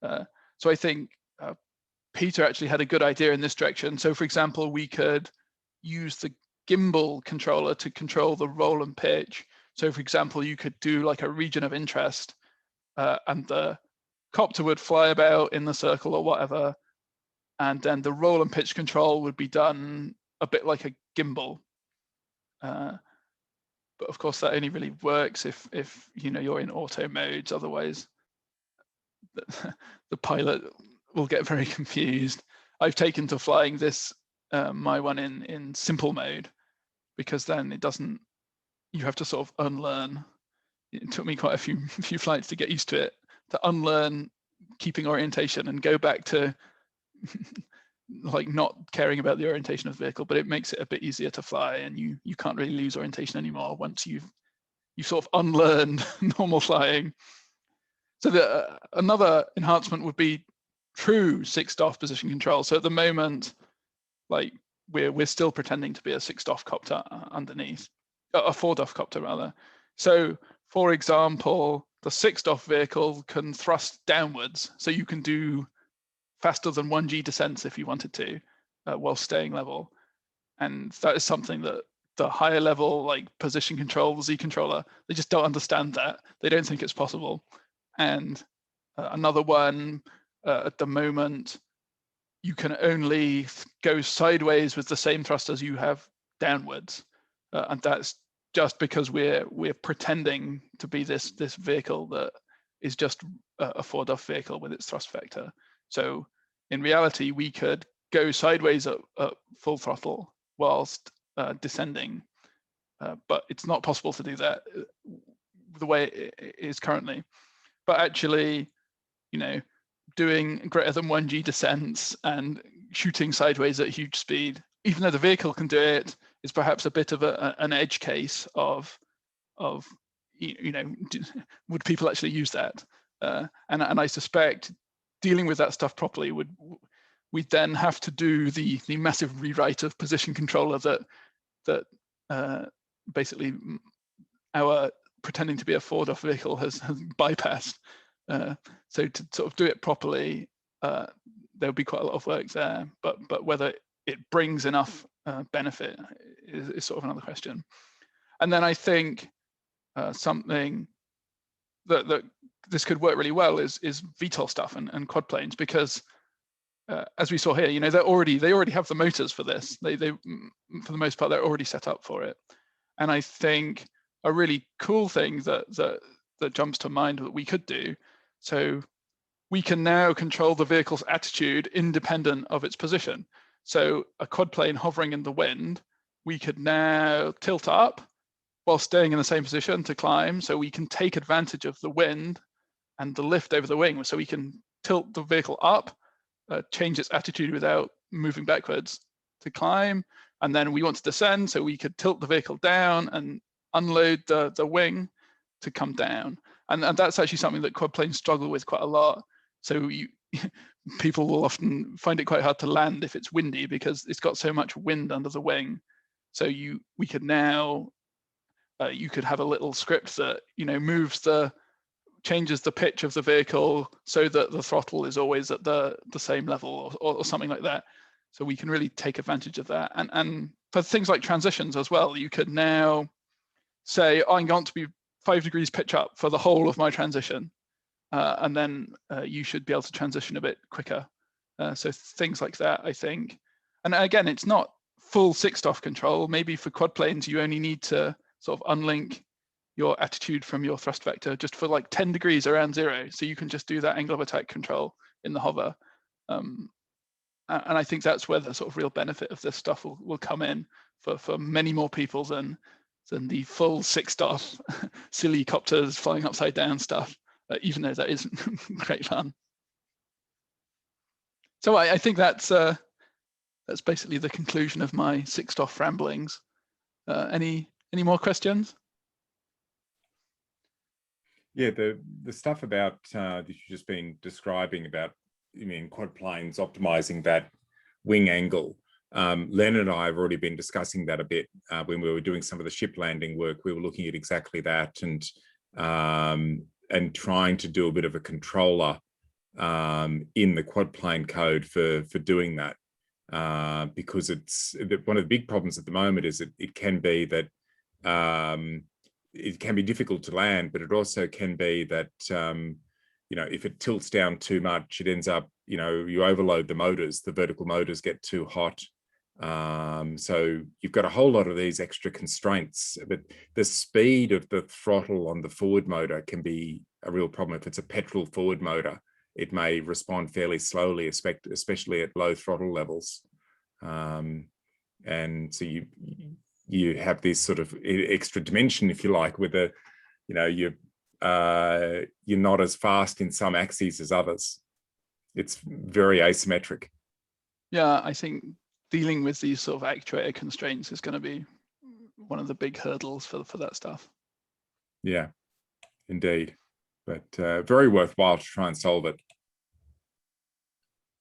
So I think Peter actually had a good idea in this direction. So for example, we could use the gimbal controller to control the roll and pitch. So for example, you could do like a region of interest and the copter would fly about in the circle or whatever. And then the roll and pitch control would be done a bit like a gimbal. But of course, that only really works if you're in auto modes. Otherwise, the pilot will get very confused. I've taken to flying this my one in simple mode, because then it doesn't. You have to sort of unlearn. It took me quite a few flights to get used to it, to unlearn keeping orientation and go back to like not caring about the orientation of the vehicle, but it makes it a bit easier to fly, and you can't really lose orientation anymore once you've sort of unlearned normal flying. So another enhancement would be true 6DOF position control. So at the moment, like we're still pretending to be a 6DOF copter underneath, a 4DOF copter rather. So for example, the 6DOF vehicle can thrust downwards, so you can do faster than 1G descents if you wanted to, while staying level. And that is something that the higher level, like position control, the Z controller, they just don't understand that. They don't think it's possible. And another one, at the moment, you can only go sideways with the same thrust as you have downwards. And that's just because we're pretending to be this vehicle that is just a 4DOF vehicle with its thrust vector. So in reality, we could go sideways at full throttle whilst descending, but it's not possible to do that the way it is currently. But actually, you know, doing greater than 1G descents and shooting sideways at huge speed, even though the vehicle can do it, is perhaps a bit of an edge case of you know, would people actually use that? And I suspect dealing with that stuff properly we'd then have to do the massive rewrite of position controller that basically our pretending to be a 4DOF vehicle has bypassed. So to sort of do it properly, there would be quite a lot of work there, but whether it brings enough benefit is sort of another question. And then I think something that this could work really well is VTOL stuff and quad planes, because as we saw here, you know, they already have the motors for this. They for the most part, they're already set up for it. And I think a really cool thing that jumps to mind that we could do, so we can now control the vehicle's attitude independent of its position. So a quad plane hovering in the wind, we could now tilt up while staying in the same position to climb. So we can take advantage of the wind and the lift over the wing. So we can tilt the vehicle up, change its attitude without moving backwards to climb. And then we want to descend, so we could tilt the vehicle down and unload the wing to come down. And that's actually something that quad planes struggle with quite a lot. So people will often find it quite hard to land if it's windy because it's got so much wind under the wing. So we could now, you could have a little script that, you know, changes the pitch of the vehicle so that the throttle is always at the same level or something like that. So we can really take advantage of that. And for things like transitions as well, you could now say, I'm going to be 5 degrees pitch up for the whole of my transition. And then you should be able to transition a bit quicker. So things like that, I think. And again, it's not full 6DOF control. Maybe for quad planes, you only need to sort of unlink your attitude from your thrust vector just for like 10 degrees around 0. So you can just do that angle of attack control in the hover. And I think that's where the sort of real benefit of this stuff will come in for many more people than the full 6DOF silly copters flying upside down stuff, even though that isn't great fun. So I think that's basically the conclusion of my 6DOF ramblings. Any more questions? Yeah, the stuff about that you've just been describing about, I mean, quad planes optimizing that wing angle. Len and I have already been discussing that a bit when we were doing some of the ship landing work. We were looking at exactly that and trying to do a bit of a controller in the quad plane code for doing that, because it's one of the big problems at the moment is that it can be that it can be difficult to land, but it also can be that you know, if it tilts down too much, it ends up, you know, you overload the motors, the vertical motors get too hot. So you've got a whole lot of these extra constraints, but the speed of the throttle on the forward motor can be a real problem. If it's a petrol forward motor, it may respond fairly slowly, especially at low throttle levels. And so you have this sort of extra dimension, if you like, with a, you know, you're not as fast in some axes as others. It's very asymmetric. Yeah, I think dealing with these sort of actuator constraints is going to be one of the big hurdles for that stuff. Yeah, indeed. But very worthwhile to try and solve it.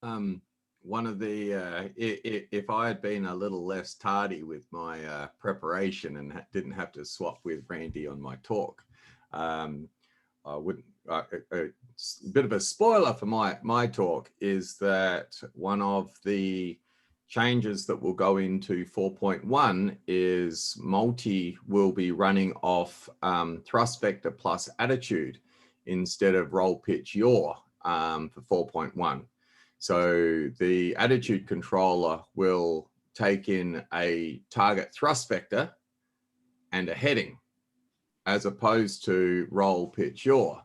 One of the, if I had been a little less tardy with my preparation and didn't have to swap with Randy on my talk, I wouldn't, a bit of a spoiler for my talk is that one of the changes that will go into 4.1 is multi will be running off thrust vector plus attitude instead of roll pitch yaw for 4.1. So the attitude controller will take in a target thrust vector and a heading, as opposed to roll pitch yaw,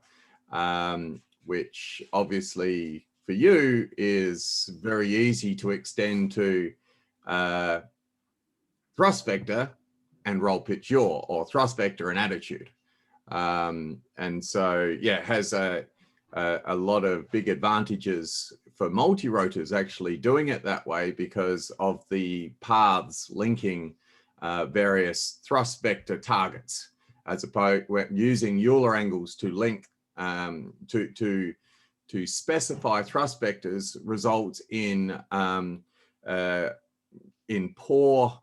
which obviously for you is very easy to extend to thrust vector and roll pitch yaw, or thrust vector and attitude. And so, yeah, it has a lot of big advantages for multi-rotors actually doing it that way because of the paths linking various thrust vector targets, as opposed to using Euler angles to link to specify thrust vectors results in poor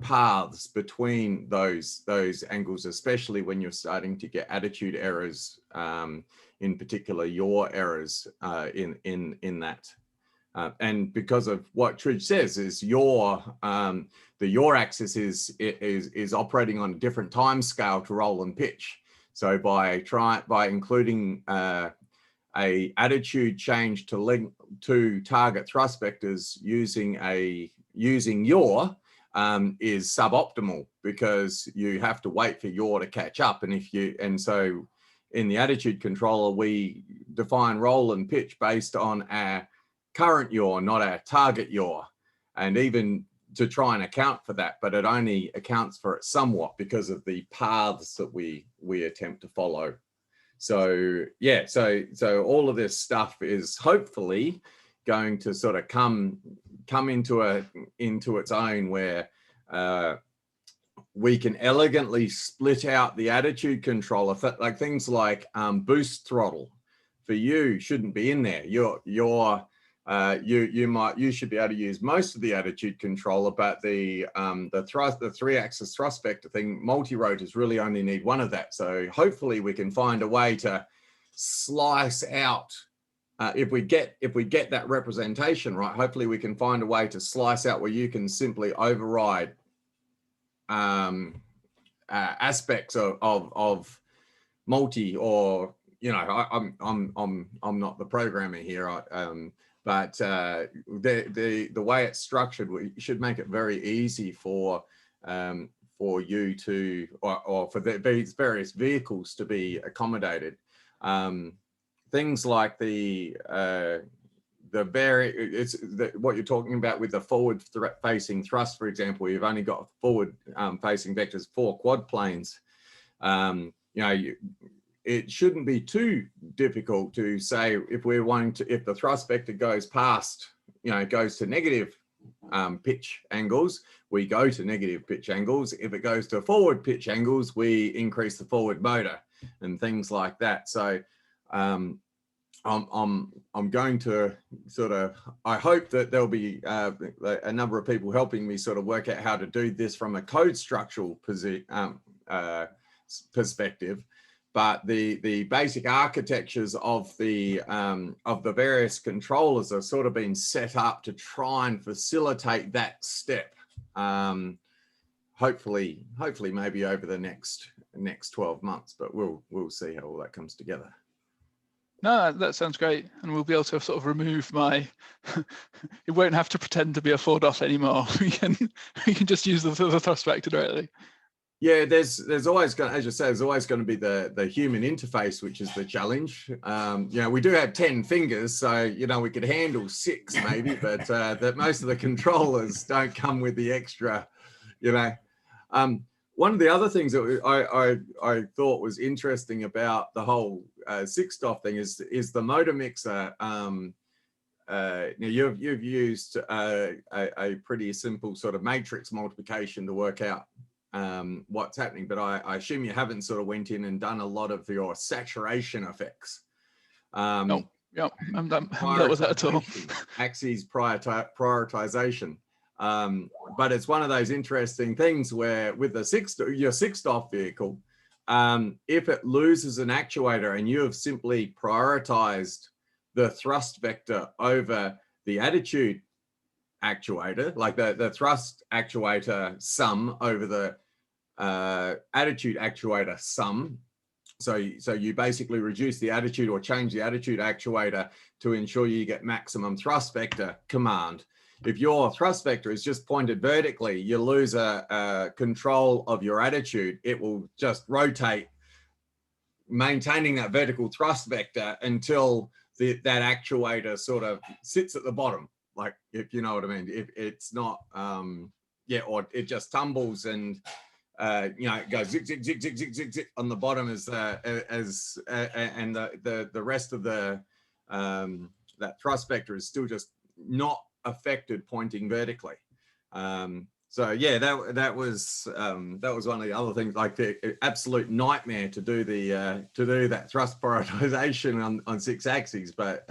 paths between those angles, especially when you're starting to get attitude errors, in particular yaw errors in that. And because of what Tridge says is the yaw axis is operating on a different time scale to roll and pitch. So by including a attitude change to link to target thrust vectors using yaw is suboptimal, because you have to wait for yaw to catch up. And so in the attitude controller, we define roll and pitch based on our current yaw, not our target yaw, and even to try and account for that, but it only accounts for it somewhat because of the paths that we attempt to follow. So yeah, so all of this stuff is hopefully going to sort of come into its own, where we can elegantly split out the attitude controller, like things like boost throttle for you shouldn't be in there. You should be able to use most of the attitude controller, but the 3-axis thrust vector thing, multi-rotors really only need one of that. So hopefully we can find a way to slice out, if we get that representation right, hopefully we can find a way to slice out where you can simply override aspects of multi, or I'm not the programmer here, but the way it's structured, we should make it very easy for you to, or for these various vehicles to be accommodated. Things like what you're talking about with the forward facing thrust, for example, you've only got forward facing vectors for quad planes. It shouldn't be too difficult to say if the thrust vector goes past, goes to negative pitch angles, we go to negative pitch angles. If it goes to forward pitch angles, we increase the forward motor and things like that. So I'm going to I hope that there'll be a number of people helping me sort of work out how to do this from a code structural perspective. But the basic architectures of the various controllers are sort of been set up to try and facilitate that step. Hopefully maybe over the next 12 months, but we'll see how all that comes together. No, that sounds great, and we'll be able to sort of remove my. It won't have to pretend to be a 4-dot anymore. We can just use the thrust vector directly. Yeah, there's always going, as you say, there's always going to be the human interface, which is the challenge. We do have 10 fingers, so we could handle 6 maybe, but that most of the controllers don't come with the extra. One of the other things that I thought was interesting about the whole 6-DOF thing is the motor mixer you've used a pretty simple sort of matrix multiplication to work out what's happening, but I assume you haven't sort of went in and done a lot of your saturation effects. No, yeah, haven't dealt with that at all. Axes prioritization. But it's one of those interesting things where with the your 6DOF vehicle, if it loses an actuator and you have simply prioritized the thrust vector over the attitude actuator, like the thrust actuator sum over the attitude actuator sum. So you basically reduce the attitude or change the attitude actuator to ensure you get maximum thrust vector command. If your thrust vector is just pointed vertically, you lose a control of your attitude. It will just rotate, maintaining that vertical thrust vector until that actuator sort of sits at the bottom, like, if you know what I mean. If it's not, yeah, or it just tumbles and it goes zig zig zig zig zig zig zig on the bottom and the rest of the that thrust vector is still just not affected pointing vertically. So yeah, that was one of the other things, like the absolute nightmare to do that thrust prioritization on 6 axes, but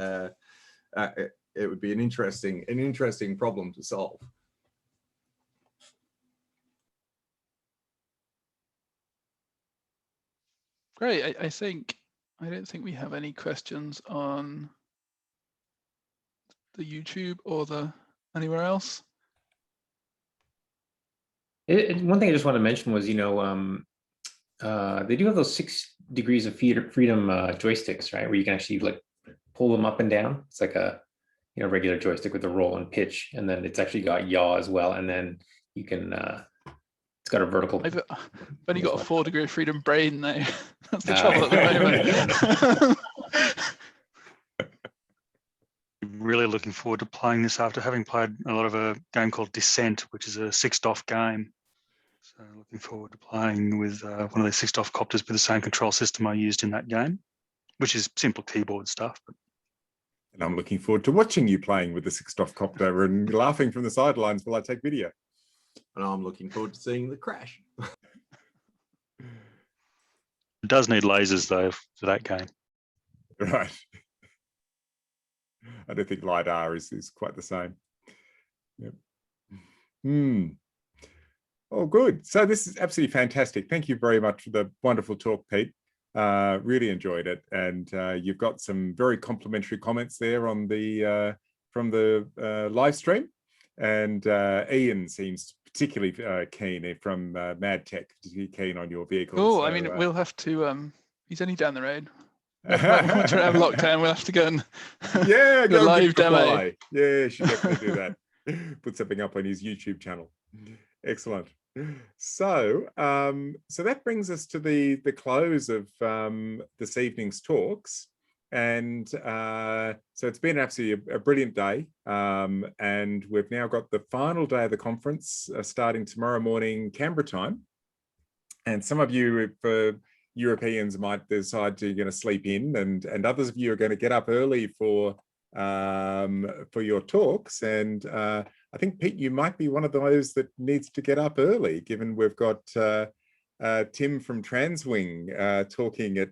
it would be an interesting problem to solve. Great. I don't think we have any questions on the YouTube or anywhere else. One thing I just want to mention was, they do have those 6 degrees of freedom joysticks, right? Where you can actually like pull them up and down. It's like a regular joystick with a roll and pitch, and then it's actually got yaw as well. And then you can it's got a vertical. I've only got a 4 degree of freedom brain though. That's the trouble at the moment. Really looking forward to playing this after having played a lot of a game called Descent, which is a 6DOF game. So looking forward to playing with one of those 6DOF copters with the same control system I used in that game, which is simple keyboard stuff. And I'm looking forward to watching you playing with the 6DOF copter and laughing from the sidelines while I take video. And I'm looking forward to seeing the crash. It does need lasers though for that game. Right. I don't think LiDAR is quite the same. Yep. Oh, good. So this is absolutely fantastic. Thank you very much for the wonderful talk, Pete. Really enjoyed it. And you've got some very complimentary comments there on the from the live stream. And Ian seems particularly keen from MadTech, particularly keen on your vehicle. Oh, so, I mean, we'll have to, he's only down the road. Once we have lockdown, we'll have to go and yeah, the go live demo. Yeah, should definitely do that. Put something up on his YouTube channel. Excellent. So, so that brings us to the close of this evening's talks, and so it's been absolutely a brilliant day, and we've now got the final day of the conference starting tomorrow morning Canberra time, and some of you, for Europeans, might decide you're going to sleep in, and others of you are going to get up early for your talks. And I think, Pete, you might be one of those that needs to get up early, given we've got Tim from Transwing talking at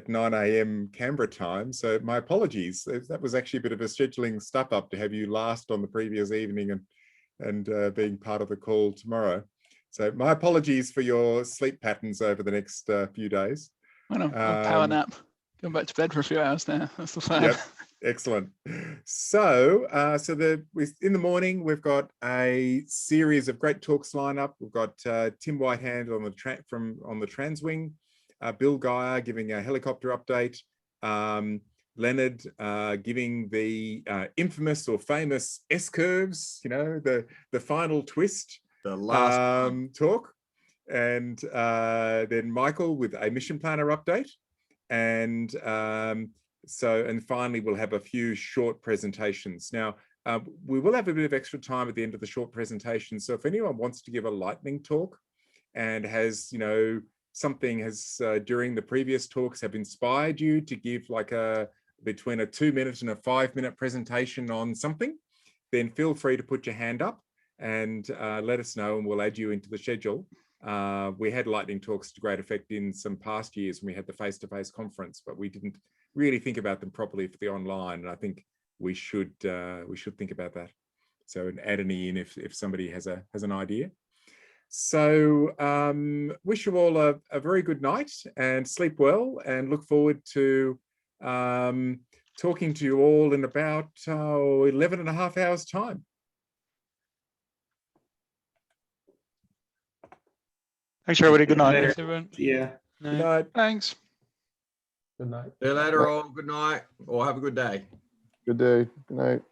9 a.m. Canberra time. So my apologies. That was actually a bit of a scheduling stuff up to have you last on the previous evening and being part of the call tomorrow. So my apologies for your sleep patterns over the next few days. Well, no, I'll power nap. Going back to bed for a few hours now. That's the plan. Yep, excellent. So, in the morning we've got a series of great talks lined up. We've got Tim Whitehand on the Transwing, Bill Geyer giving a helicopter update, Leonard giving the infamous or famous S-curves, the final twist. The last talk, and then Michael with a mission planner update, and finally we'll have a few short presentations. Now we will have a bit of extra time at the end of the short presentation, so if anyone wants to give a lightning talk and has something has during the previous talks have inspired you to give like a between a 2-minute and a 5-minute presentation on something, then feel free to put your hand up and let us know, and we'll add you into the schedule. We had lightning talks to great effect in some past years when we had the face-to-face conference, but we didn't really think about them properly for the online. And I think we should think about that. So and add any in if somebody has an idea. So wish you all a very good night and sleep well, and look forward to talking to you all in about 11.5 hours time. Thanks, everybody. Good night. Thanks, everyone. Yeah. Good night. Thanks. Good night. See you later all. Good night, or have a good day. Good day. Good night.